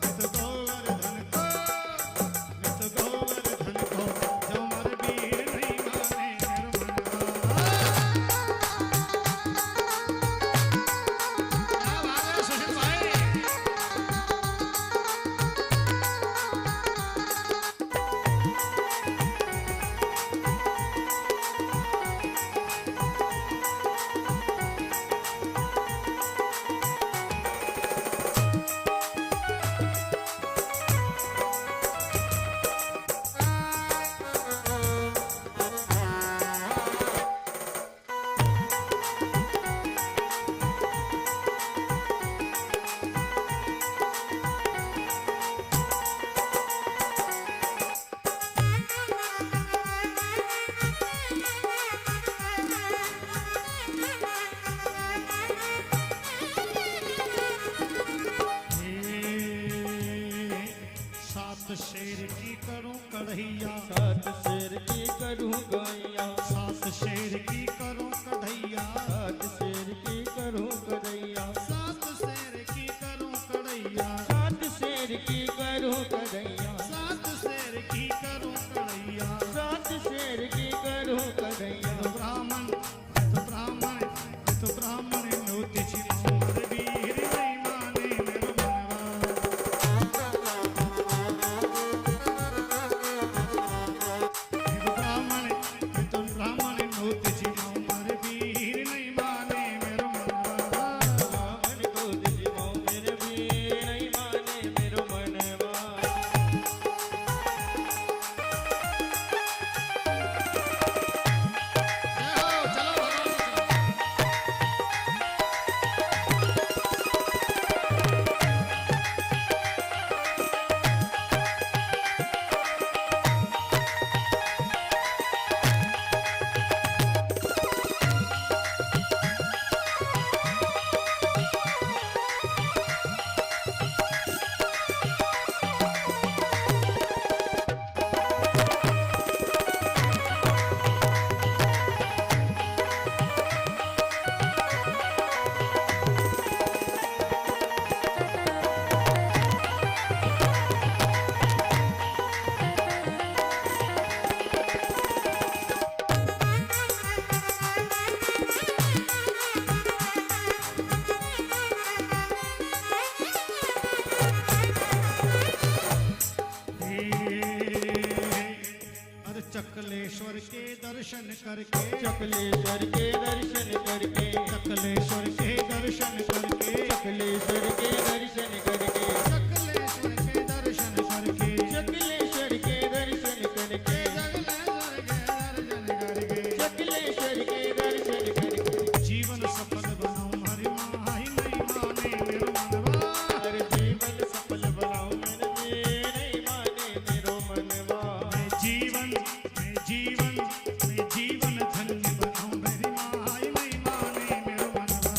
मित गोवर्धन को, मित गोवर्धन को जमर वीर नहीं माने मेरो मनवा। क्या बात है सुशील भाई। सात शेर की करूं कढ़ैया, सात शेर की करूं गैया। सात शेर की करूं कढ़ैया, सात शेर की करूं कदैया। सात शेर की करूं कढ़ैया, सात शेर की करूं कदैया। सात शेर की करूं कढ़ैया। सात शेर की करूं कदैया। तो ब्राह्मण, तो ब्राह्मण, तो ब्राह्मण नोति छिमर वीर नहीं माने मेरो मनवा। तो ब्राह्मण, तो ब्राह्मण नोति छिमर वीर नहीं माने मेरो मनवा। ब्राह्मण को दिजमो मेरे भी नहीं माने मेरो मनवा। अरे चकलेश्वर के दर्शन करके, चकलेश्वर के दर्शन करके। चकलेश्वर के दर्शन करके, चकलेश्वर के दर्शन करके। चकलेश्वर के दर्शन करके, चकलेश्वर के दर्शन करके। चकलेश्वर के दर्शन करके। जीवन सफल बनाऊं हरि माही नहीं माने मेरो मनवा। हर जीवन सफल बनाऊं मेरे भी नहीं माने मेरो मनवा। मैं जीवन, मैं जीवन, मैं जीवन धन्य बनाऊं मेरी माही नहीं माने मेरो मनवा।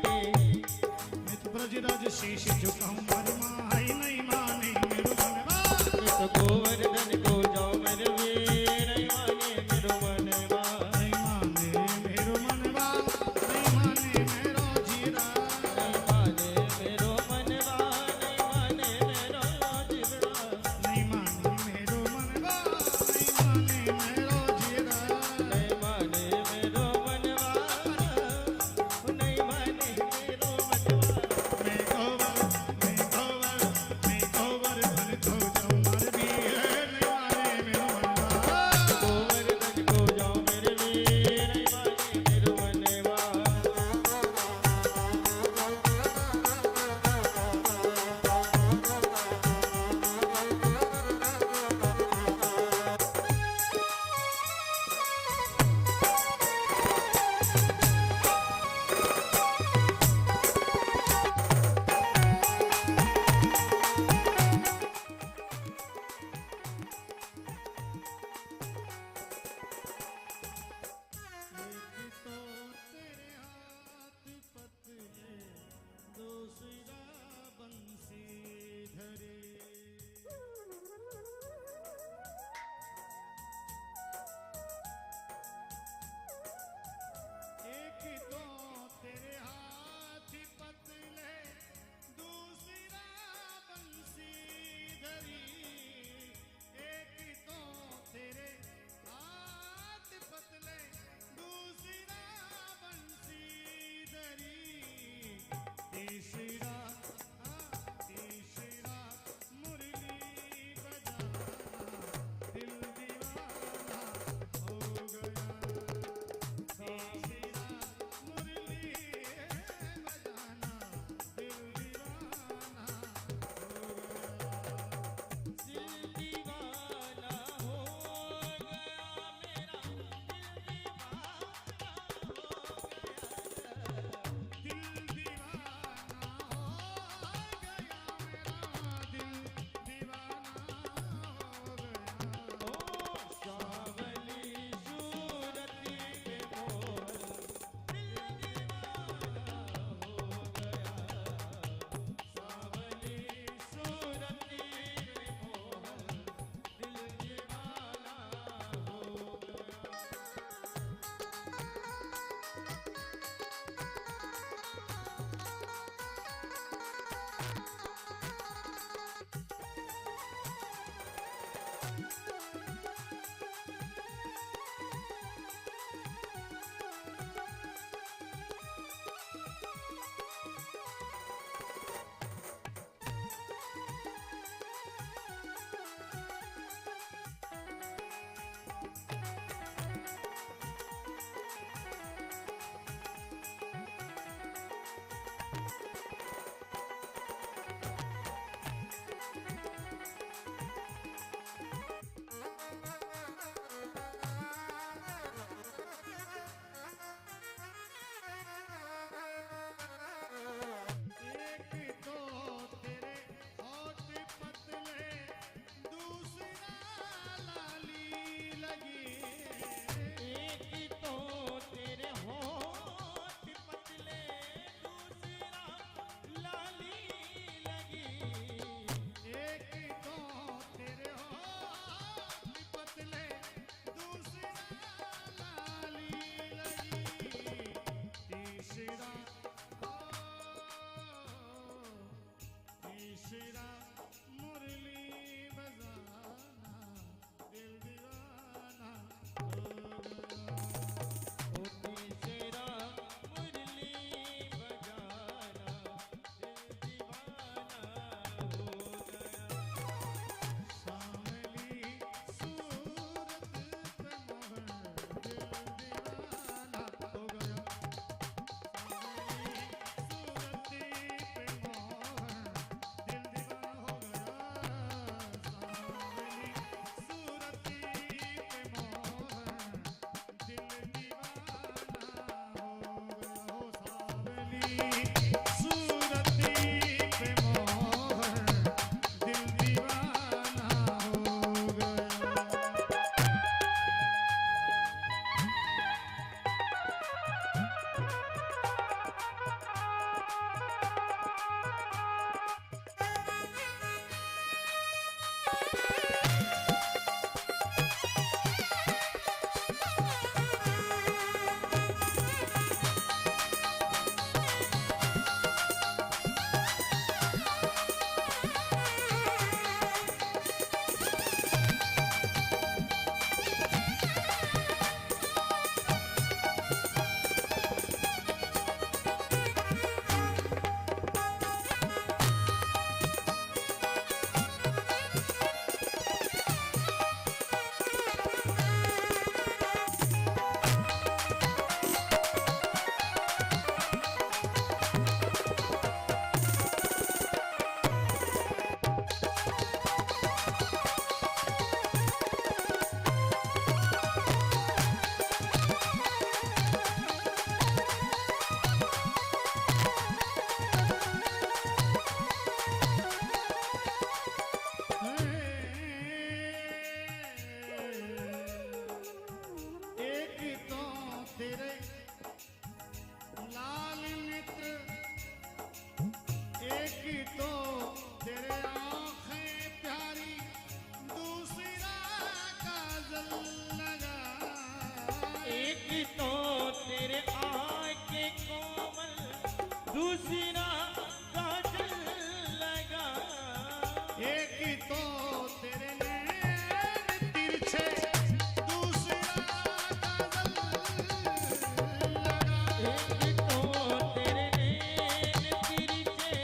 के नित ब्रजराज शीश झुकाऊं मारी माँ है नहीं माने मेरो मनवा नित गोवर्धन को जाओ मेरे वीर नहीं माने मेरो मनवा नहीं माने मेरो मनवा नहीं माने मेरो जीरा नहीं माने मेरो मनवा नहीं माने मेरो जीवड़ा नहीं माने मेरो मनवा नहीं माने मेरो जीरा नहीं माने मेरो मनवा नहीं माने मेरो मनवा मैं गोवर धन को जाऊं मार भी है नहीं माने मेरो मनवा गोवर्धन को जाओ मेरे वीर नहीं माने मेरो मनवा एक तो तेरे हाथ पतले दूसरा बंसी धरे एक तो तेरे हाथ पतले दूसरा बंसी धरी एक तो तेरे हाथ पतले दूसरा बंसी धरी तीसरा तीसरा मुरली बजाना दिल दीवाना हो गया तीसरा मुरली बजाना दिल दीवाना हो गया दिल दीवाना हो गया मेरा दिल दीवाना हो गया दिल दीवाना हो गया मेरा दिल दीवाना हो गया ओ सावली सूरती पे मोर दिल दीवाना हो गया सावली सूरती पे मोर दिल दीवाना हो गया एक तो तेरे होठ पतले दूसरा लाली लगी एक तो तेरे होठ पतले दूसरा लाली लगी एक तो तेरे होठ पतले दूसरा लाली लगी तीसरा तीसरा मुरली बजाना दिल दीवाना हो गया ओ तीसरा मुरली बजाना दिल दीवाना हो गया सावली सूरत पे मोहर दिल दीवाना हो गया सावली सूरत पे मोहर दिल तो तेरे नैन तिरछे दूसरा काजल लगा। एक तो तेरे नैन तिरछे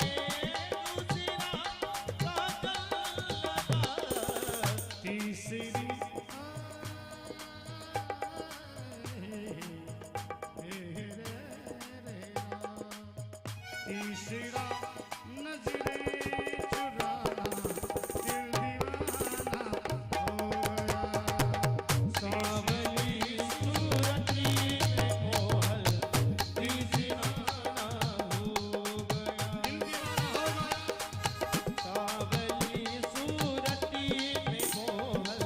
दूसरा काजल लगा। तीसरी तीसरा नजरे चुराना दिल दीवाना हो गया। सावली सूरती में मोहल दिल दीवाना हो गया। दिल दीवाना हो गया। सावली सूरती में मोहल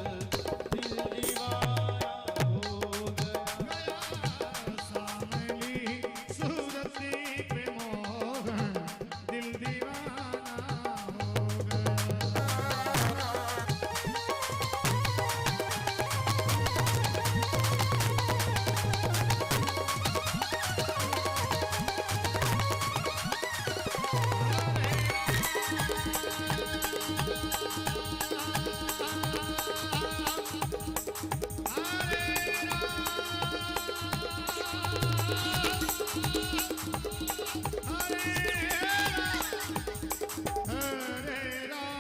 दिल दीवाना हो गया। सामली सूरती पे मोहन दिल दीवाना हो गया। हरे राम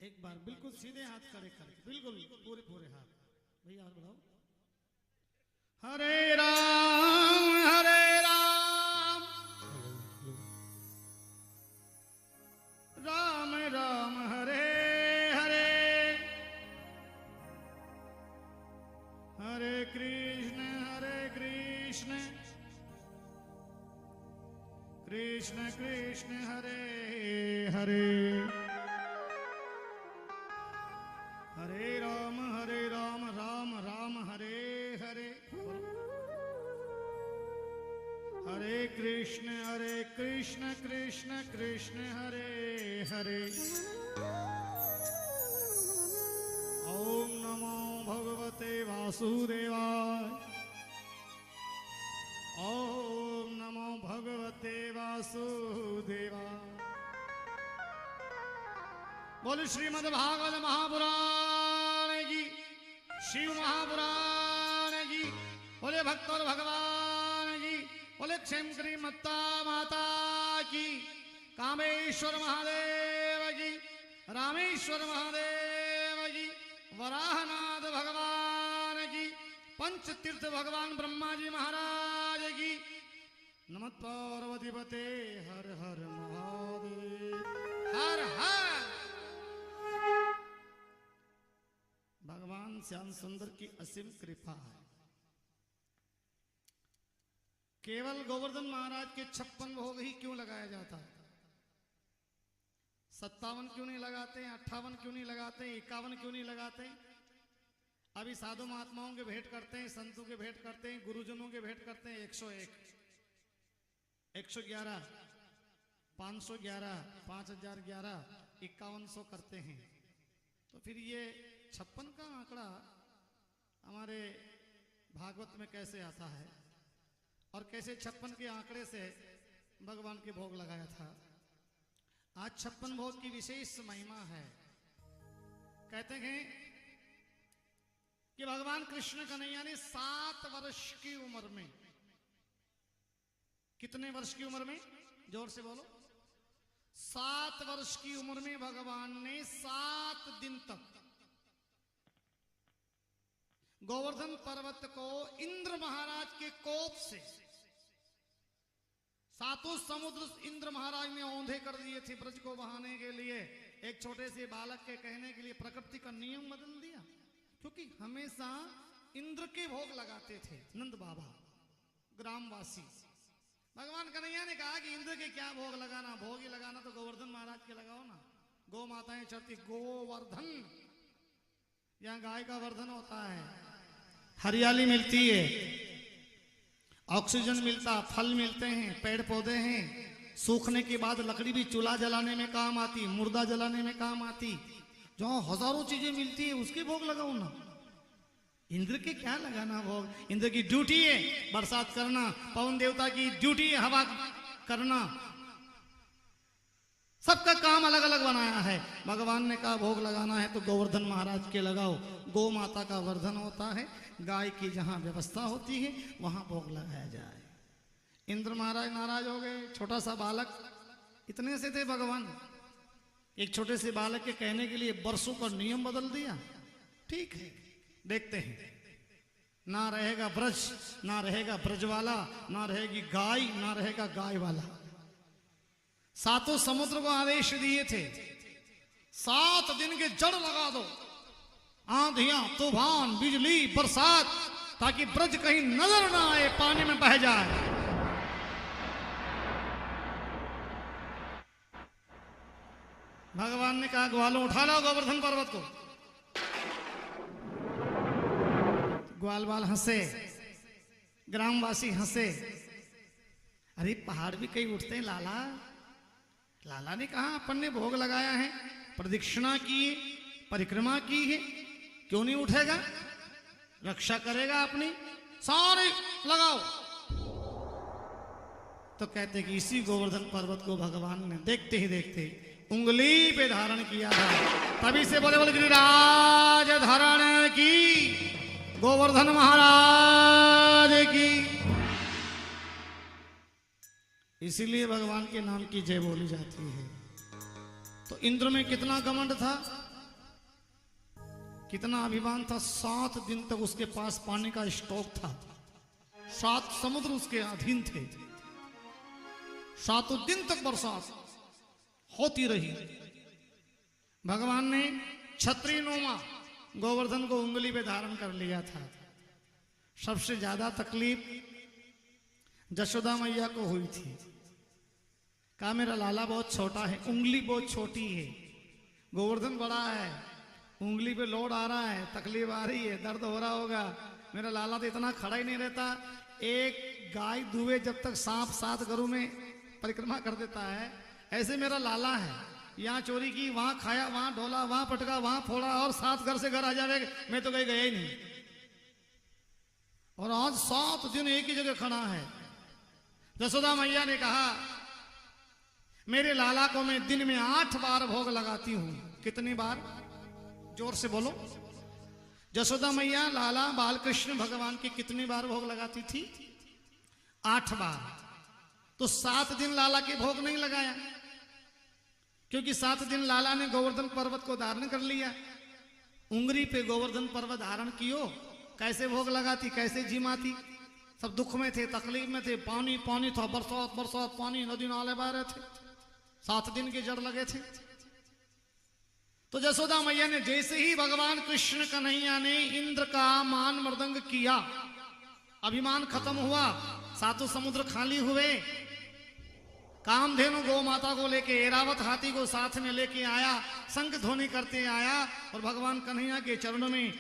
एक बार बिल्कुल सीधे हाथ खड़े करके बिल्कुल पूरे पूरे हाथ भैया और बढ़ाओ। हरे राम राम राम हरे हरे हरे कृष्ण कृष्ण कृष्ण हरे हरे हरे राम राम राम हरे हरे हरे कृष्ण कृष्ण कृष्ण हरे हरे ओम नमो भगवते वासुदेवाय ओम नमो भगवते वासुदेवाय। बोले श्रीमद् भागवत महापुराण की शिव महापुराण की बोले भक्त और भगवान की बोले क्षेमकरी मत्ता माता की कामेश्वर महादेव की रामेश्वर महादेव की वराहनाथ भगवान की पंच तीर्थ भगवान ब्रह्मा जी महाराज की नमः पार्वती पते हर हर महादेव हर हर। भगवान श्याम सुंदर की असीम कृपा है। केवल गोवर्धन महाराज के 56 भोग ही क्यों लगाया जाता है? 57 क्यों नहीं लगाते, 58 क्यों नहीं लगाते, 51 क्यों नहीं लगाते? अभी साधु महात्माओं के भेंट करते हैं, संतों के भेंट करते हैं, गुरुजनों के भेंट करते हैं 101, 111, 511, 5011, 5100 करते हैं। तो फिर ये 56 का आंकड़ा हमारे भागवत में कैसे आता है और कैसे 56 के आंकड़े से भगवान के भोग लगाया था? आज 56 भोग की विशेष महिमा है। कहते हैं कि भगवान कृष्ण कन्हैया ने 7 वर्ष की उम्र में, कितने वर्ष की उम्र में? जोर से बोलो। 7 वर्ष की उम्र में भगवान ने 7 दिन तक गोवर्धन पर्वत को इंद्र महाराज के कोप से सातों समुद्र इंद्र महाराज ने औंधे कर दिए थे ब्रज को बहाने के लिए। एक छोटे से बालक के कहने के लिए प्रकृति का नियम बदल दिया, क्योंकि हमेशा इंद्र के भोग लगाते थे नंद बाबा ग्रामवासी। भगवान कन्हैया ने कहा कि इंद्र के क्या भोग लगाना, भोग ही लगाना तो गोवर्धन महाराज के लगाओ ना। गौ माताएं चढ़ती, गोवर्धन, यहाँ गाय का वर्धन होता है, हरियाली मिलती है, ऑक्सीजन मिलता, फल मिलते हैं, पेड़ पौधे हैं, सूखने के बाद लकड़ी भी चूल्हा जलाने में काम आती, मुर्दा जलाने में काम आती, जहां हजारों चीजें मिलती है उसके भोग लगाओ ना। इंद्र के क्या लगाना भोग? इंद्र की ड्यूटी है बरसात करना, पवन देवता की ड्यूटी है हवा करना, सबका काम अलग अलग बनाया है। भगवान ने कहा भोग लगाना है तो गोवर्धन महाराज के लगाओ। गौ माता का वर्धन होता है, गाय की जहां व्यवस्था होती है वहां भोग लगाया जाए। इंद्र महाराज नाराज हो गए। छोटा सा बालक, इतने से थे भगवान, एक छोटे से बालक के कहने के लिए बरसों का नियम बदल दिया। ठीक है, देखते हैं, ना रहेगा ब्रज, ना रहेगा ब्रज वाला, ना रहेगी गाय, ना रहेगा गाय वाला। सातों समुद्र को आदेश दिए थे 7 दिन के जड़ लगा दो, आंधियां, तूफान, बिजली, बरसात, ताकि ब्रज कहीं नजर ना आए, पानी में बह जाए। भगवान ने कहा ग्वालों उठा लो गोवर्धन पर्वत को। ग्वाल बाल हंसे, ग्रामवासी हंसे। अरे पहाड़ भी कहीं उठते हैं लाला। लाला ने कहा अपन ने भोग लगाया है, प्रदक्षिणा की है, परिक्रमा की है, क्यों नहीं उठेगा? रक्षा करेगा अपनी, सारे लगाओ। तो कहते कि इसी गोवर्धन पर्वत को भगवान ने देखते ही देखते उंगली पे धारण किया था। तभी से बोले बोले गिरिराज धारण की, गोवर्धन महाराज की। इसीलिए भगवान के नाम की जय बोली जाती है। तो इंद्र में कितना घमंड था, कितना अभिमान था। 7 दिन तक उसके पास पानी का स्टॉक था, 7 समुद्र उसके अधीन थे, 7 दिन तक बरसात होती रही। भगवान ने छत्री नुमा गोवर्धन को उंगली पे धारण कर लिया था। सबसे ज्यादा तकलीफ जशोदा मैया को हुई थी। कहा मेरा लाला बहुत छोटा है, उंगली बहुत छोटी है, गोवर्धन बड़ा है, उंगली पे लोड आ रहा है, तकलीफ आ रही है, दर्द हो रहा होगा। मेरा लाला तो इतना खड़ा ही नहीं रहता। एक गाय दुबे जब तक सांप 7 घरों में परिक्रमा कर देता है, ऐसे मेरा लाला है। यहाँ चोरी की, वहां खाया, वहां ढोला, वहां पटका, वहां फोड़ा, और 7 घर से घर आ जावे, मैं तो कहीं गया ही नहीं। और आज 7 दिन एक ही जगह खड़ा है। जसोदा मैया ने कहा मेरे लाला को मैं दिन में 8 बार भोग लगाती हूं। कितनी बार? जोर से बोलो। जसोदा मैया लाला बालकृष्ण भगवान की कितनी बार भोग लगाती थी? 8 बार। तो 7 दिन लाला के भोग नहीं लगाया, क्योंकि 7 दिन लाला ने गोवर्धन पर्वत को धारण कर लिया। उंगली पे गोवर्धन पर्वत धारण कियो, कैसे भोग लगाती, कैसे जिमाती? सब दुख में थे, तकलीफ में थे, पानी पानी था, बरसात बरसात, पानी, नदी नाले बह रहे थे, 7 दिन के जड़ लगे थे। तो जसोदा मैया ने जैसे ही भगवान कृष्ण कन्हैया ने इंद्र का मान मृदंग किया, अभिमान खत्म हुआ, 7 समुद्र खाली हुए। कामधेनु गौ माता को लेके, ऐरावत हाथी को साथ में लेके आया, शंख ध्वनि करते आया और भगवान कन्हैया के चरणों में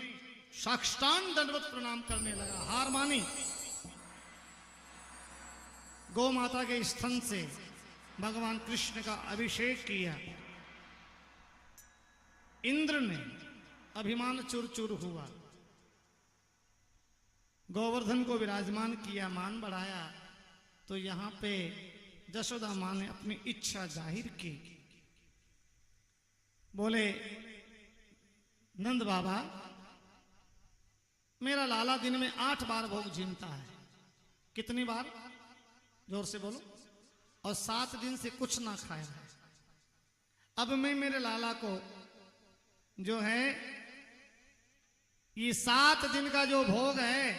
साष्टांग दंडवत प्रणाम करने लगा। हार मानी। गौ माता के स्तन से भगवान कृष्ण का अभिषेक किया। इंद्र ने अभिमान चूर चूर हुआ, गोवर्धन को विराजमान किया, मान बढ़ाया। तो यहां पे जशोदा मां ने अपनी इच्छा जाहिर की। बोले नंद बाबा, मेरा लाला दिन में 8 बार भोग झीमता है। कितनी बार? जोर से बोलो। और 7 दिन से कुछ ना खाया है। अब मैं मेरे लाला को जो है ये 7 दिन का जो भोग है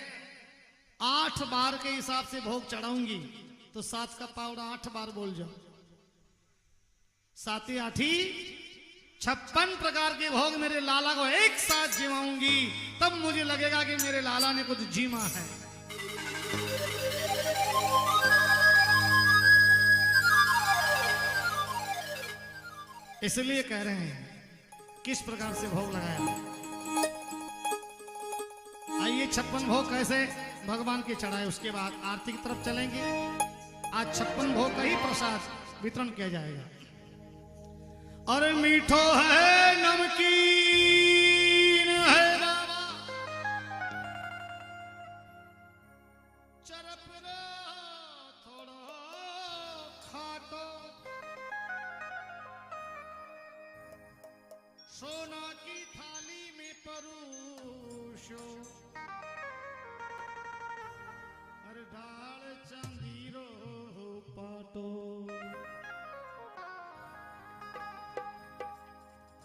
8 बार के हिसाब से भोग चढ़ाऊंगी, तो 7 का पावड़ा 8 बार बोल जाओ। 7 8 56 प्रकार के भोग मेरे लाला को एक साथ जिमाऊंगी, तब मुझे लगेगा कि मेरे लाला ने कुछ जीमा है। इसलिए कह रहे हैं किस प्रकार से भोग लगाया। आइए 56 भोग कैसे भगवान के चढ़ाए, उसके बाद आरती की तरफ चलेंगे। आज 56 भोग का ही प्रसाद वितरण किया जाएगा। अरे मीठो है नमकीन है रावा, चरपरा थोड़ा खाटो, सोना की थाली में परोसो, अरे डाल चांदी रो पाटो,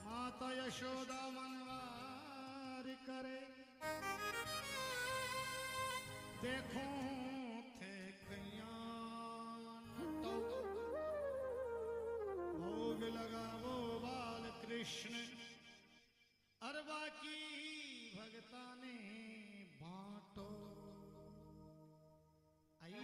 माता यशोदा मनवार करे, देखो थे कल्याण तो, भोग लगावो बाल कृष्ण, अरबा की भगता ने बांटो। आइए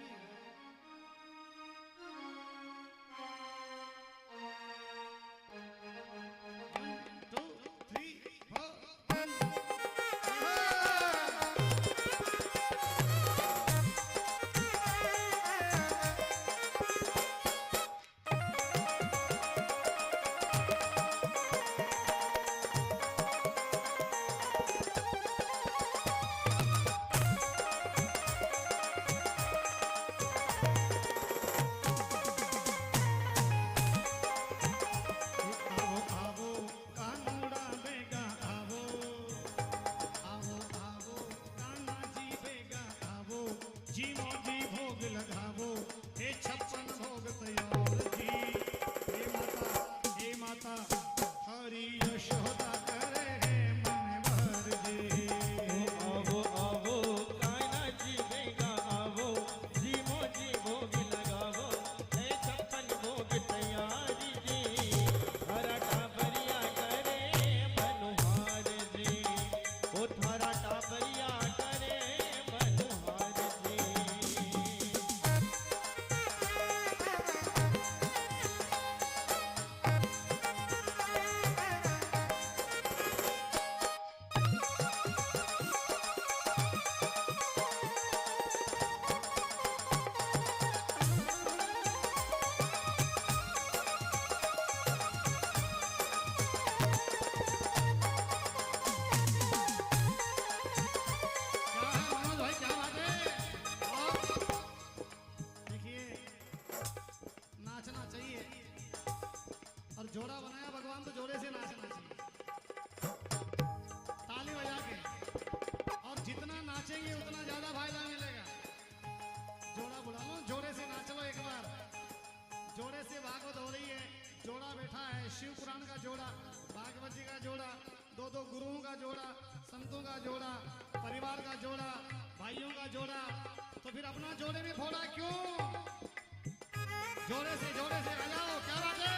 जोड़ा बनाया भगवान तो जोड़े से नाचना चाहिए, ताली बजा के, और जितना नाचेंगे उतना ज्यादा फायदा मिलेगा। जोड़ा बुला लो, जोड़े से नाच लो एक बार। जोड़े से भागवत हो रही है, जोड़ा बैठा है, शिव पुराण का जोड़ा, भागवत जी का जोड़ा, दो गुरुओं का जोड़ा, संतों का जोड़ा, परिवार का जोड़ा, भाइयों का जोड़ा, तो फिर अपना जोड़े में फोड़ा क्यों? जोड़े से आ जाओ, क्या बात है?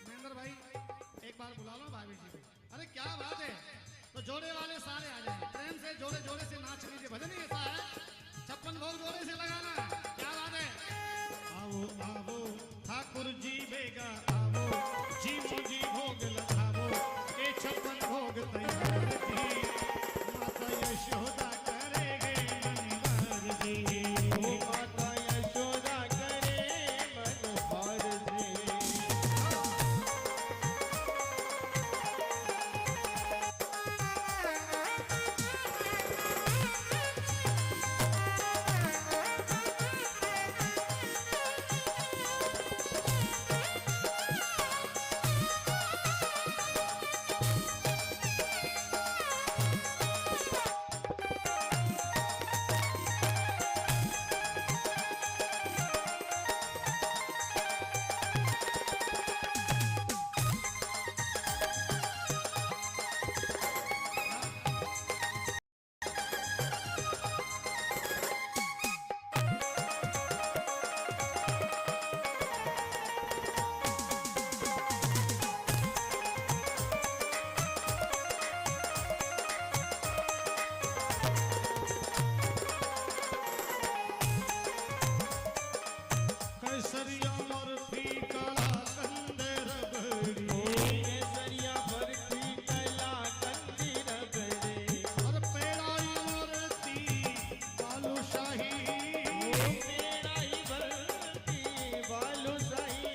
महेंद्र भाई एक बार बुला लो भाभी जी को। अरे क्या बात है, तो जोड़े वाले सारे आ जाए, प्रेम से जोड़े से नाच लीजिए। भजन ही ऐसा है, 56 भोग जोड़े से लगाना, क्या बात है? आओ आओ ठाकुर जी बेगा आओ, जी मुझी भोग लगाओ, ये 56 भोग तैयार जी, माता यशोदा करेगे मनवार जी, माता केसरिया बर्फी काला कंदे रबड़ी केसरिया बर्फी कला कंदी रगड़े और पेड़ाई मूर्ति बालूशाही पेड़ाई बर्फी बालूशाही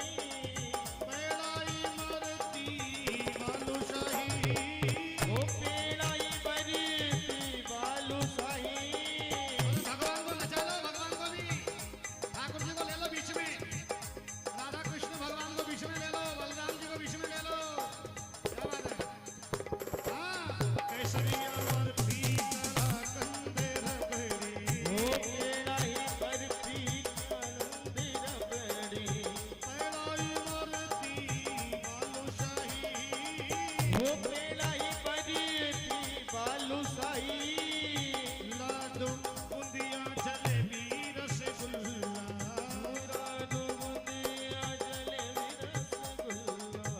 पेड़ाई मूर्ति बालूशाही ओ पेड़ाई बर्फी बालूशाही भगवान को नचा लो, भगवान को भी, ठाकुर जी को ले लो बीच में, राधा कृष्ण भगवान को बीच में ले लो, बलराम जी को बीच में ले लो, क्या बात है? हाँ, केसरिया बर्फी कला कंदे रबड़ी ओ पेड़ाई बर्फी कंदी रगड़े पेड़ाई मूर्ति बालूशाही ओ पेड़ाई बर्फी बालूशाही लाडू बूंदिया जलेबी रसगुल्ला मुरादो बुंदिया जलेबी रसगुल्ला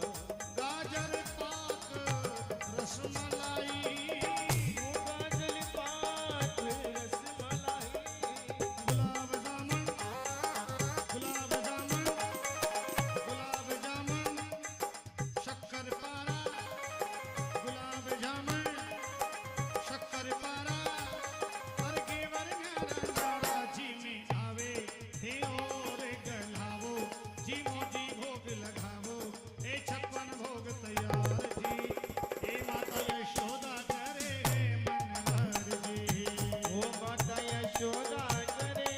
गाजर पाक रसमलाई गाजर पाक रसमलाई गुलाब जामुन गुलाब जामुन गुलाब जामुन शक्कर पारा गुलाब जामुन शक्कर पारा पर के वरगारा जी में आवे थे और गलावो जी मोजी भोग लगावो ए 56 भोग तैयार जी ए माता यशोदा करे मनहर जी ओ माता यशोदा करे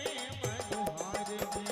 मनोहर जी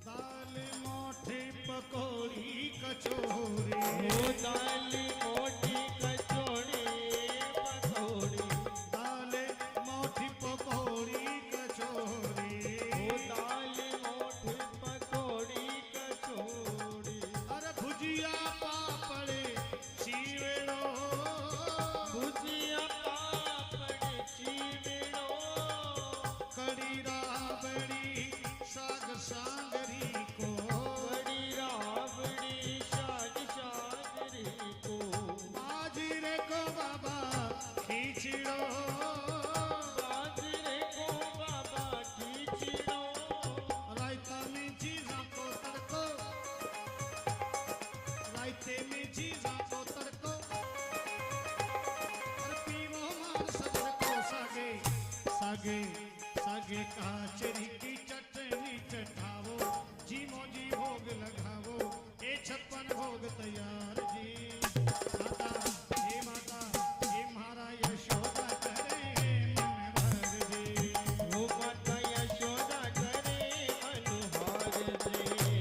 दाल मोठे पकौड़ी कचौरी ओ दाली मोटी कचौड़ी पकौड़ी दाल मोठी पकौड़ी कचौरी ओ दाली मोटी पकौड़ी कचौड़ी अरे भुजिया पापड़ चीवड़ो भुजिया पापड़ चीवड़ो कड़ी राबड़ी साग सांगरी को बड़ी राबड़ी शाद शादरी को बाजरे को बाबा खींचड़ो बाजरे को बाबा खींचड़ो रायता में चीज़ों को तड़को रायते में चीज़ों को तड़को और पीवो मार सबर को सागे सागे सागे काचरी की चटनी चटावो जी मोजी भोग लगावो ए 56 भोग तैयार जी माता हे महारा यशोदा करे मनहर जी ओ माता यशोदा करे मनोहर जी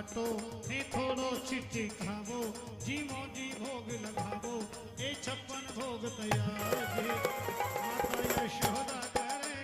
काटो हे थोड़ो चिट्ठी खावो जीवो जी भोग लगावो ए 56 भोग तैयार जी माता यशोदा करे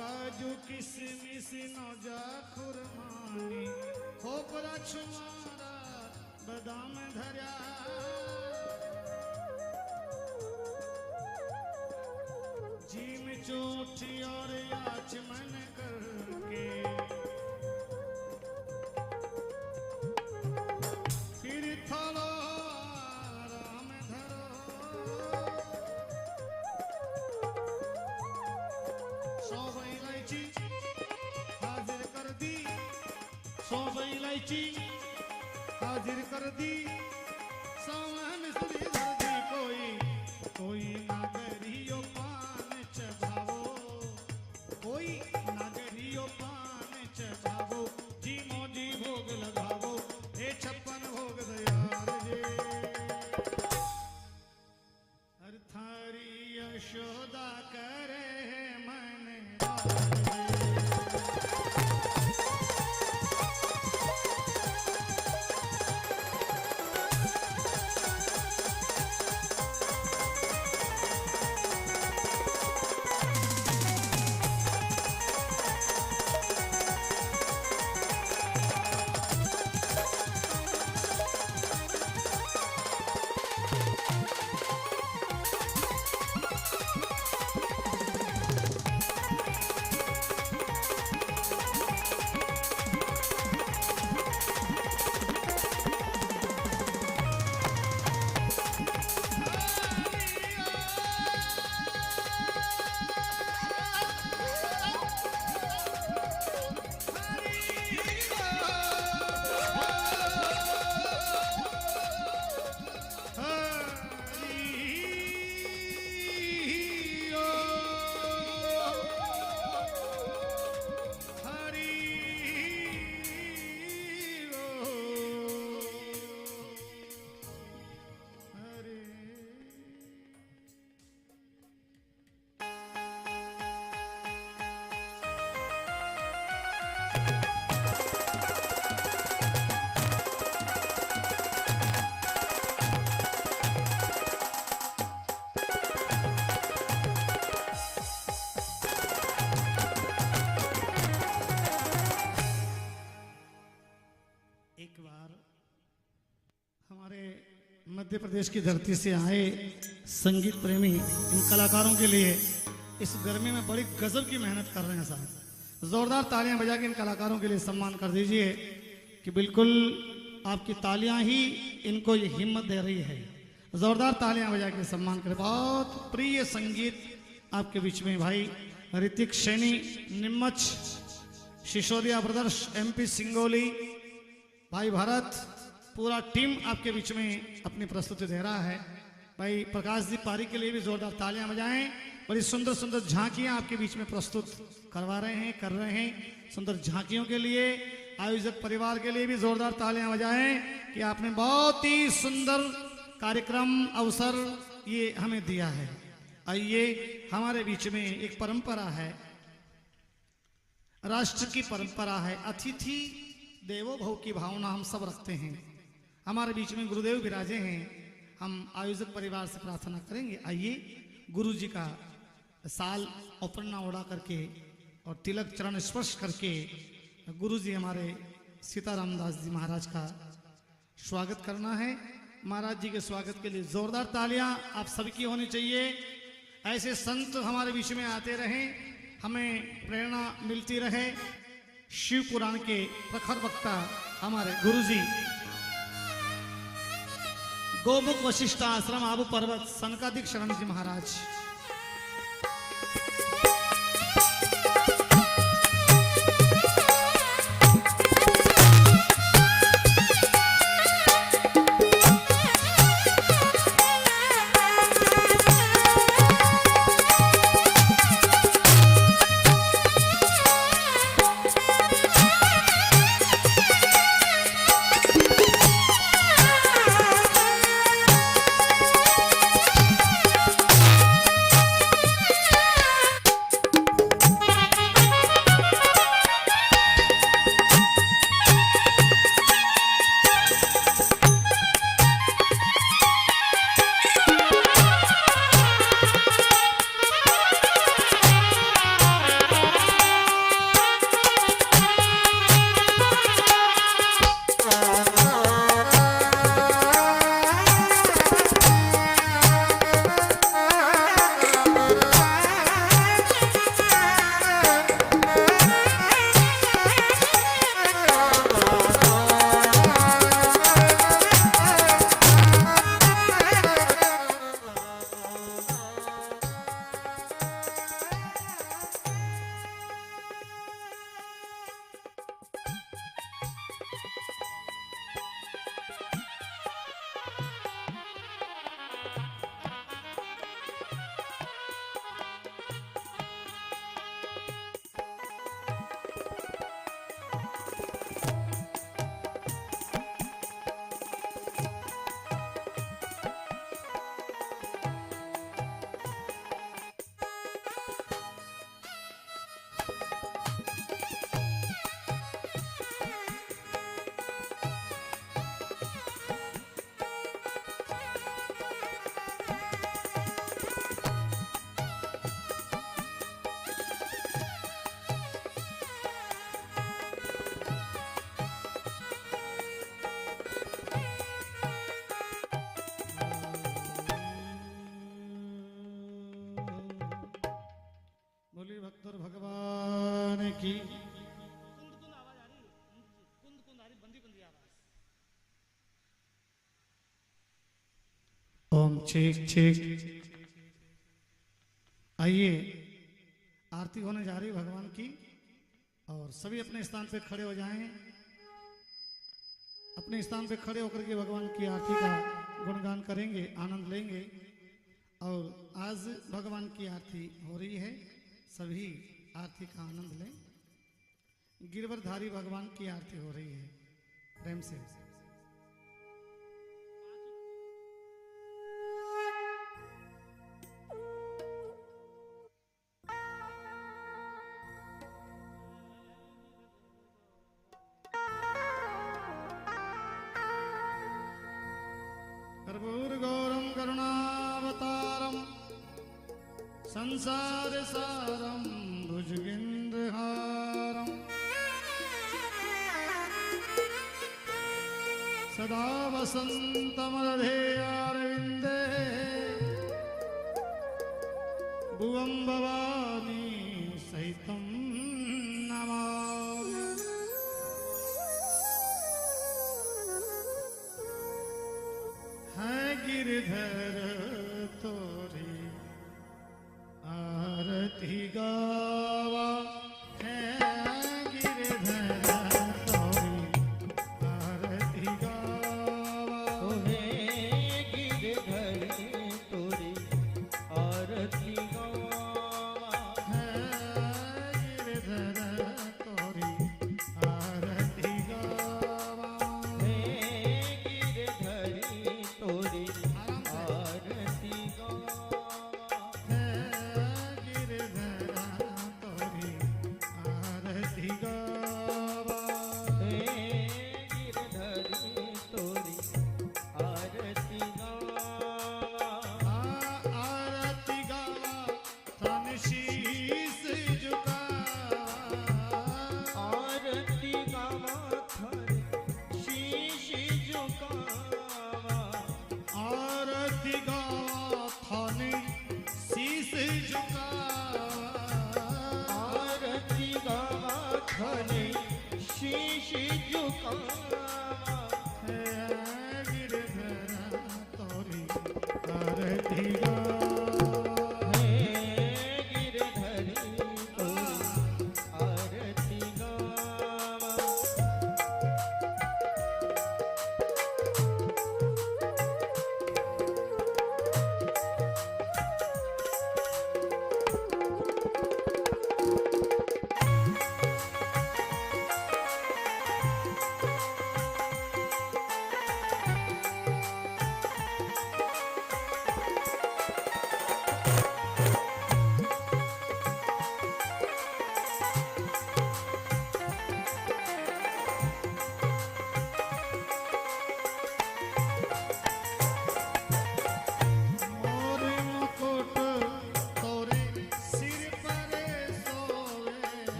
काजू किसमिस नौजा खुरमानी खोपरा छुमारा बादाम धरा जीम चोटी और आचमन करके फिर थोड़ो आराम धरो सौंफ इलायची हाजिर कर दी सौंफ इलायची हाजिर कर दी सावन मिश्री धर दी कोई नागरियो पान चढ़ावो कोई नागरियो पान चढ़ावो जी मोजी भोग लगावो ए 56 भोग दयाल जे हर थारी यशोदा करे मन मध्य प्रदेश की धरती से आए संगीत प्रेमी इन कलाकारों के लिए इस गर्मी में बड़ी गजब की मेहनत कर रहे हैं साहब। जोरदार तालियां बजा के इन कलाकारों के लिए सम्मान कर दीजिए कि बिल्कुल आपकी तालियां ही इनको ये हिम्मत दे रही है। जोरदार तालियां बजा के सम्मान करें। बहुत प्रिय संगीत आपके बीच में भाई ऋतिक सैनी निम्मच, सिसोदिया ब्रदर्स MP सिंगोली, भाई भारत, पूरा टीम आपके बीच में अपनी प्रस्तुति दे रहा है। भाई प्रकाश जी पारी के लिए भी जोरदार तालियां बजाएं। बड़ी सुंदर सुंदर झांकियां आपके बीच में प्रस्तुत करवा रहे हैं, कर रहे हैं। सुंदर झांकियों के लिए आयोजक परिवार के लिए भी जोरदार तालियां बजाएं कि आपने बहुत ही सुंदर कार्यक्रम अवसर ये हमें दिया है। आइए, हमारे बीच में एक परंपरा है, राष्ट्र की परंपरा है, अतिथि देवो भव की भावना हम सब रखते हैं। हमारे बीच में गुरुदेव विराजे हैं। हम आयोजक परिवार से प्रार्थना करेंगे, आइए गुरु जी का साल और पन्ना उड़ा करके और तिलक चरण स्पर्श करके गुरु जी हमारे सीताराम दास जी महाराज का स्वागत करना है। महाराज जी के स्वागत के लिए जोरदार तालियां आप सबकी होनी चाहिए। ऐसे संत हमारे बीच में आते रहें, हमें प्रेरणा मिलती रहे। शिव पुराण के प्रखर वक्ता हमारे गुरु जी, गोमुख वशिष्ठ आश्रम आबू पर्वत सनकादिक शरण जी महाराज। भक्तर भगवान की ओम ठीक ठीक। आइए आरती होने जा रही भगवान की, और सभी अपने स्थान पे खड़े हो जाएं। अपने स्थान पे खड़े होकर के भगवान की आरती का गुणगान करेंगे, आनंद लेंगे। और आज भगवान की आरती हो रही है, सभी आरती का आनंद लें। गिरवरधारी भगवान की आरती हो रही है, प्रेम से। कर्पूरगौरं करुणावतारं संसार सारं भुजगेन्द्रहारं सदा वसन्तमलधेयारविन्दे भुवं भवानी सहितं नमामि। है गिरधर तोरी आरती गावा, है गिरधर तोरी आरती गावा, हे गिरधर तोरी आरती गावा, है गिरधर तोरी आरती गावा, हे गिरधर तोरी आरती गावा, है गिरधर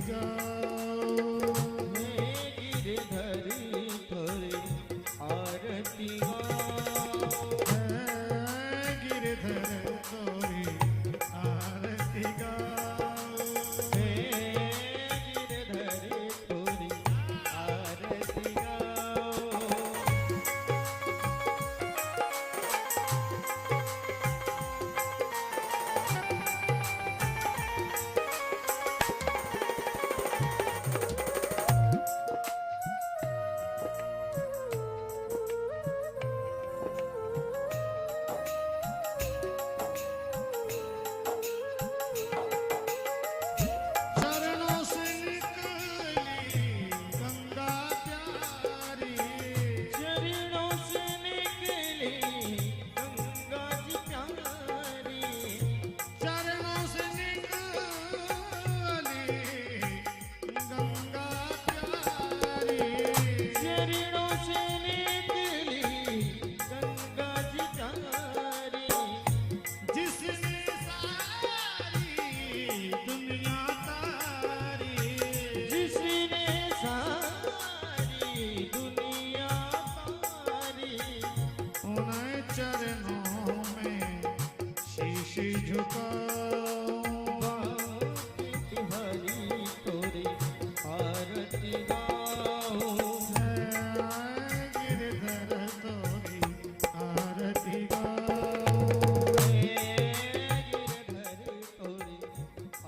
जाओ। हे गिरधरी तोरी आरती गाओ। गिरधर तोरी आरती गाओ। हे गिरधरी तोरी आरती गाओ। चरणों से निकली गंगा प्यारी। चरणों से निकली गंगा जी प्यारी। चरणों से निकली गंगा प्यारी। चरणों से निकली गंगा जी प्यारी। जिसने सारी दुनिया तारी। जिसने सारी दुनिया तारी। उन्हें चरणों में शीश झुकाओ। हरी तोरी आरती गाओ। गिरधर तोरी आरती गाओ। हे गिरधरी तोरी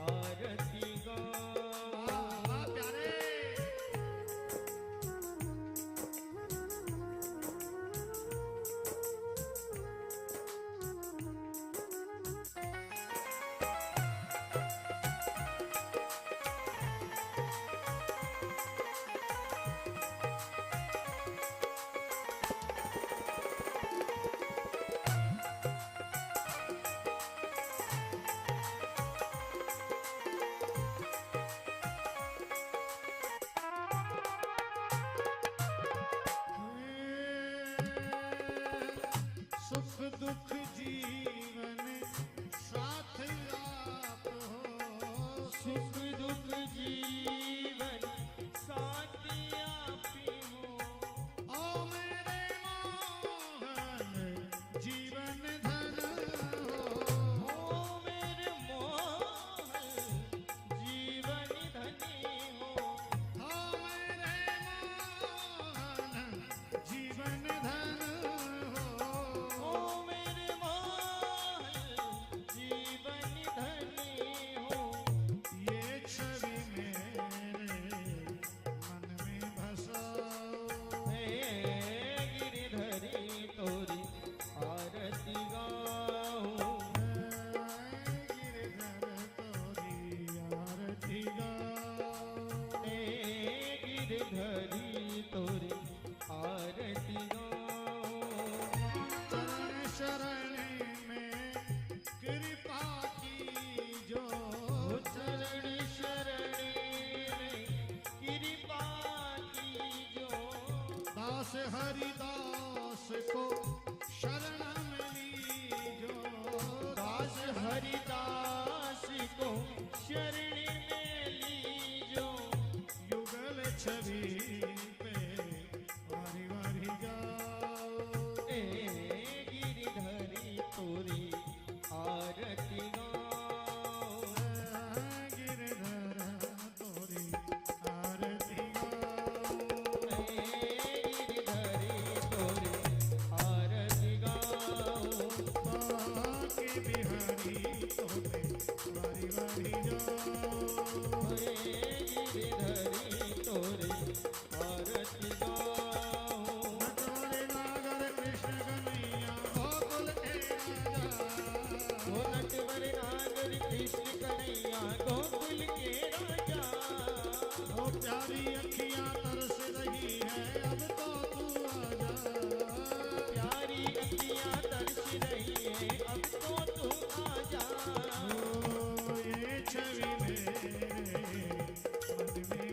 आरती गाओ। प्यारे सुख दुख जीवन साथ आप हो। सुख दुख जीवन साथी आपी हो। ओ मेरे मोहन जीवन धन हो। ओ मेरे मोहन जीवन धनी हो। ओ मेरे मोहन जीवन धन हो। ओ मेरे मोहन जीवन धनी हो। ये छवि मेरे मन में बसाओ। हे गिरधरी तोरी आरती गाओ। गिरधर तोरी आरती गाओ। हे गिरधरी तोरी आरती गाओ। चरण शरण में कृपा की जो। चरण शरण में कृपा कीजो। दास हरिदास को शरण में लीजो। दास हरिदास को शरण में लीजो। युगल छवि पे वारी वारी गाओ। हे गिरधरी तोरी आरती गाओ। गिरधर तोरी आरती गाओ। हे गिरधरी तोरी आरती गाओ। बाके बिहारी तोरे वारी वारी जाओ। हे गिरधरी तोरी आरती गाओ। नटवरे नागर कृष्ण कन्हैया गोकुल के राजा। वो नटवर नागर कृष्ण कन्हैया गोकुल के राजा। ओ प्यारी अखियां तरस रही है अब तो तू आजा। प्यारी अखियां तरस रही है अब तो तू आजा। ओ ये छवि मेरे मन में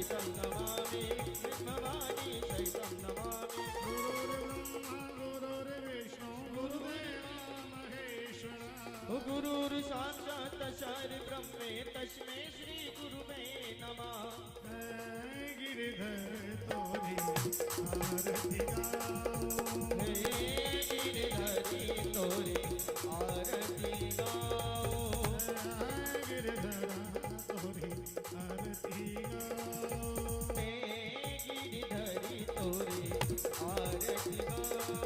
सहितं नमामि भवानी सहितं नमामि गुरुर्ब्रह्मा गुरुर्विष्णु गुरुदेवो महेश्वरा गुरुर् साक्षात् परब्रह्म तस्मै श्री गुरुवे नमः गिरिधर तोरी आरती गाओ हे गिरिधरी तोरी आरती गाओ गिरिधरा तोरी आरती गाओ हे गिरिधरी तोरी आरती गाओ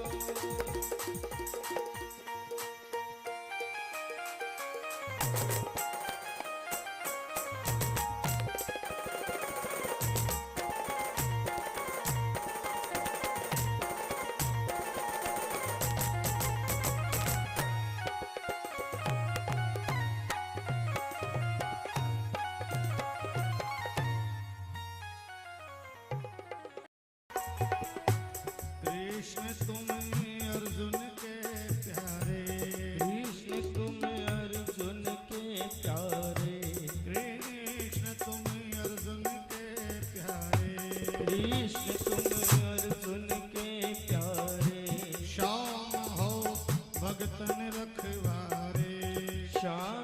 कृष्ण तुम अर्जुन के प्यारे कृष्ण तुम अर्जुन के प्यारे कृष्ण तुम अर्जुन के प्यारे कृष्ण तुम अर्जुन के प्यारे श्याम हो भगतन रखवारे श्याम